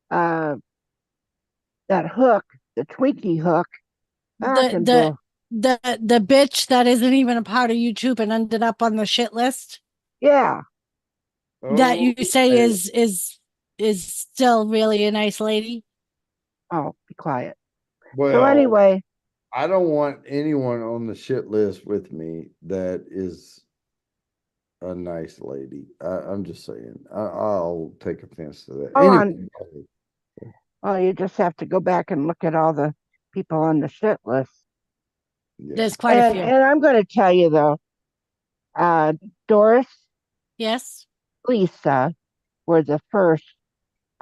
that hook, the Twinkie hook. Fucking the the bitch that isn't even a part of YouTube and ended up on the shit list yeah. that you say Okay. is still really a nice lady. Oh, be quiet. Well, So anyway, I don't want anyone on the shit list with me that is a nice lady. I'm just saying. I'll take offense to that. Oh, Anyway, well, you just have to go back and look at all the people on the shit list. yeah. There's quite a few. And I'm going to tell you though, Doris, Yes. Lisa were the first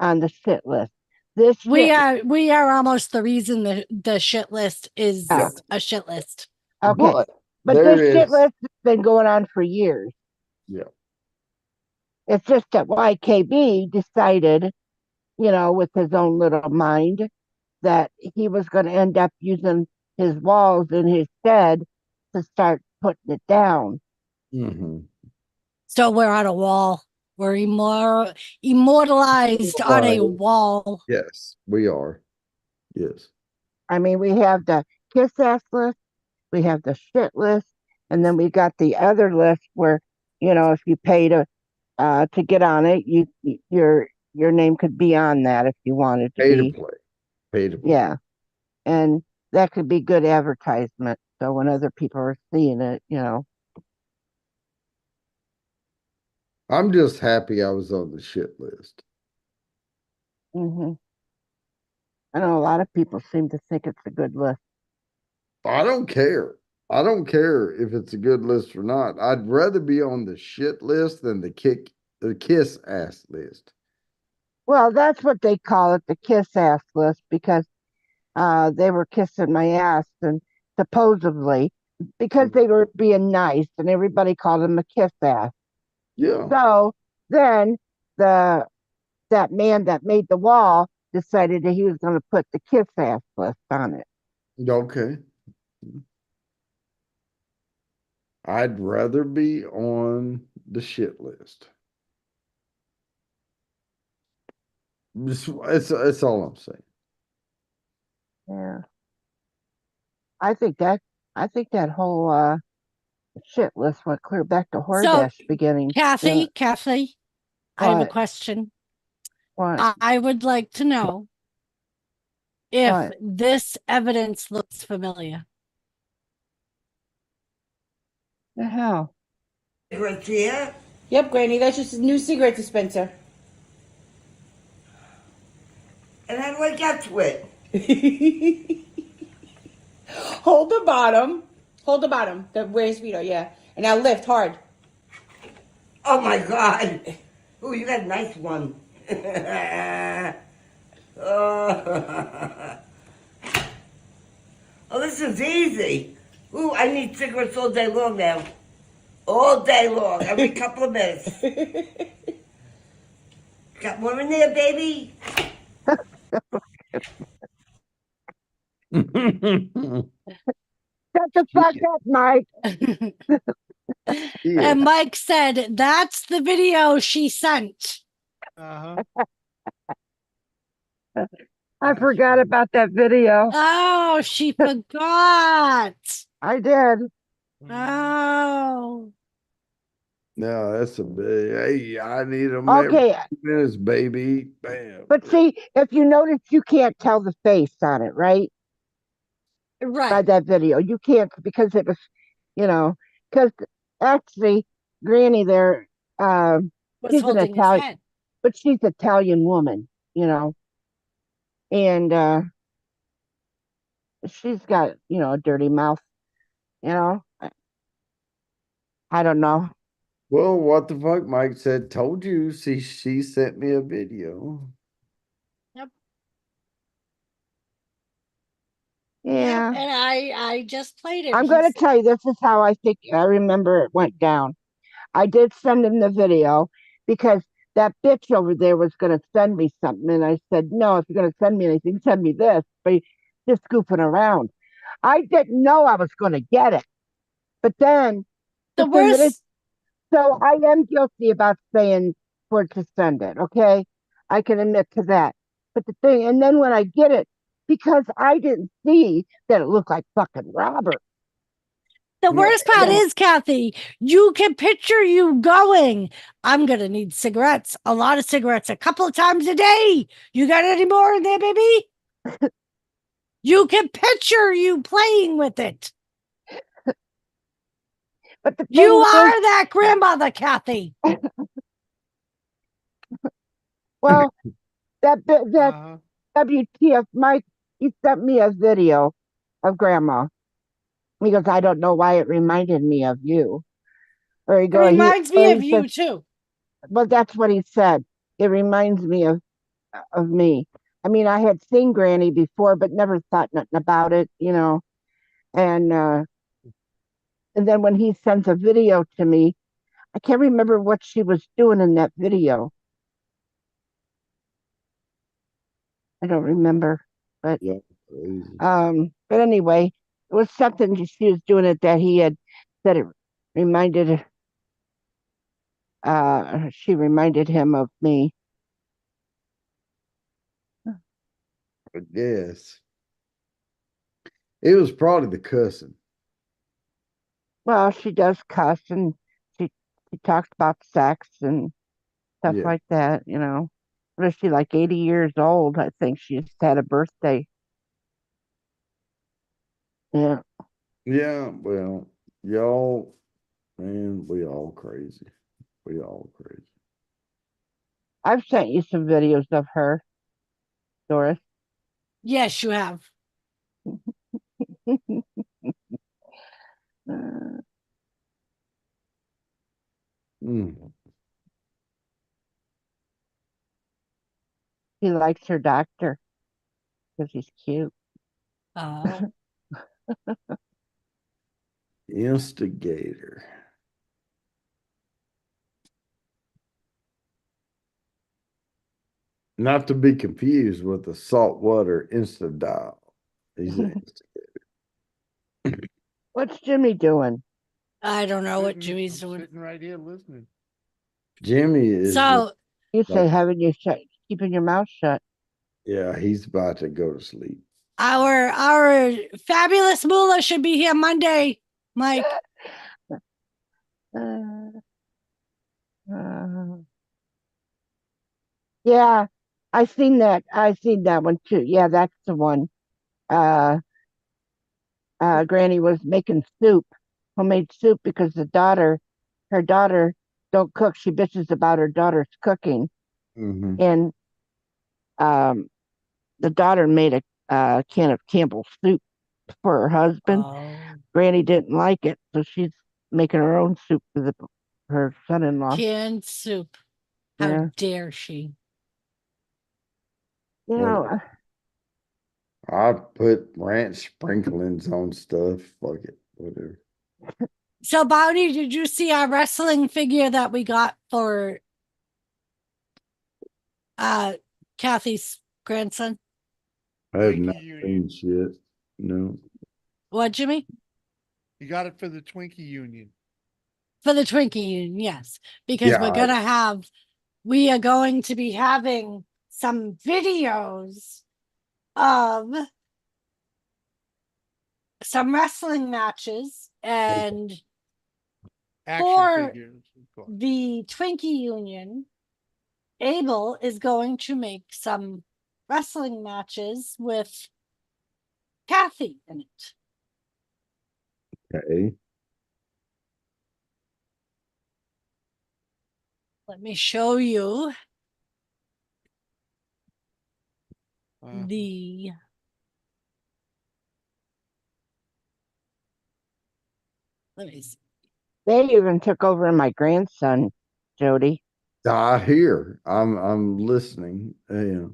on the shit list. This We shit- are almost the reason the shit list is Yeah. a shit list. okay, but there this shit is- list has been going on for years. Yeah. It's just that YKB decided, you know, with his own little mind, that he was going to end up using his walls in his shed to start putting it down. Mhm. So we're on a wall. We're immortalized on a Right. wall. Yes, we are. Yes. I mean, we have the kiss ass list, we have the shit list, and then we got the other list where, you know, if you pay to get on it, your name could be on that if you wanted to Pay be. to play. Pay to play. Yeah, and that could be good advertisement. So when other people are seeing it, you know. I'm just happy I was on the shit list. Hmm. I know a lot of people seem to think it's a good list. I don't care. I don't care if it's a good list or not. I'd rather be on the shit list than the kiss ass list. Well, that's what they call it, the kiss ass list, because they were kissing my ass and supposedly because they were being nice and everybody called him a kiss ass. Yeah. So then that man that made the wall decided that he was going to put the kiss ass list on it. Okay. I'd rather be on the shit list. It's all I'm saying. Yeah. I think that whole shit list went clear back to Hordash beginning. Kathy, I have a What? question. What? I would like to know if What? this evidence looks familiar. The hell? Right here? Yep, Granny, that's just a new cigarette dispenser. And how do I get to it? Hold the bottom. Hold the bottom. The where his feet are, yeah. And now lift hard. Oh my god. Ooh, you got a nice one. Oh. Oh, this is easy. Ooh, I need cigarettes all day long now. All day long, every couple of minutes. Got more in there, baby? Shut the fuck up, Mike. Yeah. And Mike said that's the video she sent. Uh-huh. I That's forgot true. about that video. Oh, she forgot. I did. Mhm. Oh, No, that's a big, hey, I need them every Okay, 2 minutes, baby. Bam. but see, if you notice, you can't tell the face on it, right? By right. that video, you can't because it was, you know, because actually, Granny there, um, Was she's an holding his Italian, head. but she's Italian woman, and she's got, a dirty mouth, you know. I don't know. Well, what the fuck? Mike said, told you. See, she sent me a video. Yep. Yep. Yeah, And I just played it. I'm going He's to tell you, this is how I think I remember it went down. I did send him the video because that bitch over there was going to send me something. And I said, no, if you're going to send me anything, send me this. But just goofing around. I didn't know I was going to get it. But then the the thing that is, worst. so I am guilty about saying for it to send it. Okay. I can admit to that. But the thing, and then when I get it, because I didn't see that it looked like fucking Robert. The No, worst part Yeah. is, Kathy, you can picture you going, I'm going to need cigarettes, a lot of cigarettes, a couple of times a day. You got any more in there, baby? You can picture you playing with it. But the You thing is, are that grandmother, Kathy. well, that Uh-huh. WTF Mike, he sent me a video of grandma. He goes, I don't know why it reminded me of you. Or It reminds or me of he says, you, too. well, that's what he said. It reminds me of me. I mean, I had seen Granny before, but never thought nothing about it. And and then when he sends a video to me, I can't remember what she was doing in that video. I don't remember, but yeah, crazy. but anyway, it was something she was doing it that he had said it reminded she reminded him of me. I guess. It was probably the cussing. Well, she does cuss and she talks about sex and stuff Yeah. like that. What is she, like 80 years old? I think she just had a birthday. Yeah. Yeah, well, y'all, man, we all crazy. We all crazy. I've sent you some videos of her, Doris. Yes, you have. Uh, Mm. she likes her doctor because he's cute. Oh. Instigator. Not to be confused with the saltwater Instadial. He's an instigator. What's Jimmy doing? I don't know what Sitting- Jimmy's I'm doing. sitting right here listening. Jimmy is, So, You say like, having your keeping your mouth shut. yeah, he's about to go to sleep. our fabulous Moolah should be here Monday, Mike. Uh, uh, yeah, I seen that. I seen that one too. Yeah, that's the one. Uh, Granny was making soup, homemade soup, because her daughter, don't cook. She bitches about her daughter's cooking, Mm-hmm. and um, the daughter made a can of Campbell's soup for her husband. Oh, Granny didn't like it, so she's making her own soup for her son-in-law. canned soup. How Yeah. dare she? You know, I put ranch sprinklings on stuff. Fuck it, whatever. So, Bounty, did you see our wrestling figure that we got for Kathy's grandson? I have Twinkie not Union. seen shit. No. What, Jimmy? You got it for the Twinkie Union. For the Twinkie Union, yes. Because Yeah, we are going to be having some videos of some wrestling matches, and Action For- figures. of course. the Twinkie Union, Abel is going to make some wrestling matches with Kathy in it. Okay. Let me show you Uh, the let me see. They even took over my grandson, Jody. I hear. I'm listening. Yeah.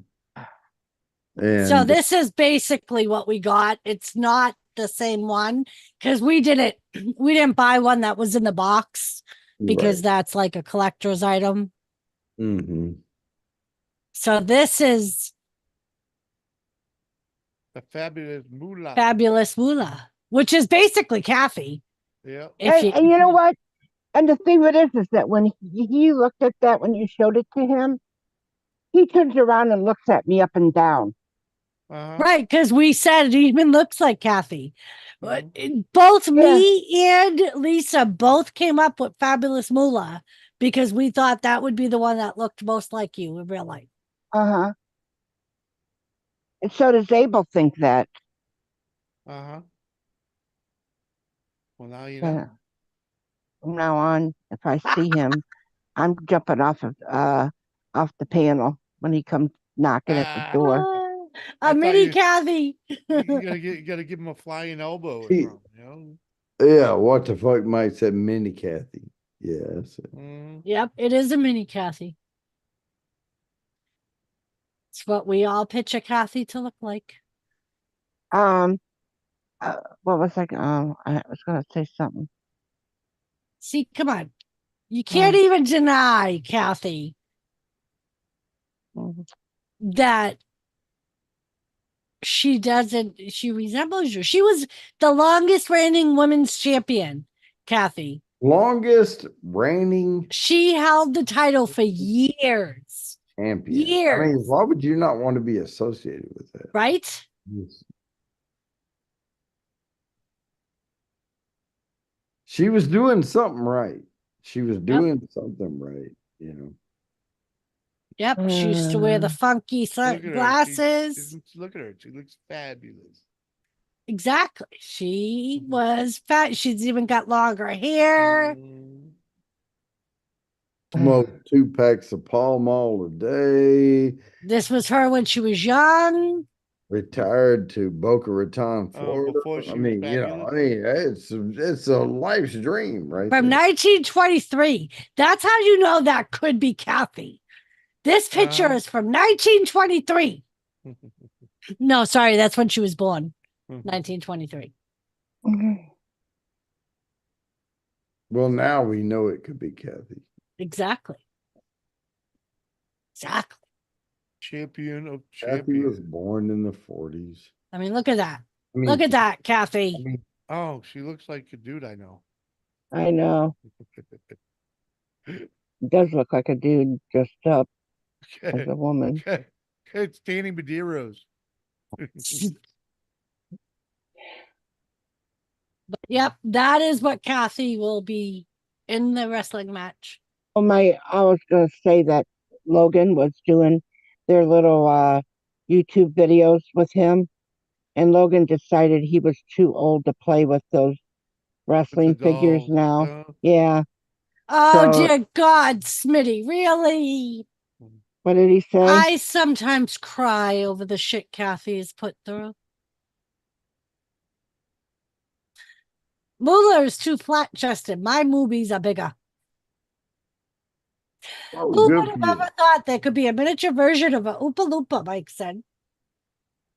And So this is basically what we got. It's not the same one because we didn't buy one that was in the box because that's like a collector's item. hmm So this is the fabulous Moolah. Fabulous Moolah, which is basically Kathy. Yeah. And you know what? And the thing with it is that when he looked at that, when you showed it to him, he turns around and looks at me up and down. Right, because we said it even looks like Kathy. But Mhm. both me and Lisa both came up with Fabulous Moolah because we thought that would be the one that looked most like you in real life. Uh-huh. And so does Abel think that. Uh-huh. Well, now you Uh, know. From now on, if I see him, I'm jumping off the panel when he comes knocking at the door. I A thought mini you- Kathy. You gotta give him a flying elbow or He- something, you know? yeah, what the fuck Mike said mini Kathy. Yes. Mhm. Yep, it is a mini Kathy. It's what we all picture Kathy to look like. What was I was gonna say something. See, come on. You can't even deny, Kathy, Mhm. that she resembles you. She was the longest reigning women's champion, Kathy. Longest reigning She held the title for years. champion. I Years. mean, why would you not want to be associated with that? Right? Yes. She was doing something right. She was doing something right, you know. Yep. She used to wear the funky Look at her. sunglasses. Look at her. She looks fabulous. Exactly. She was fat. She's even got longer hair. Mhm. Smoke 2 packs of Pall Mall a day. This was her when she was young. Retired to Boca Raton, Oh, Florida. before she I was mean, fabulous? it's a life's dream, right? From there. 1923. That's how you know that could be Kathy. This picture is from 1923. No, sorry, that's when she was born. 1923. Well, now we know it could be Kathy. Exactly. Exactly. Champion of Kathy was champions. born in the 40s. I mean, look at that. I mean, Look at that, Kathy. I mean, Oh, she looks like a dude I know. I know. He does look like a dude dressed up as a woman. It's Danny Medeiros. But yep, that is what Kathy will be in the wrestling match. I was gonna say that Logan was doing their little YouTube videos with him, and Logan decided he was too old to play with those wrestling figures dolls. now. Yeah. Oh, So- dear God, Smitty, really? What did he say? I sometimes cry over the shit Kathy is put through. Moolah is too flat chested. My movies are bigger. oh, Who good would for have you. ever thought there could be a miniature version of a Oompa Loompa, Mike said.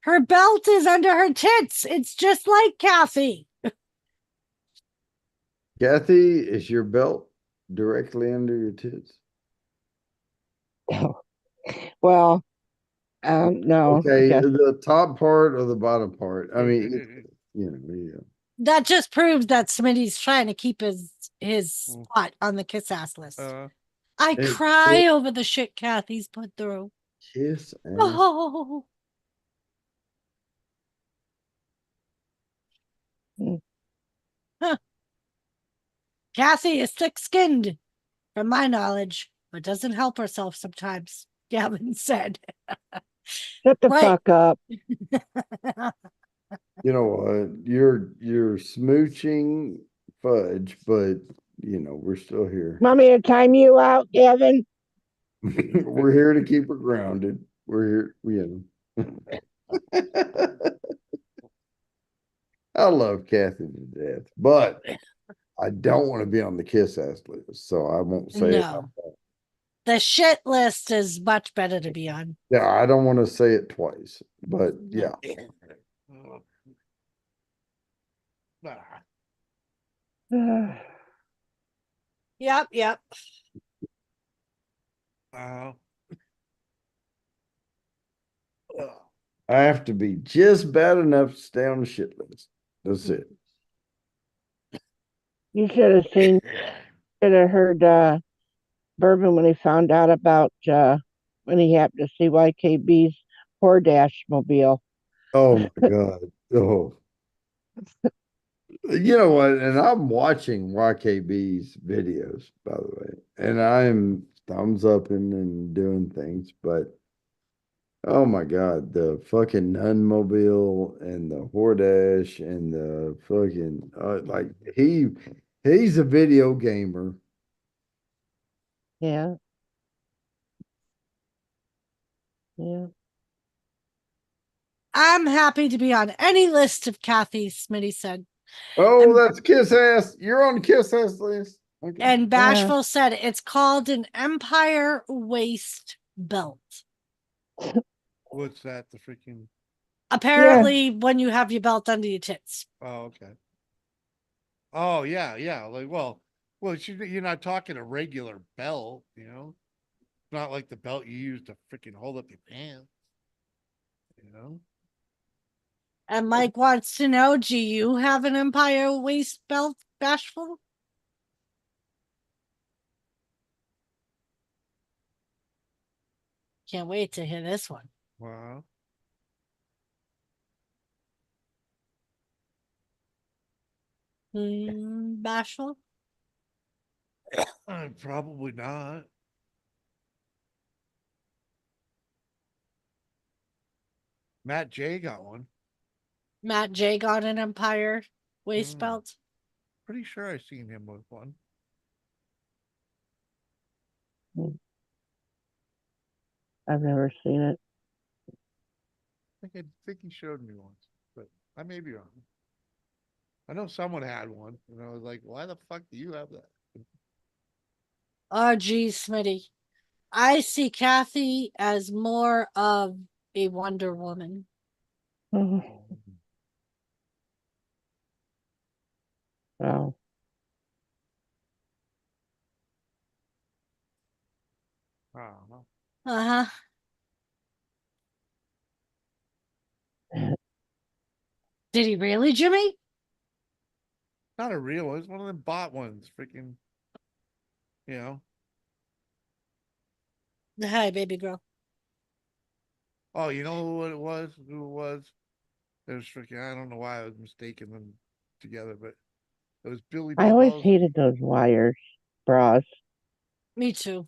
Her belt is under her tits. It's just like Kathy. Kathy, is your belt directly under your tits? Well, no. Okay, just- the top part or the bottom part? I mean, yeah. That just proves that Smitty's trying to keep his spot on the kiss ass list. I Hey, cry over the shit Kathy's put through. Kiss ass. Oh, Kathy is thick-skinned, from my knowledge, but doesn't help herself sometimes. Gavin said. Shut the Right. fuck up. You know what? You're smooching fudge, but you know, we're still here. Want me to time you out, Gavin? We're here to keep her grounded. We're here, I love Kathy to death, but I don't want to be on the kiss ass list, so I won't say it. No. The shit list is much better to be on. Yeah, I don't want to say it twice, but yeah. Yep. Uh, I have to be just bad enough to stay on the shit list. That's it. You should have seen, should have heard Bourbon when he found out about when he happened to see YKB's Dash mobile. Oh my God. Oh. You know what? And I'm watching YKB's videos, by the way, and I'm thumbs upping and doing things, but oh my God, the fucking Nunmobile and the Hordash and the fucking like he's a video gamer. Yeah. Yeah. I'm happy to be on any list of Kathy, Smitty said. Oh, that's kiss ass. You're on the kiss ass list. Okay. And Bashful said it's called an Empire waist belt. what's that? The freaking. Apparently, when you have your belt under your tits. Oh, okay. Oh, yeah. Like, well, you're not talking a regular belt, you know? It's not like the belt you use to freaking hold up your pants, you know? And Mike wants to know, do you have an Empire waist belt, Bashful? Can't wait to hear this one. Wow. Bashful? Probably not. Matt J got one. Matt J got an Empire waist Mm. belt. Pretty sure I seen him with one. I've never seen it. I think he showed me once, but I may be wrong. I know someone had one, and I was like, why the fuck do you have that? Oh, geez, Smitty. I see Kathy as more of a Wonder Woman. Wow. I don't know. Uh-huh. Did he really, Jimmy? Not a real one. It's one of them bot ones. Freaking, you know. Hi, baby girl. Oh, you know what it was? Who it was? It was freaking. I don't know why I was mistaking them together, but it was Billy. I always Bubba's. hated those wires bras Me too.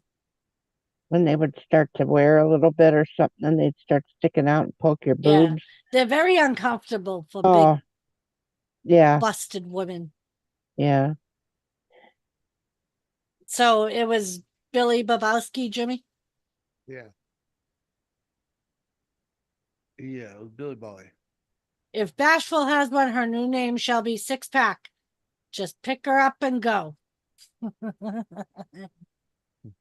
when they would start to wear a little bit or something, and they'd start sticking out and poke your Yeah. boobs. They're very uncomfortable for Oh, big, yeah, busted women. yeah. So it was Billy Babowski, Jimmy? Yeah. Yeah, it was Billy Boy. If Bashful has one, her new name shall be Six Pack. Just pick her up and go.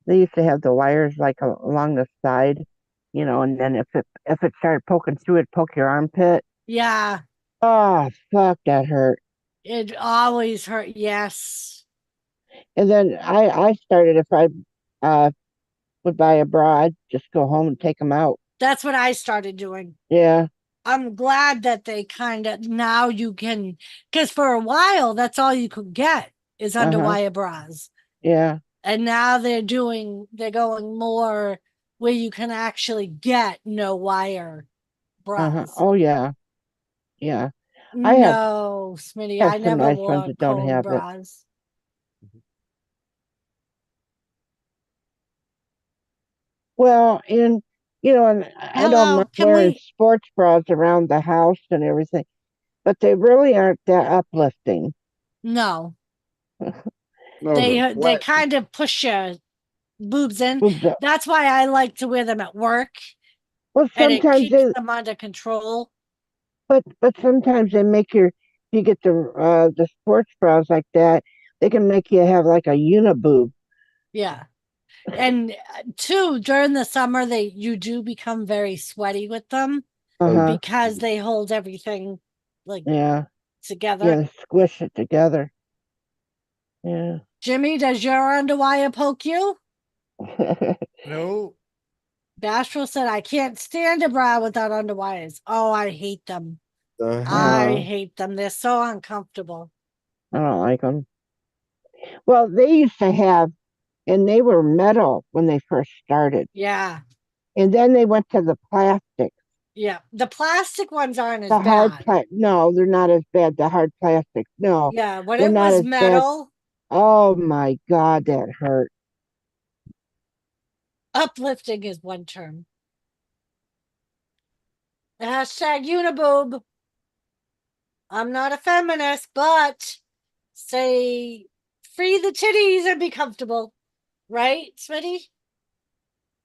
They used to have the wires like along the side, you know, and then if it started poking through, it'd poke your armpit. Yeah, Oh, fuck, that hurt. it always hurt. Yes. And then I started, if I would buy a bra, I'd just go home and take them out. That's what I started doing. Yeah, I'm glad that they kind of, now you can, because for a while, that's all you could get is underwire bras. yeah. And now they're going more where you can actually get no wire bras. Oh, yeah. Yeah. I have- No, Smitty, have I some never nice wore ones that don't cone have it. bras. Well, and and I don't Hello, mind can wearing we? sports bras around the house and everything, but they really aren't that uplifting. No, No, they they're they flat. kind of push your boobs in. Boobs up. That's why I like to wear them at work, Well, and it sometimes keeps them under control. but sometimes they make if you get the sports bras like that, they can make you have like a uniboob. Yeah. And two, during the summer, you do become very sweaty with them Uh-huh. because they hold everything like Yeah. together. Yeah, squish it together. Yeah. Jimmy, does your underwire poke you? No, Bashful said, I can't stand a bra without underwires. Oh, I hate them. The I hell? hate them. They're so uncomfortable. I don't like them. Well, they used to have, and they were metal when they first started. Yeah. And then they went to the plastic. Yeah. The plastic ones aren't as The hard bad. no, they're not as bad. The hard plastic, no, Yeah. When they're it not was as bad. metal, Oh my God, that hurt. uplifting is one term. Hashtag uniboob. I'm not a feminist, but say free the titties and be comfortable. Right, Smitty?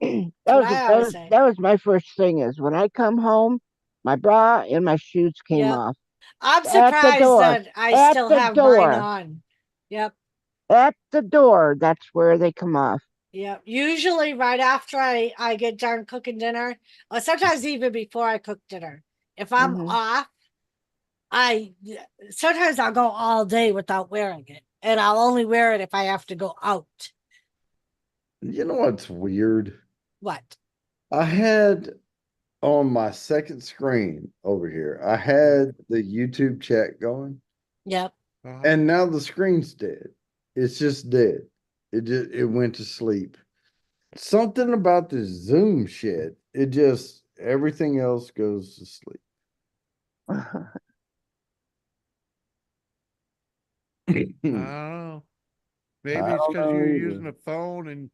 That That's was what I always say. that was my first thing is when I come home, my bra and my shoes came Yep. off. I'm At the surprised door. that I At still the have mine door. on. Yep. At the door, that's where they come off. Yep. Usually right after I get done cooking dinner, or sometimes even before I cook dinner. If I'm Mhm. off, sometimes I'll go all day without wearing it. And I'll only wear it if I have to go out. You know what's weird? What? I had on my second screen over here, I had the YouTube chat going, Yep. and now the screen's dead. It's just dead. It went to sleep. Something about this Zoom shit. It just everything else goes to sleep. I don't know. Maybe I it's don't because know you're either. using a phone and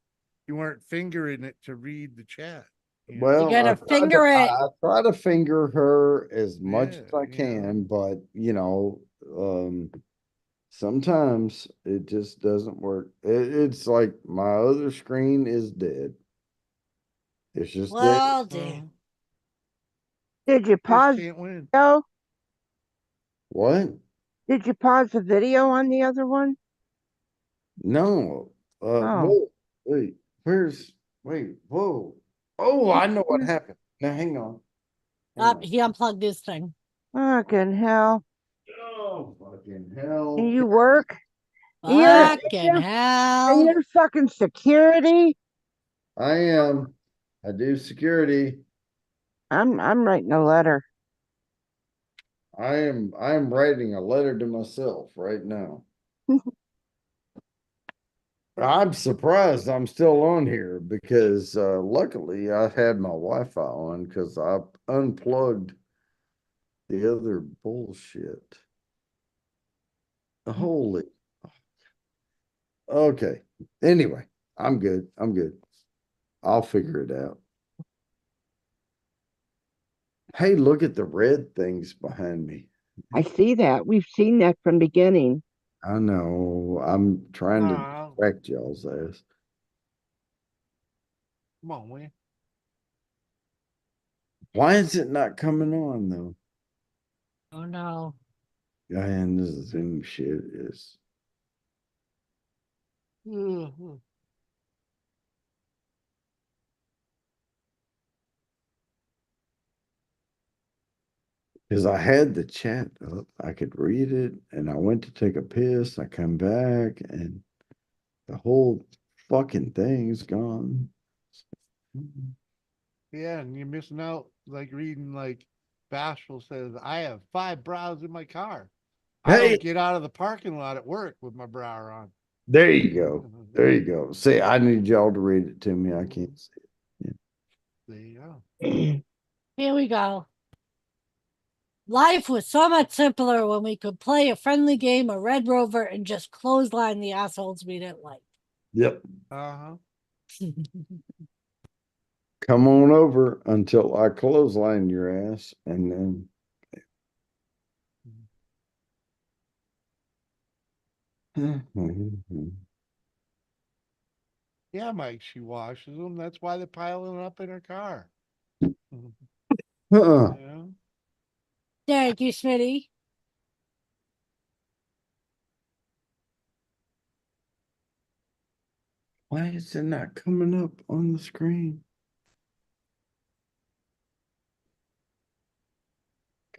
you weren't fingering it to read the chat. You know? Well, gotta I tried finger it. I try to finger her as much as Yeah, I can, but sometimes it just doesn't work. It's like my other screen is dead. It's just dead. Well, damn. Did you Just pause can't win. video? What? Did you pause the video on the other one? No. Oh. Whoa, wait, whoa. Oh, I know what happened. Now hang on. He unplugged his thing. Fucking hell. Oh, fucking hell. And you work? Fucking And hell. you're fucking security? I am. I do security. I'm writing a letter. I am writing a letter to myself right now. I'm surprised I'm still on here because luckily I had my Wi-Fi on because I unplugged the other bullshit. Holy. Okay. Anyway, I'm good. I'm good. I'll figure it out. Hey, look at the red things behind me. I see that. We've seen that from beginning. I know. I'm trying to Aw, distract y'all's ass. come on, man. Why is it not coming on though? Oh no. And this Zoom shit is. Because I had the chat up, I could read it, and I went to take a piss. I come back, and the whole fucking thing's gone. Yeah, and you're missing out like reading like Bashful says, I have 5 bras in my car. I Hey, don't get out of the parking lot at work with my bra on. there you go. There you go. See, I need y'all to read it to me. I can't see it. There you go. Here we go. Life was so much simpler when we could play a friendly game of Red Rover and just clothesline the assholes we didn't like. Yep. Uh-huh. Come on over until I clothesline your ass, and then Yeah, Mike, she washes them. That's why they're piling up in her car. Uh-uh. Yeah. Thank you, Smitty. Why is it not coming up on the screen?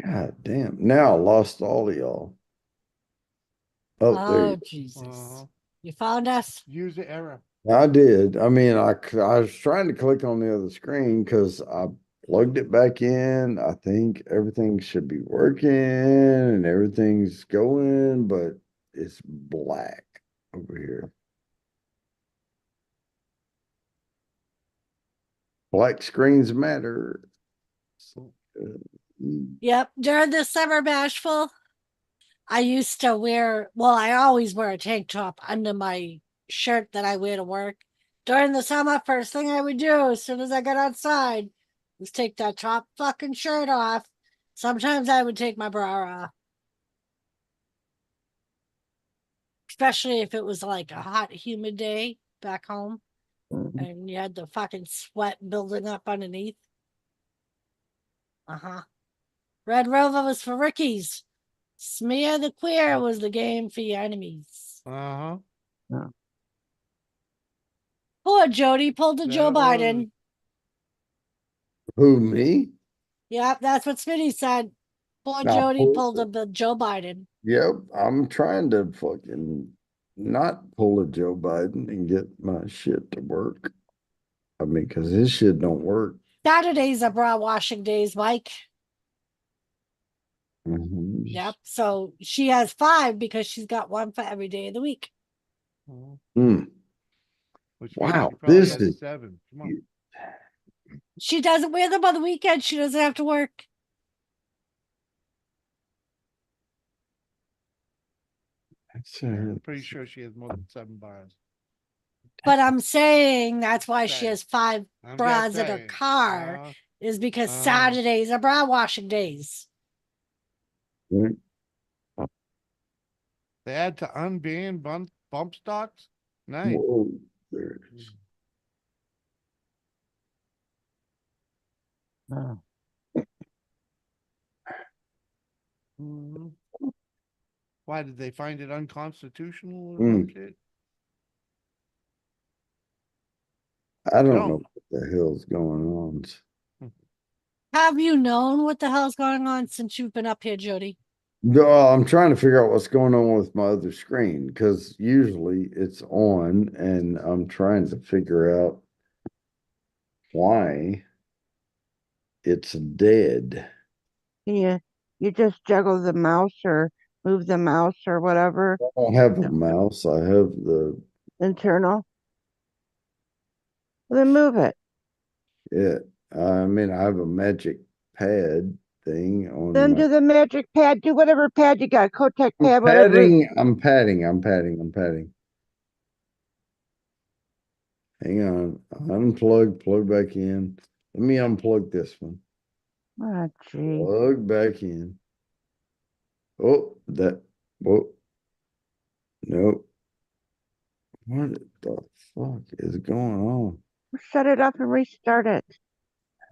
God damn. Now I lost all of y'all. Oh, there Oh, you Jesus. Uh-huh. You found us? User error. go. I did. I mean, I was trying to click on the other screen because I plugged it back in. I think everything should be working and everything's going, but it's black over here. Black screens matter. So, Yep. During the summer bashful, I used to I always wear a tank top under my shirt that I wear to work. During the summer, first thing I would do as soon as I got outside was take that top fucking shirt off. Sometimes I would take my bra off. Especially if it was like a hot, humid day back home and you had the fucking sweat building up underneath. Uh-huh. Red Rover was for rookies. Smear the Queer was the game for your enemies. Uh-huh. Poor Jody pulled a Joe That was- Biden. Who, me? Yep, that's what Smitty said. Poor Nah, Jody poor- pulled a Joe Biden. Yep, I'm trying to fucking not pull a Joe Biden and get my shit to work. I mean, because his shit don't work. Saturdays are bra washing days, Mike. Mhm. Yep. So she has 5 because she's got one for every day of the week. Mhm. Mm. Which means Wow, she probably this has is 7. Come on. She doesn't wear them on the weekend. She doesn't have to work. I'm pretty sure she has more than 7 bars. But I'm saying that's why she Saying. has 5 I'm bras just in her saying. car, is because uh. Saturdays are bra washing days. Mm. They had to unban bump stocks? Nice. Whoa, there it is. Mhm. Why did they find it unconstitutional or Mm. some shit? I don't No. know what the hell's going on. Have you known what the hell's going on since you've been up here, Jody? No, I'm trying to figure out what's going on with my other screen because usually it's on and I'm trying to figure out why it's dead. You just juggle the mouse or move the mouse or whatever I don't have a mouse. I have the internal. Then move it. I mean, I have a magic pad thing on Then my do the magic pad. Do whatever pad you got. Kotek pad, whatever. I'm padding. Hang on. Unplug, plug back in. Let me unplug this one. Oh, gee. Plug back in. Oh, whoa. Nope. What the fuck is going on? Shut it up and restart it.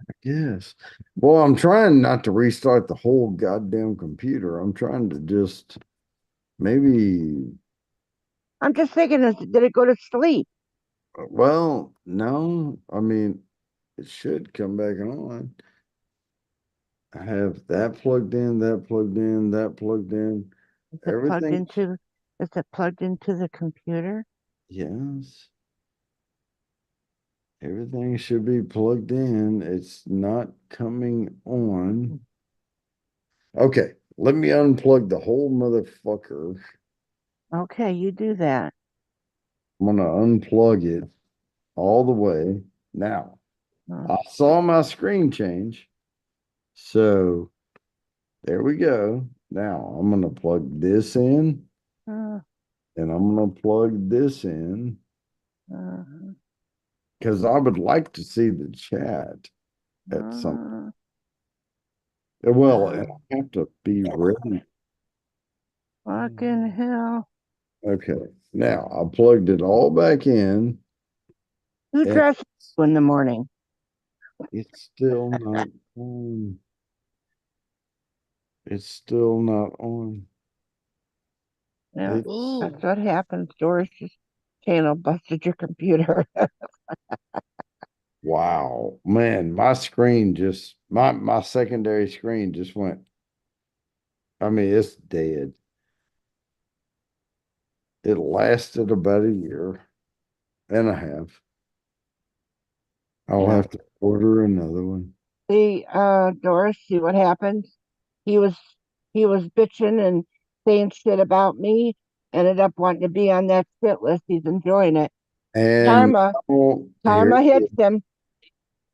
I guess. Well, I'm trying not to restart the whole goddamn computer. I'm trying to just maybe, I'm just thinking, did it go to sleep? well, no. I mean, it should come back on. I have that plugged in, that plugged in, that plugged in. Is it plugged into the computer? Yes. Everything should be plugged in. It's not coming on. Okay, let me unplug the whole motherfucker. Okay, you do that. I'm gonna unplug it all the way. Now, I saw my screen change. So There we go. Now I'm gonna plug this in, Uh, and I'm gonna plug this in uh, because I would like to see the chat at some. Well, and I have to be ready. fucking hell. Okay, now I plugged it all back in, Who and dresses you in the morning? it's still not on. It's still not on. Yeah, It, Ooh. that's what happens. Doris's channel busted your computer. wow, man, my screen just my secondary screen just went. I mean, it's dead. It lasted about a year and a half. I'll Yeah. have to order another one. See, Doris, see what happens? He was he was bitching and saying shit about me. Ended up wanting to be on that shit list. He's enjoying it. And Karma, now, here, karma hits him.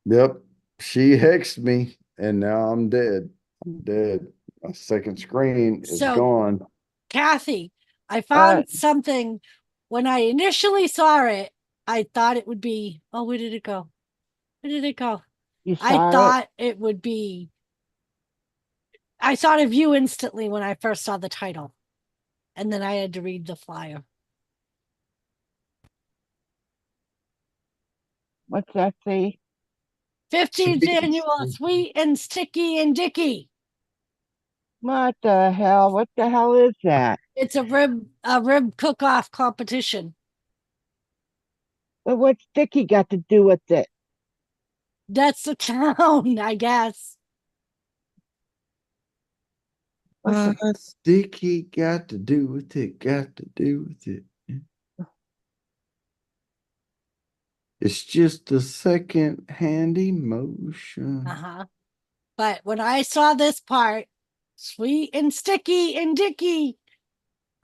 yep, she hexed me, and now I'm dead. I'm dead. My second screen is So, gone. Kathy, I What? found something. When I initially saw it, I thought it would be, oh, where did it go? Where did it go? You I saw it? thought it would be, I thought of you instantly when I first saw the title. And then I had to read the flyer. What's that say? 15th Sweet. annual Sweet and Sticky and Dicky. What the hell? What the hell is that? It's a rib cook-off competition. Well, what's Dicky got to do with it? That's the town, I guess. What's Dicky got to do with it? Got to do with it. It's just a second-hand emotion. Uh-huh. But when I saw this part, Sweet and Sticky and Dicky,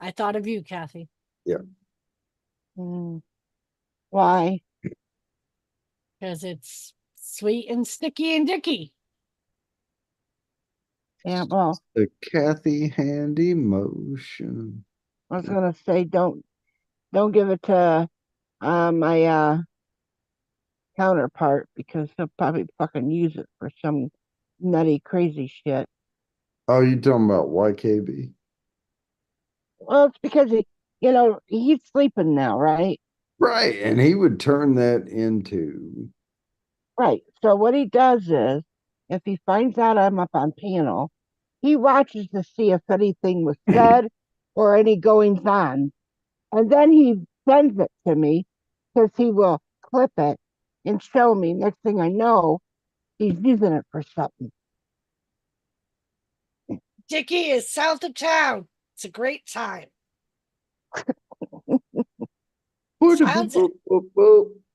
I thought of you, Kathy. Yeah. Why? Because it's Sweet and Sticky and Dicky. Yeah, well, The Kathy hand emotion. I was gonna say don't give it to my counterpart because he'll probably fucking use it for some nutty crazy shit. Oh, you talking about YKB? Well, it's because he's sleeping now, right? Right. And he would turn that into. Right. So what he does is, if he finds out I'm up on panel, he watches to see if anything was said or any goings on, and then he sends it to me because he will clip it and show me. Next thing I know, he's using it for something. Dicky is south of town. It's a great time. Sounds it.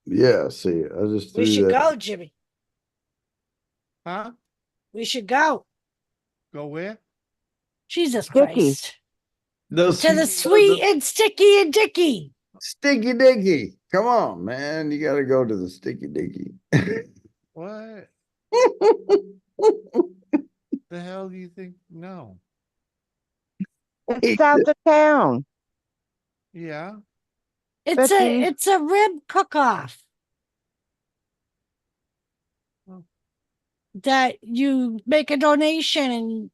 Yeah, see, I just We threw should that. go, Jimmy. Huh? We should go. Go where? Jesus Dicky. Christ. The To the Sweet and Sticky and Dicky. Sticky Dicky. Come on, man. You got to go to the Sticky Dicky. What the hell do you think? No. It's south of town. Yeah. It's Betty. a rib cook-off. That you make a donation and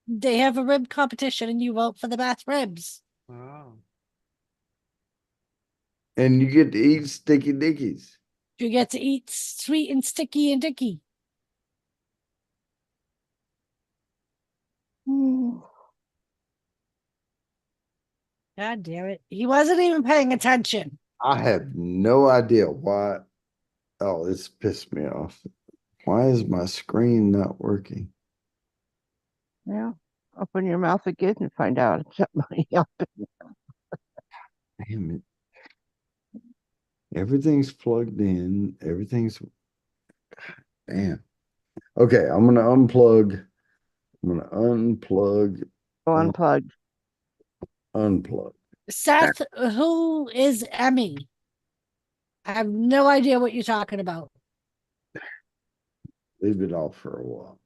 they have a rib competition and you vote for the best ribs. Oh. And you get to eat Sticky Dickies. You get to eat Sweet and Sticky and Dicky. God damn it. He wasn't even paying attention. I have no idea why. Oh, it's pissed me off. Why is my screen not working? Yeah. Open your mouth again and find out it's something else. Damn it. Everything's plugged in. Everything's. Damn. Okay, I'm going to unplug. I'm going to unplug. Go unplugged. Unplug. Seth, who is Emmy? I have no idea what you're talking about. Leave it off for a while.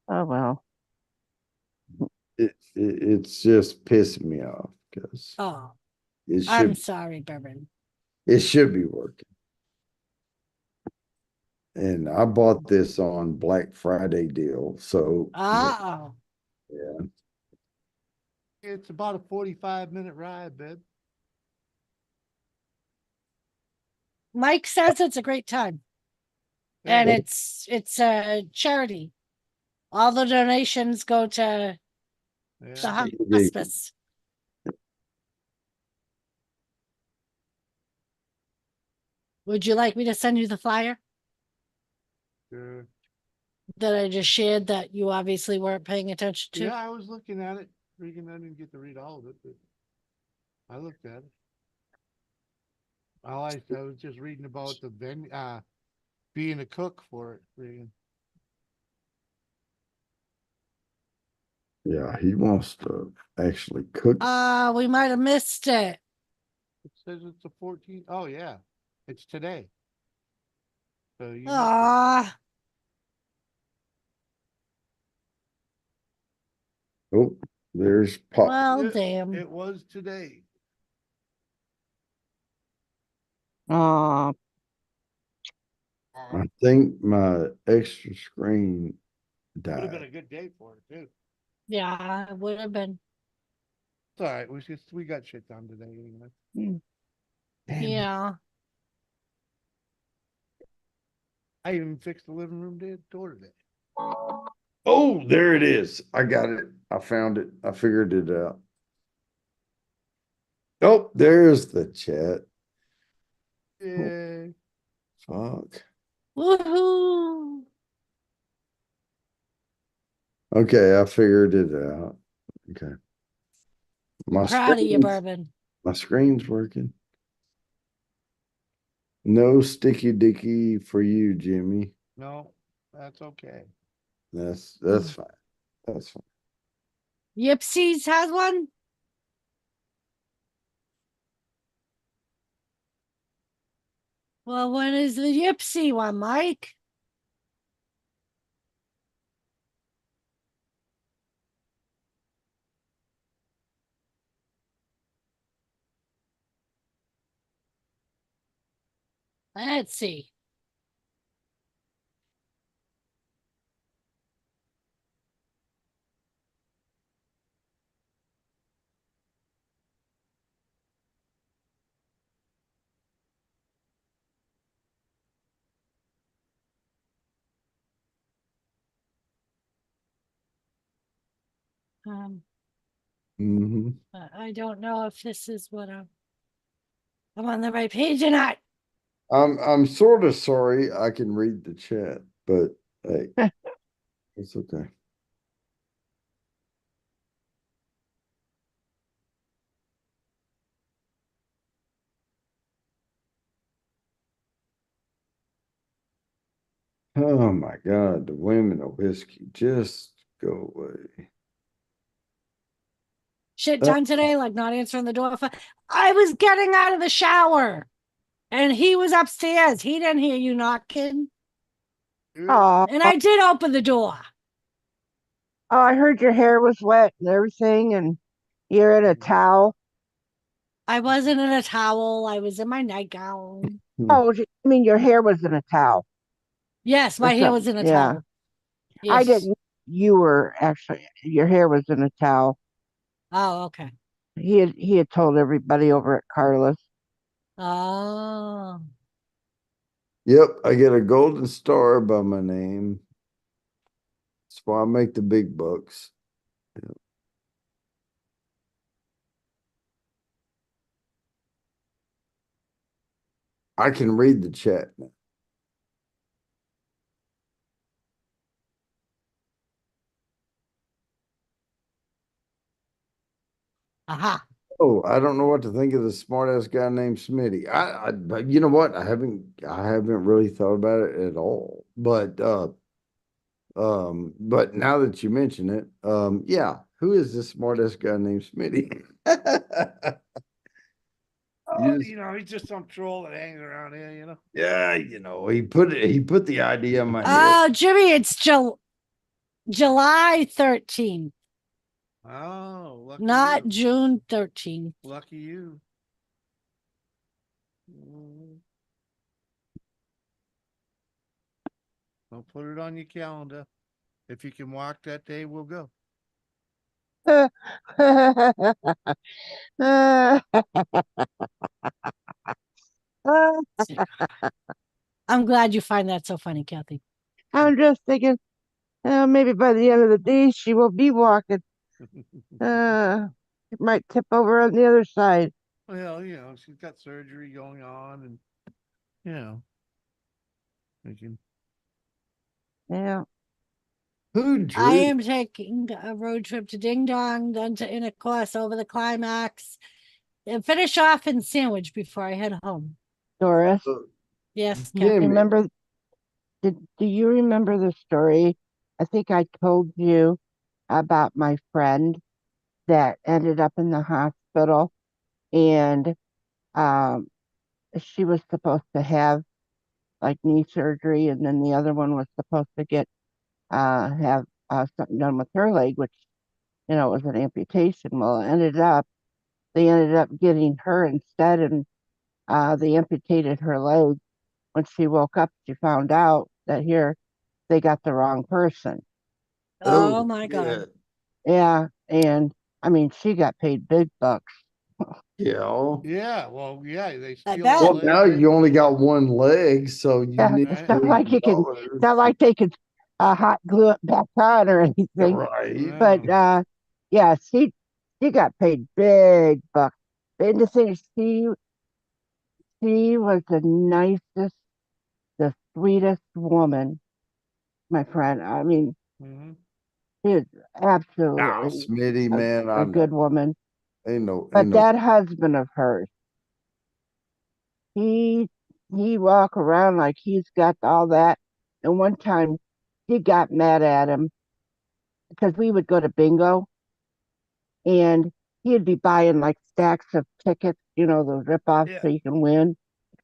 Oh well. It's just pissing me off because Oh, it I'm should sorry, Bourbon. be working. And I bought this on Black Friday deal, so Oh, yeah. It's about a 45-minute ride, babe. Mike says it's a great time. And Hey, it's a charity. All the donations go to the yeah, hospice. Would you like me to send you the flyer sure. that I just shared that you obviously weren't paying attention to? Yeah, I was looking at it. Freaking, I didn't get to read all of it, but I looked at it. I was just reading about the being a cook for it. Freaking. Yeah, he wants to actually cook. We might have missed it. It says it's the 14th. Oh yeah, it's today. So you missed it. Ah, Oh, there's Pop. well, Yeah, damn. It was today. Oh, I think my extra screen Would have been died. a good day for it too. Yeah, it would have been. It's all right. We got shit done today anyway. Damn it. Yeah. I even fixed the living room door today. Oh, there it is. I got it. I found it. I figured it out. Oh, there's the chat. Yeah. Fuck. Woohoo. Okay, I figured it out. Okay. My Proud of you, screen's, Bourbon. my screen's working. No sticky dicky for you, Jimmy. No, that's okay. That's fine. That's fine. Yipsies has one? Well, when is the Yipsy one, Mike? Let's see. Mm-hmm. I don't know if this is what I'm on the right page or not. I'm sort of sorry I can read the chat, but hey, it's okay. Oh my God, the women of whiskey, just go away. Shit done today, like not answering the door. I was getting out of the shower and he was upstairs. He didn't hear you knocking. oh, And I did open the door. oh, I heard your hair was wet and everything, and you're in a towel. I wasn't in a towel. I was in my nightgown. Oh, I mean, your hair was in a towel Yes, or my hair was something. in a Yeah. towel. I Yes. didn't. You were actually, your hair was in a towel. Oh, okay. He had told everybody over at Carlos. Oh. Yep, I get a golden star by my name. That's why I make the big bucks. Yep. I can read the chat now. Aha. Oh, I don't know what to think of the smart ass guy named Smitty. But you know what? I haven't really thought about it at all. But now that you mention it, yeah, who is this smart ass guy named Smitty? Oh, just- he's just some troll that hangs around here. yeah, he put the idea in my head. Oh, Jimmy, it's Joe. July 13th, Oh, lucky not you. June 13th. Lucky you. Mm. Don't put it on your calendar. If you can walk that day, we'll go. I'm glad you find that so funny, Kathy. I'm just thinking, maybe by the end of the day she will be walking. It might tip over on the other side. Well, she's got surgery going on, and we can. Yeah. Who I drew? am taking a road trip to Ding Dong, then to Intercourse over the climax, and finish off in Sandwich before I head home. Doris, Yes, Jimmy. Kathy. remember? Do you remember the story? I think I told you about my friend that ended up in the hospital, and um, she was supposed to have like knee surgery, and then the other one was supposed to get have something done with her leg, which was an amputation. Well, they ended up getting her instead, and they amputated her leg. When she woke up, she found out that here they got the wrong person. Oh my God. shit. Yeah, and I mean, she got paid big bucks. Yeah. Yeah, well, yeah, they I steal bet. the Well, leg. now you only got one leg, so you Yeah, need it's Right. not like you can. $8. It's not like they could hot glue it back on or anything. Right. But yeah, she got paid big bucks. And the thing is, she was the nicest, the sweetest woman, my friend. I mean, Mm-hmm. she is Now, absolutely Smitty, man, I a good know. woman. Ain't no. But that husband of hers, he he walk around like he's got all that. And one time, she got mad at him because we would go to bingo, and he'd be buying like stacks of tickets, those rip-offs Yeah. so you can win.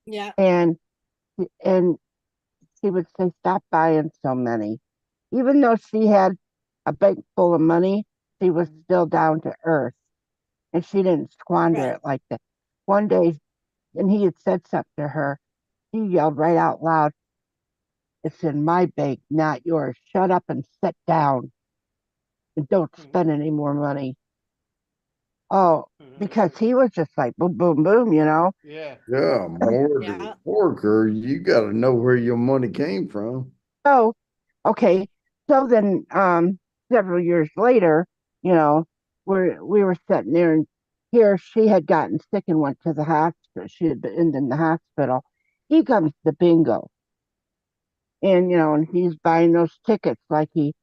Yeah. And and she would say, "Stop buying so many." Even though she had a bank full of money, she was still down to earth, and she didn't squander Right. it like that. One day, and he had said something to her, she yelled right out loud, "It's in my bank, not yours. Shut up and sit down, and don't spend any more money." Oh, because he was just like boom, boom, boom, Yeah. Yeah, more Yeah. to Porker, you got to know where your money came from. So, okay. So then, several years later, we were sitting there, and here she had gotten sick and went to the hospital. She had been in the hospital. He comes to bingo, and and he's buying those tickets like like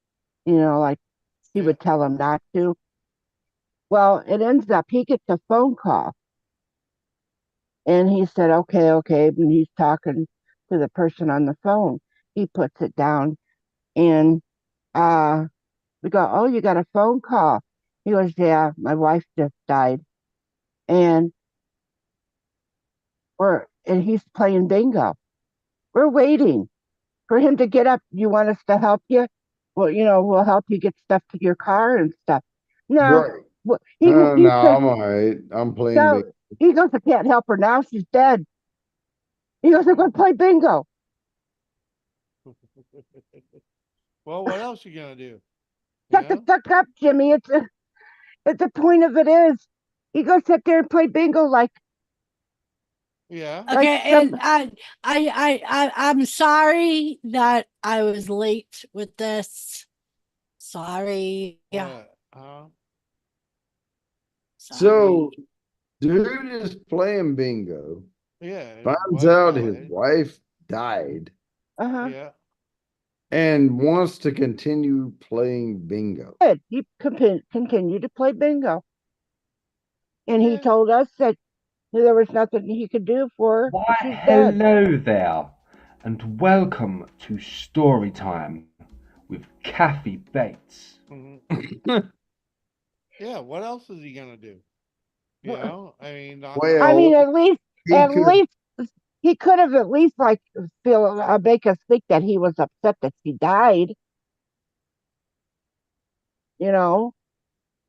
she Yeah. would tell him not to. Well, it ends up he gets a phone call, and he said, "Okay, okay," and he's talking to the person on the phone. He puts it down, and uh we go, "Oh, you got a phone call?" He goes, "Yeah, my wife just died." And he's playing bingo. We're waiting for him to get up. You want us to help you? Well, we'll help you get stuff to your car and stuff. No, Right. he No, says, I'm all right. I'm playing no, big. he goes, "I can't help her now. She's dead." He goes, "I'm going to play bingo." Well, what else you gonna do? Shut the fuck up, Jimmy. The point of it is, he goes sit there and play bingo like Yeah. like Okay, some. and I'm sorry that I was late with this. Sorry. Yeah. So, dude is playing bingo, Yeah. his finds wife out his died. wife died, Uh-huh. Yeah. and wants to continue playing bingo. Good. He continued to play bingo. And he Yeah. told us that there was nothing he could do for her. Why, She's dead. hello there, and welcome to Story Time with Kathy Bates. Mhm. Yeah. What else is he gonna do? I mean, I mean, Well, he at could. least he could have at least make us think that he was upset that she died. you know.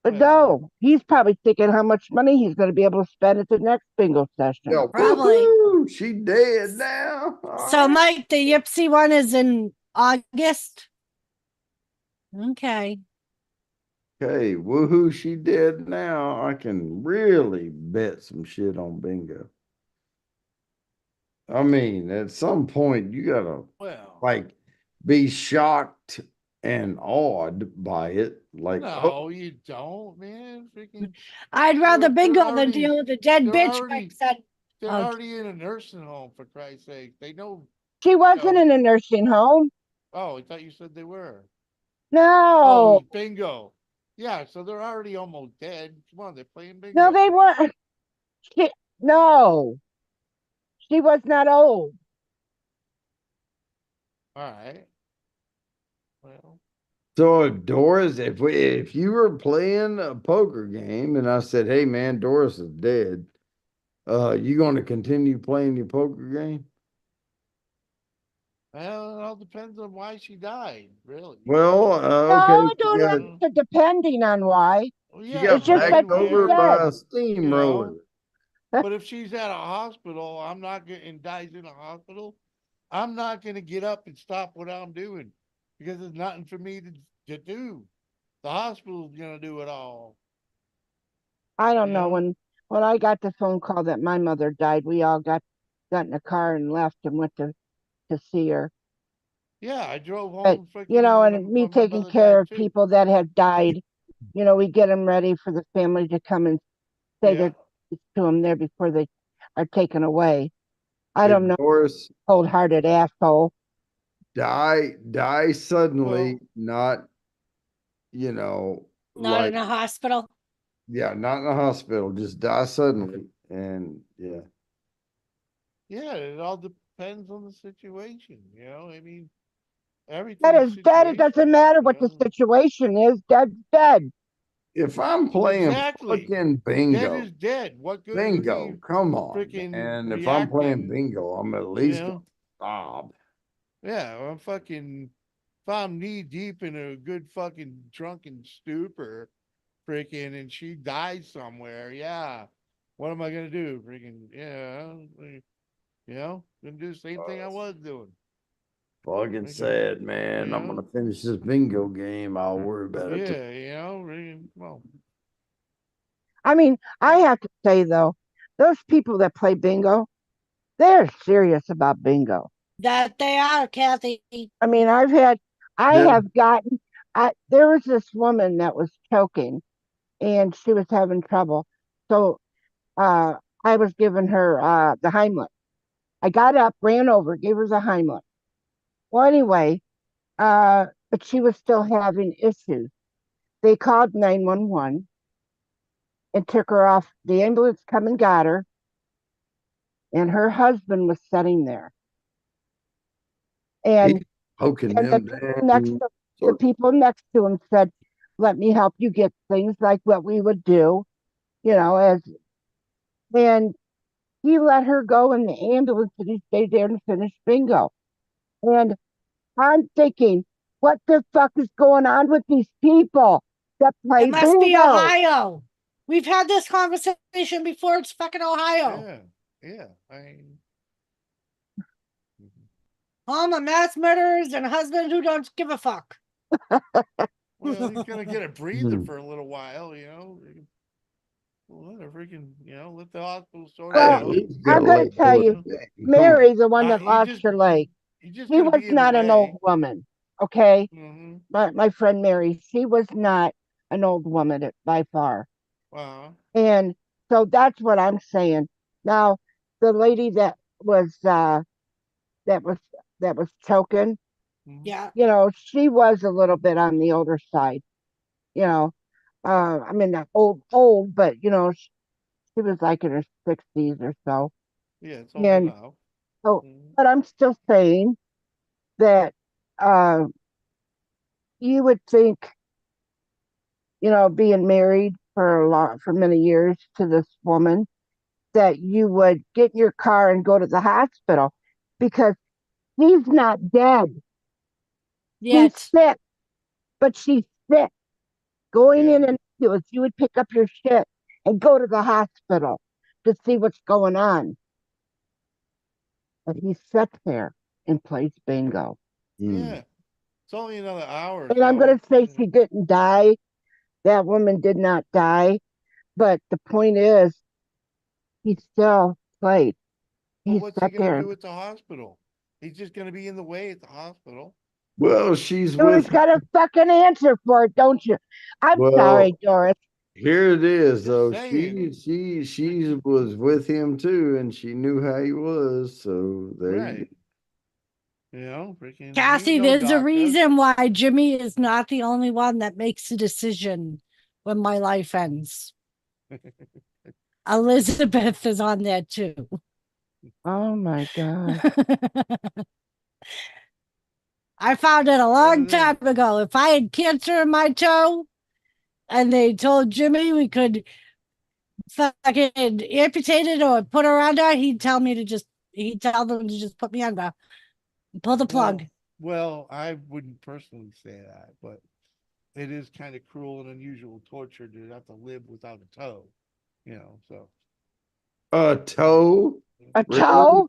But Well, no, he's probably thinking how much money he's going to be able to spend at the next bingo session. Yeah, Probably. woohoo, she dead now. All So, right. Mike, the Yipsy one is in August. Okay. Okay, woohoo, she dead now. I can really bet some shit on bingo. I mean, at some point, you gotta well, like be shocked and awed by it. Like, oh, no, you don't, man. Freaking, I'd rather they're bingo than already, deal with a dead they're bitch. already, Mike said. they're Oh, already in a nursing home, for Christ's sake. They know. She wasn't No. in a nursing home. Oh, I thought you said they were. No, Oh, bingo. Yeah, so they're already almost dead. Come on, they're playing bingo. no, they weren't. She, no, she was not old. All right. Well, so if Doris, if you were playing a poker game and I said, "Hey man, Doris is dead," you gonna continue playing your poker game? well, it all depends on why she died, really. Well, No, okay, it don't have Mm. to, depending on why. Well, she yeah, got It's just but that backed she's anyway, over by dead. a steamroller. but if she's at a hospital, I'm not getting dies in a hospital. I'm not gonna get up and stop what I'm doing because there's nothing for me to do. The hospital's gonna do it all. I don't You know. know? When I got the phone call that my mother died, we all got in a car and left and went to see her. Yeah, I drove But home you freaking know, when, and me when my taking mother care died of too. people that have died, you know, we get them ready for the family to come and say Yeah. their piece to them there before they are taken away. I If don't know, Doris cold-hearted asshole. die suddenly, Well, not, you know, not like, in a hospital. yeah, not in the hospital, just die suddenly. And yeah, yeah, it all depends on the situation. I mean, That everything's is dead. It doesn't situational. matter what the situation is. Dead's dead. if I'm playing Exactly. fucking Dead bingo, is dead. What good is bingo, me come on, freaking man. If I'm playing reacting? bingo, I'm at You least gonna know? stop. Yeah, I'm fucking. If I'm knee deep in a good fucking drunken stupor, freaking, and she dies somewhere, yeah. What am I gonna do? Freaking, yeah. Gonna do the same thing I was doing. Fucking Freaking, sad, you man. I'm know? gonna finish this bingo game. I'll worry about it. Yeah, freaking, well, I mean, I have to say though, those people that play bingo, they're serious about bingo. That they are, Kathy. I mean, I Yeah. have gotten, there was this woman that was choking and she was having trouble. So, uh, I was giving her, the Heimlich. I got up, ran over, gave her the Heimlich. Well, anyway, but she was still having issues. They called 911 and took her off. The ambulance come and got her, and her husband was sitting there. He's And poking and them damn the circles. people next to him said, "Let me help you get things like what we would do, as." And he let her go in the ambulance, and he stayed there and finished bingo. And I'm thinking, what the fuck is going on with these people that play It must be bingo? Ohio. We've had this conversation before. It's fucking Ohio. yeah. I mean, Home of mass murderers and husbands who don't give a fuck. well, he's gonna get a breather for a little while, Let her freaking, let the hospital sort it Well, Hey, out. he's I'm gonna going let to tell do you, it. Come on. Mary, the one that He lost just, her leg, he's just she gonna was be in the not an way. old woman. Okay. Mm-hmm. My friend Mary, she was not an old woman by far. Wow. And so that's what I'm saying. Now, the lady was uh that was that was choking, Mm-hmm. Yeah. she was a little bit on the older side. You know, I mean not old, but she was like in her 60s or so. Yeah, it's old And enough. so, Mhm. but I'm still saying that uh you would think, being married for many years to this woman, that you would get in your car and go to the hospital because he's not dead. He's Yet. sick, but she's sick. Going in Yeah. an ambulance, you would pick up your shit and go to the hospital to see what's going on. But he sat there and plays bingo. Mm. Yeah. It's only another hour or And I'm so. going to say she didn't die. That woman did not die. But the point is, he still played. Well, He what's he sat gonna there. do at the hospital? He's just gonna be in the way at the hospital. Well, she's Doris with. got a fucking answer for it, don't you? I'm sorry, Well, Doris. here it is, Just though. saying. She was with him too, and she knew how he was. So there you Right. You know, freaking he ain't Cassie, no there's a doctor. reason why Jimmy is not the only one that makes a decision when my life ends. Elizabeth is on there too. Oh my God. I found it a long What is time ago. If I had cancer in my toe and they told Jimmy we could fucking amputate it or put her under, he'd tell them to just put me under. Pull the plug. Well, I wouldn't personally say that, but it is kind of cruel and unusual torture to have to live without a toe. You know, so a toe. A Really? toe?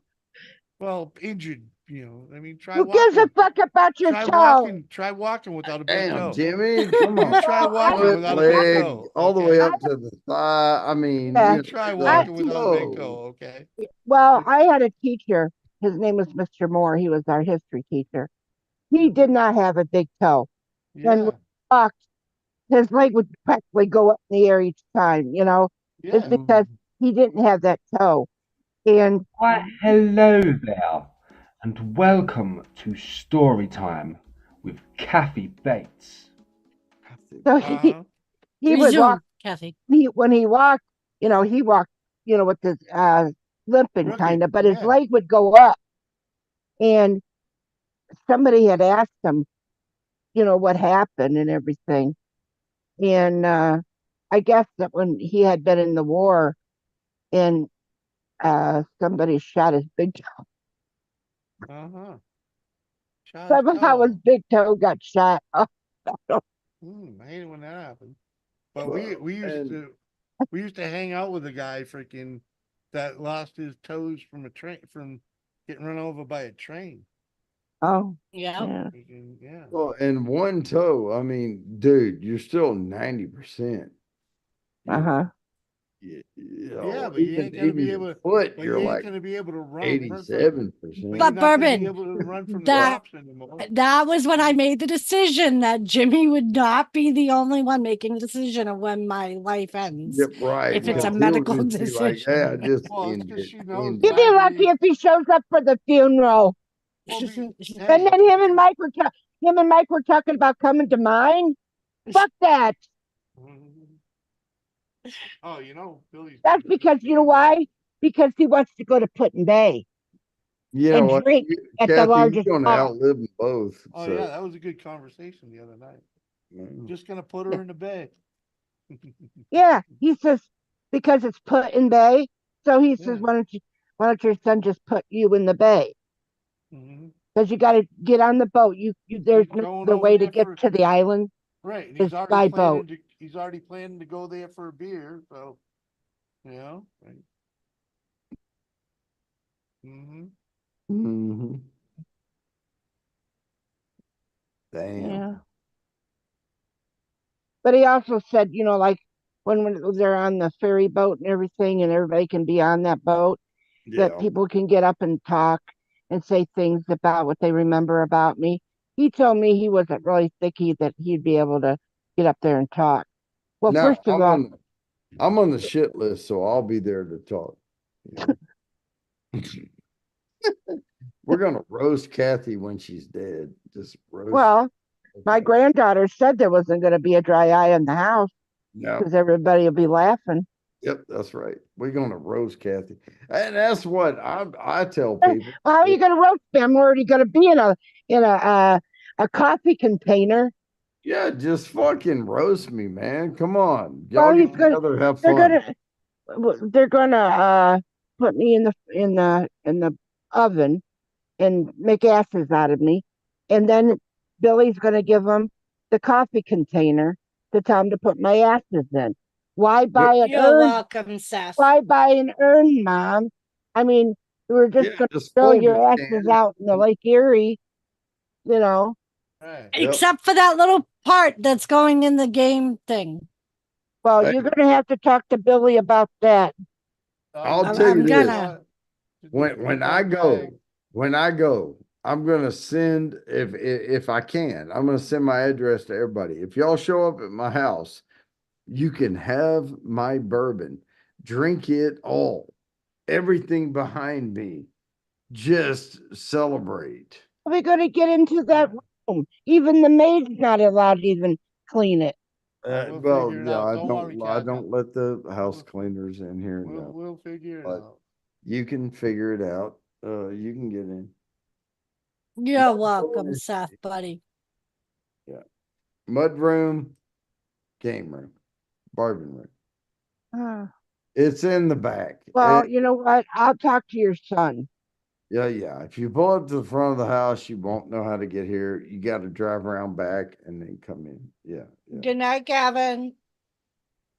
well, injured. You know, I mean, try Who gives a walking. fuck about your Try toe? walking. Try walking without a big Damn, toe. Jimmy, come on. You try walking Foot, without a big leg, toe. all the okay? way up to the thigh. I mean, Yeah. You try I- walking without a big toe. toe. Okay. Well, I had a teacher. His name was Mr. Moore. He was our history teacher. He did not have a big toe. And when Yeah. he walked, his leg would practically go up in the air each time, you know? It's Yeah. because he didn't have that toe. And Why, hello there, and welcome to Story Time with Kathy Bates. so Uh-huh. he would Resume, walk, Kathy. when he walked, he walked, with his limping Crooked, kind of, but his yeah. leg would go up. And somebody had asked him, what happened and everything. And I guess that when he had been in the war and somebody shot his big toe. Uh-huh. Shot his Somehow his toe. big toe got shot. Oh, I hate it when that happens. But Well, we used to hang out with a guy freaking that lost his toes from a train from getting run over by a train. oh, Yeah. yeah. Freaking, yeah. Well, and one toe. I mean, dude, you're still 90%. Uh-huh. Yeah, but you ain't gonna be able to. foot, But you're you ain't like gonna be able to run. 87%. But you're But not gonna be Bourbon, able to run from the that- cops anymore. That was when I made the decision that Jimmy would not be the only one making the decision of when my life ends. Yep, right. If it's a Well, medical he'll just be like, decision. yeah, just Well, it's end 'cause it. she knows end You'd it. be lucky if he shows up for the funeral. Well, And hey, then him and Mike were talking about coming to mine. Fuck that. oh, you know, Billy's. That's because you know why? Because he wants to go to Put-in Bay You know and what, drink at the Kathy, largest you're gonna bar. outlive them both. Oh so. yeah, that was a good conversation the other night. Just gonna put her in the bed. Yeah, he says because it's Put-in Bay. So he says, Yeah. why don't your son just put you in the bay? Mhm. Because you got to get on the boat. There's He's no going other over way to there get for- to the island. Right, and It's by boat. he's already planning to go there for a beer. So, right. Mm-hmm. Mm-hmm. Damn. Yeah. But he also said, like when they're on the ferry boat and everything, and everybody can be on that boat, that Yeah. people can get up and talk and say things about what they remember about me. He told me he wasn't really thinking that he'd be able to get up there and talk. Well, Now first of all, I'm on the shit list, so I'll be there to talk. We're gonna roast Kathy when she's dead. Just roast. well, my granddaughter said there wasn't going to be a dry eye in the house No. because everybody will be laughing. Yep, that's right. We're gonna roast Kathy, and that's what I tell people. Well, how are you going to roast me? I'm already going to be in a coffee container. Yeah, just fucking roast me, man. Come on, Well, y'all get together, have fun. They're gonna put me in the oven and make asses out of me, and then Billy's gonna give them the coffee container, the time to put my ashes in. Why buy an You're urn? welcome, Seth. Why buy an urn, Mom? I mean, we're just Yeah, gonna just throw fold your your ashes can. out in the Lake Erie, you know. Right. Yep. Except for that little part that's going in the game thing. Well, Hey. you're gonna have to talk to Billy about that. I'll I'm- tell you I'm this. gonna- When I go, I'm gonna send if I can, I'm gonna send my address to everybody. If y'all show up at my house, you can have my bourbon, drink it all, everything behind me. Just celebrate. How are we gonna get into that room? Even the maid's not allowed to even clean it. We'll Well, figure it yeah, out. I Don't worry, don't, I Kathy. don't let the house We'll- cleaners in here. We'll No, we'll figure it But- out. you can figure it out. You can get in. You're welcome, Seth, buddy. Mud room, game room, bourbon room. Ah. It's in the back. Well, you know what? I'll talk to your son. Yeah, yeah. If you pull up to the front of the house, you won't know how to get here. You got to drive around back and then come in. Yeah, yeah. Good night, Gavin.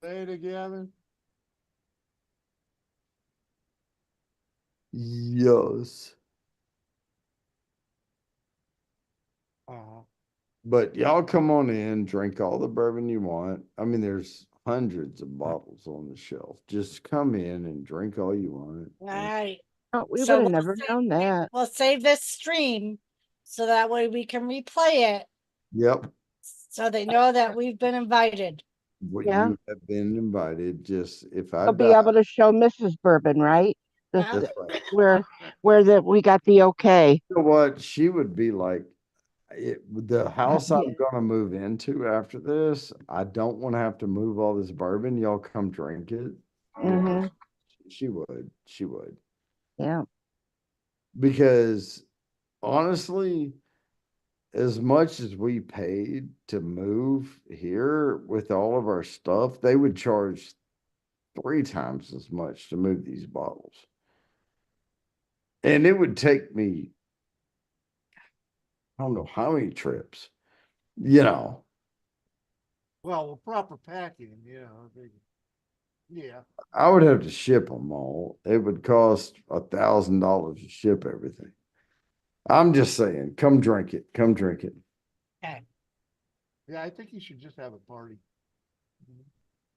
Say it again. Yes. Uh-huh. But y'all come on in, drink all the bourbon you want. I mean, there's hundreds of bottles on the shelf. Just come in and drink all you want. All right. Oh, we So would have we'll never save- known that. We'll save this stream so that way we can replay it Yep. so they know that we've been invited. Well, Yeah. you have been invited. Just if I I'll be die, able to show Mrs. Bourbon, right? Yeah. that's right. Where we got the okay. You know what? She would be like, the house I'm Yeah. gonna move into after this, I don't want to have to move all this bourbon. Y'all come drink it. Mhm. She would. She would. Yeah. Because honestly, as much as we paid to move here with all of our stuff, they would charge 3 times as much to move these bottles. And it would take me, I don't know how many trips, you know. Well, with proper packing, yeah. I would have to ship them all. It would cost $1,000 to ship everything. I'm just saying, come drink it. Come drink it. Yeah, I think you should just have a party.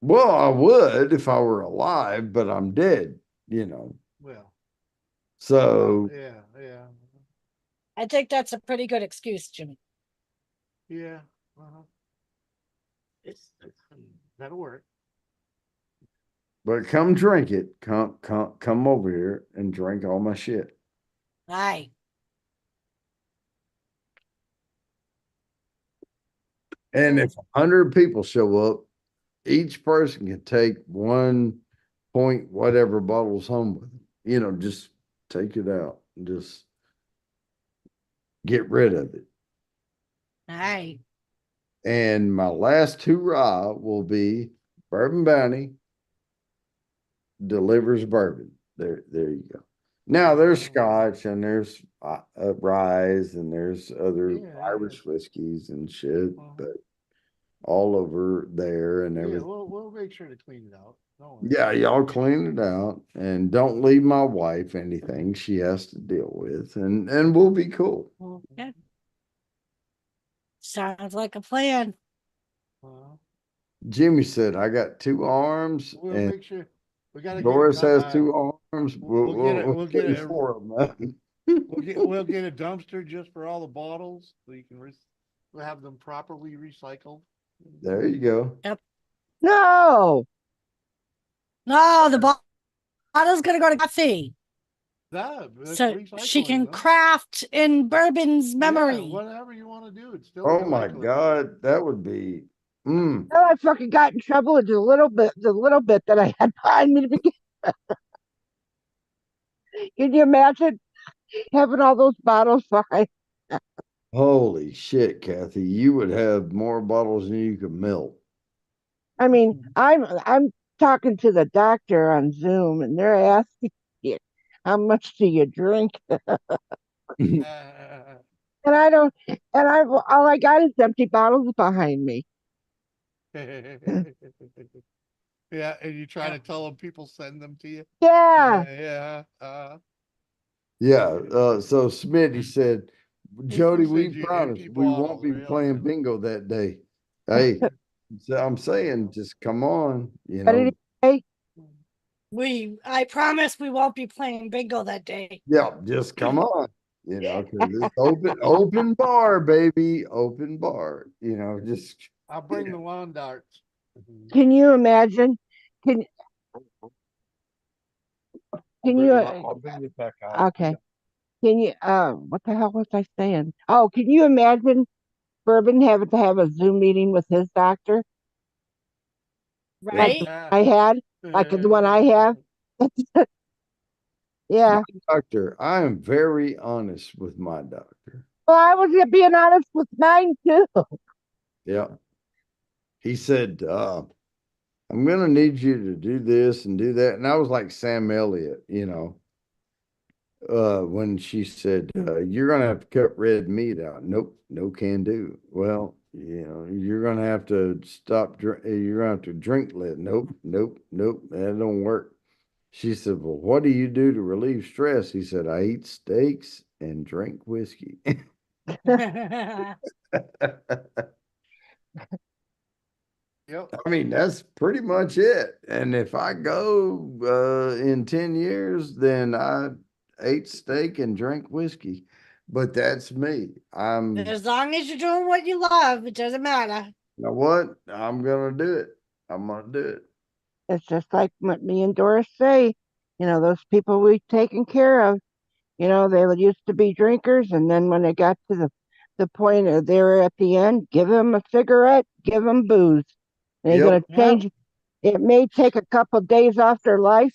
Well, I would if I were alive, but I'm dead, you know. Well, So yeah, I think that's a pretty good excuse, Jimmy. yeah. Uh-huh. That'll work. but come drink it. Come over here and drink all my shit. All right. And if 100 people show up, each person can take 1 point whatever bottles home with them. You know, just take it out and just get rid of it. All right. And my last hurrah will be Bourbon Bounty delivers bourbon. There you go. Now there's Scotch and there's Rye and there's other Yeah, Irish whiskeys and shit, Uh-huh. but all over there and Yeah, everything. we'll make sure to clean it out. Don't worry. Yeah, y'all clean it out and don't leave my wife anything she has to deal with, and we'll be cool. Okay. Sounds like a plan. Uh, Jimmy said, I got 2 arms We'll and make sure, we gotta get. Doris has 2 arms. we'll get it- we'll get put it- 4 of them. We'll get a dumpster just for all the bottles, so you can we'll have them properly recycled. There you go. No. No, the bottle's gonna go to Kathy. That's So she recycling, can huh? craft in Bourbon's Yeah, memory. whatever you wanna do, it's still. Oh my recycling. God, that would be. Oh, I fucking got in trouble with the little bit that I had behind me to begin. Can you imagine having all those bottles behind? Holy shit, Kathy, you would have more bottles than you could melt. I mean, I'm talking to the doctor on Zoom, and they're asking you, how much do you drink? And I don't, and all I got is empty bottles behind me. Yeah, and you try to tell them people send them to you. Yeah. Yeah. Yeah, so Smitty said, Jody, Who we sends you promise empty we won't bottles, be really? playing bingo that day. Hey, so I'm saying, just come on, What did he say? I promise we won't be playing bingo that day. yeah, just come on, 'cause it's open bar, baby, open bar, just. I'll bring the lawn darts. Can you imagine? Can you? I'll bring it back out. Okay. Can you? What the hell was I saying? Oh, can you imagine Bourbon having to have a Zoom meeting with his doctor, like Right? I had, like the one I have? Yeah. Doctor, I am very honest with my doctor. Well, I was being honest with mine too. Yeah. He said, I'm gonna need you to do this and do that. And I was like Sam Elliott, when she said, you're gonna have to cut red meat out. Nope, no can do. Well, you're gonna have to you're gonna have to drink less. Nope, nope, nope, that don't work. She said, well, what do you do to relieve stress? He said, I eat steaks and drink whiskey. Yep. I mean, that's pretty much it. And if I go in 10 years, then I ate steak and drank whiskey. But that's me. As long as you're doing what you love, it doesn't matter. You know what? I'm gonna do it. I'm gonna do it. It's just like what me and Doris say. Those people we've taken care of. They used to be drinkers, and then when they got to the point of they were at the end, give them a cigarette, give them booze. And they're Yep. going to change. It may take a couple of days off their life,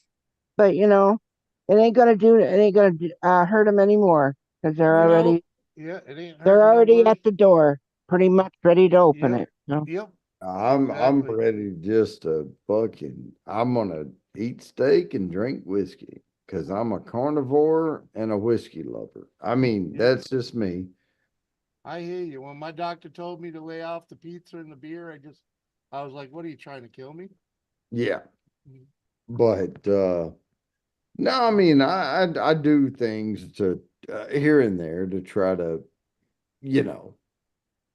but it ain't going to do. It ain't going to hurt them anymore because Yeah, it ain't they're hurting already nobody. at the door, pretty much ready to open Yep. it. So. Yep. I'm Exactly. ready just to I'm gonna eat steak and drink whiskey because I'm a carnivore and a whiskey lover. I mean, Yep. that's just me. I hear you. When my doctor told me to lay off the pizza and the beer, I was like, what are you trying to kill me? Yeah. But no, I mean, I do things to here and there to try to, you know,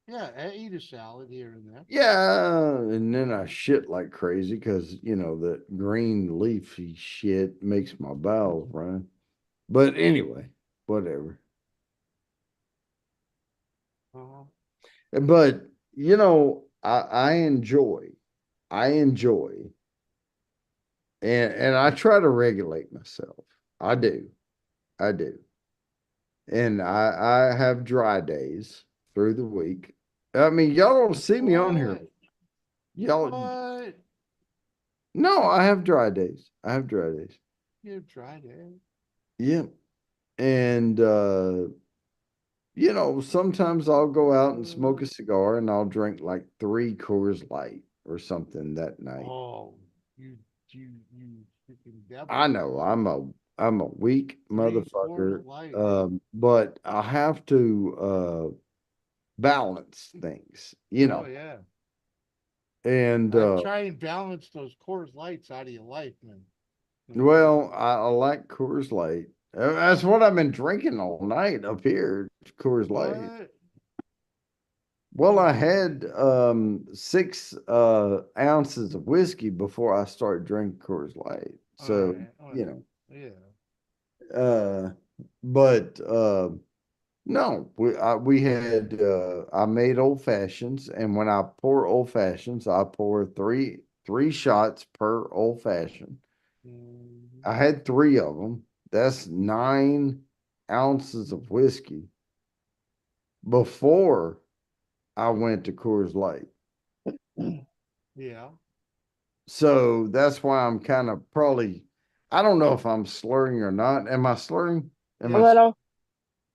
Yeah, I eat a salad here and there. yeah, and then I shit like crazy because the green leafy shit makes my bowels run. But anyway, whatever. Uh-huh. But I enjoy, and I try to regulate myself. I do, I do, and I have dry days through the week. I mean, y'all don't see me on here. What? Y'all, What? no, I have dry days. I have dry days. You tried it. Yeah, and sometimes I'll go out and smoke a cigar, and I'll drink like 3 Coors Light or something that night. Oh, you freaking devil. I know I'm a weak 3 motherfucker. Coors Light. But I have to balance things, Oh yeah. and Try and balance those Coors Lights out of your life, man. well, I like Coors Light. That's what I've been drinking all night up here, Coors Light. What? Well, I had 6 ounces of whiskey before I started drinking Coors Light. So, Alright, yeah. but no, we had I made old fashions, and when I pour old fashions, I pour three shots per old fashioned. I had 3 of them. That's 9 ounces of whiskey before I went to Coors Light. Yeah. So that's why I'm kind of I don't know if I'm slurring or not. Am I slurring? A little.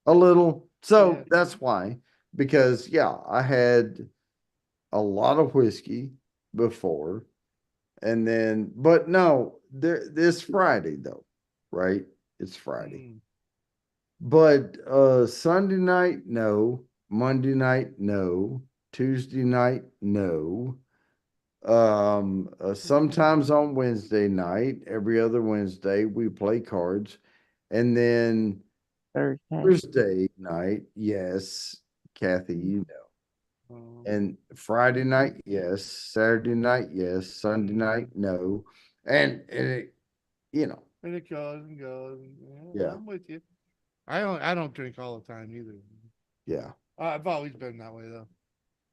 A little. So Yeah. that's why, because I had a lot of whiskey before, and then, but no, this Friday though, right? It's Friday. But Sunday night, no. Monday night, no. Tuesday night, no. Sometimes on Wednesday night, every other Wednesday, we play cards. And then Thursday. Thursday night, yes, Kathy, you know. And Friday night, yes. Saturday night, yes. Sunday night, no. And it, you know, And it goes and goes. Yeah. I'm with you. I don't drink all the time either. yeah. I've always been that way though.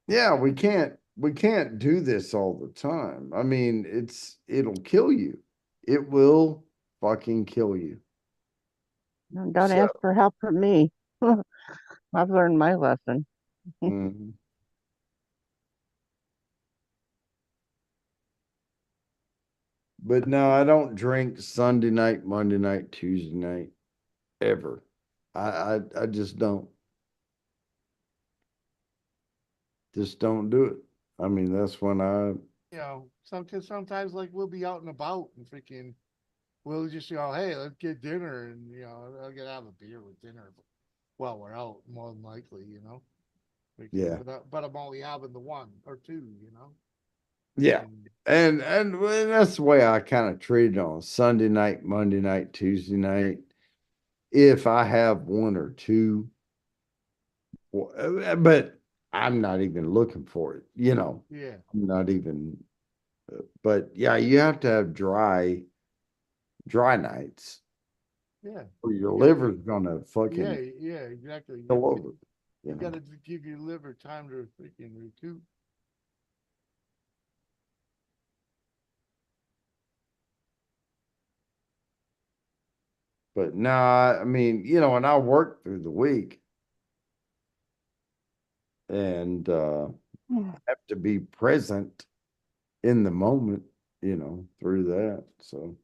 Yeah, we can't do this all the time. I mean, it'll kill you. It will fucking kill you. Don't So, ask for help from me. I've learned my lesson. mhm. But no, I don't drink Sunday night, Monday night, Tuesday night, ever. I just don't. Just don't do it. I mean, that's when Cause sometimes like we'll be out and about and freaking, we'll just hey, let's get dinner, and I'll get have a beer with dinner. While we're out, more than likely, Yeah. But I'm only having the one or two, Yeah. And that's the way I kind of treat it on Sunday night, Monday night, Tuesday night. If I have one or two, but I'm not even looking for it, Yeah. I'm not even, but yeah, you have to have dry nights Yeah. or your You gotta liver's gonna Yeah, fucking yeah, exactly. go over, You you know. gotta give your liver time to freaking recoup. But nah, I mean, and I work through the week and have to be present in the moment, through that. So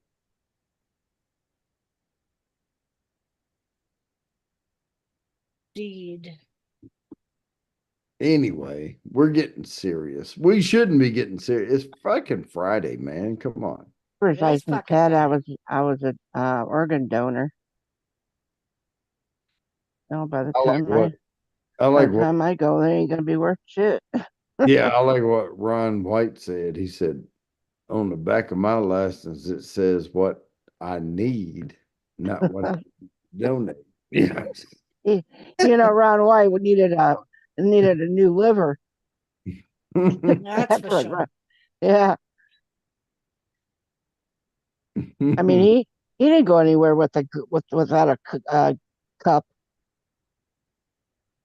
Indeed. anyway, we're getting serious. We shouldn't be getting serious. It's fucking Friday, man. Come on. First, It I is can fucking said Friday. I was a organ donor. No, by the I like time what I by like the what time I go, they ain't gonna be worth shit. yeah, I like what Ron White said. He said on the back of my license it says what I need, not what I donate. Yeah. Ron White would needed a new liver. That's That's for what. sure. Yeah, I mean he didn't go anywhere without a cup.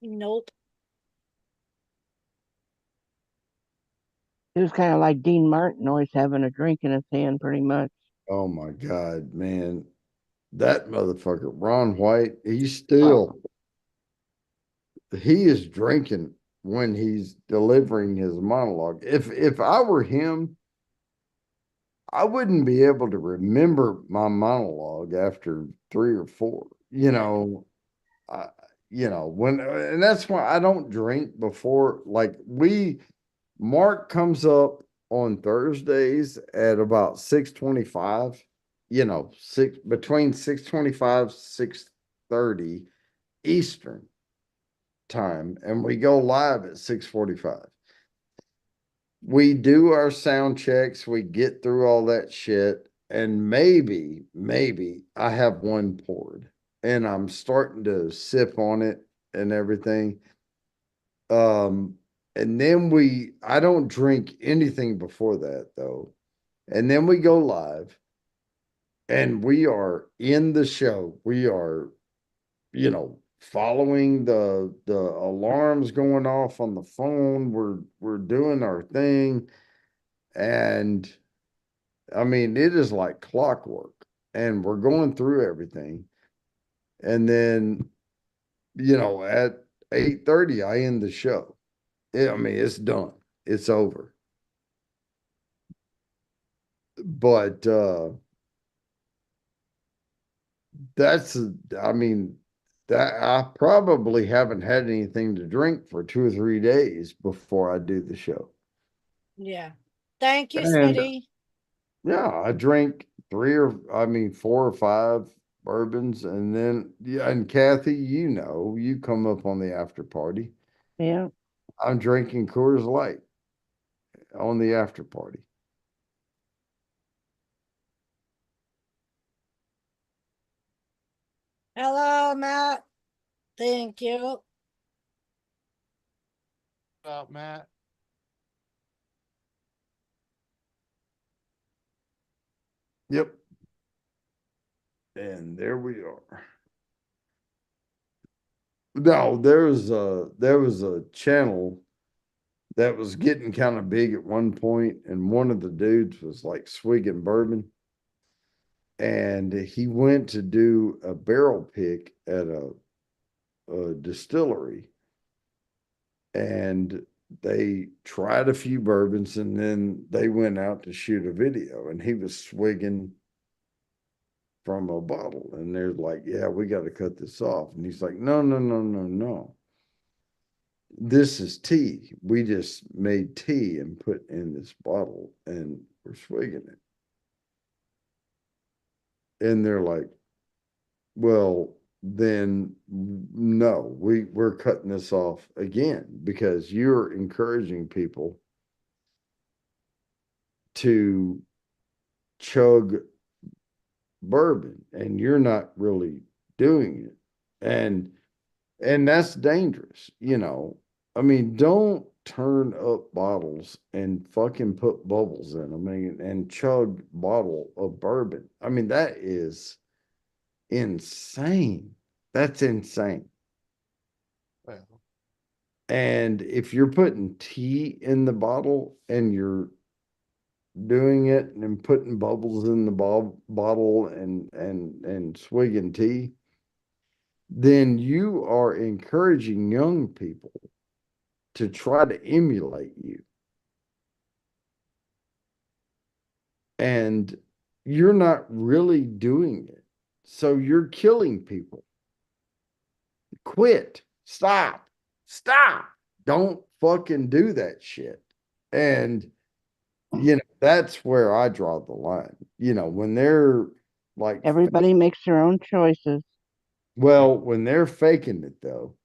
Nope. He was kind of like Dean Martin, always having a drink in his hand, pretty much. Oh my God, man. That motherfucker, Ron White, Oh, he is drinking when he's delivering his monologue. If I were him, I wouldn't be able to remember my monologue after three or four. I, when and that's why I don't drink before. Like Mark comes up on Thursdays at about 6:25. Between 6:25 6:30 Eastern time, and we go live at 6:45. We do our sound checks, we get through all that shit, and maybe I have one poured and I'm starting to sip on it and everything. Um, and then I don't drink anything before that though. And then we go live and we are in the show. We are, following the alarms going off on the phone. We're doing our thing. And I mean, it is like clockwork. And we're going through everything. And then, at 8:30, I end the show. I mean, it's done. It's over. But that's I mean, that I probably haven't had anything to drink for 2 or 3 days before I do the show. Yeah. Thank you, And Smitty. yeah, I drink 4 or 5 bourbons, and then and Kathy, you come up on the after party. yeah. I'm drinking Coors Light. on the after party. Hello, Matt. Thank you. What's up, Matt? Yep. And there we are. No, there was a channel that was getting kind of big at one point, and one of the dudes was like swigging bourbon. And he went to do a barrel pick at a distillery. And they tried a few bourbons, and then they went out to shoot a video, and he was swigging from a bottle. And they're like, yeah, we got to cut this off. And he's like, no, no, no, no, no. This is tea. We just made tea and put in this bottle, and we're swigging it. And they're like, well, then no, we're cutting this off again, because you're encouraging people to chug bourbon, and you're not really doing it. And that's dangerous, you know. I mean, don't turn up bottles and fucking put bubbles in them and chug bottle of bourbon. I mean, that is insane. That's insane. Well, And if you're putting tea in the bottle and you're doing it and putting bubbles in the bottle and swigging tea, then you are encouraging young people to try to emulate you. And you're not really doing it. So you're killing people. Quit. Stop. Don't fucking do that shit. And, you know, that's where I draw the line. You know, when they're like, Everybody makes their own choices. well, when they're faking it though,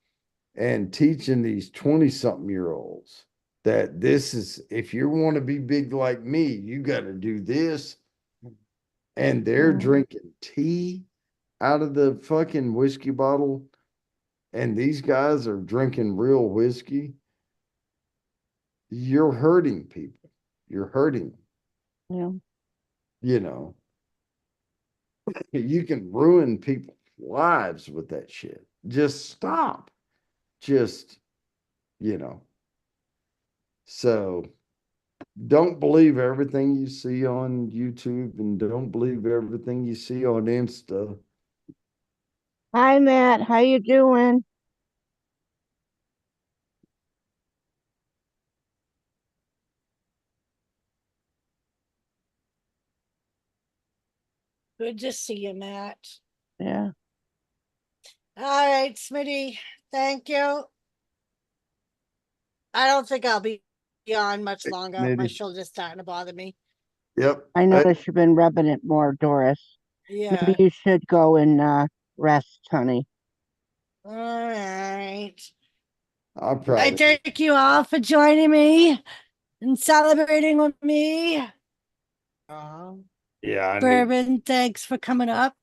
and teaching these 20-something-year-olds that this is, if you want to be big like me, you got to do this. And they're drinking tea out of the fucking whiskey bottle, and these guys are drinking real whiskey. You're hurting people. You're hurting them. Yeah. You know, you can ruin people's lives with that shit. Just stop. Just, you know. So don't believe everything you see on YouTube, and don't believe everything you see on Insta. Hi, Matt. How you doing? Good to see you, Matt. Yeah. All right, Smitty. Thank you. I don't think I'll be on much longer. My Maybe. shoulder's starting to bother me. Yep. I noticed you've been rubbing it more, Doris. Yeah. Maybe you should go and rest, honey. All right. I'm proud I of you. thank you all for joining me and celebrating with me. uh-huh. Yeah, I need. Bourbon, thanks for coming up.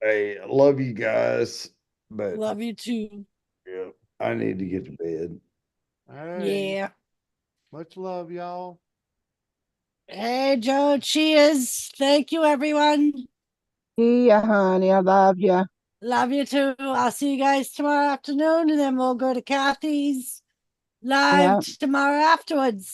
Hey, I love you guys, but Love you too. yeah, I need to get to bed. All right. Yeah. Much love, y'all. Hey, Joe, cheers. Thank you, everyone. See ya, honey. I love you. Love you too. I'll see you guys tomorrow afternoon, and then we'll go to Kathy's live Yeah. tomorrow afterwards.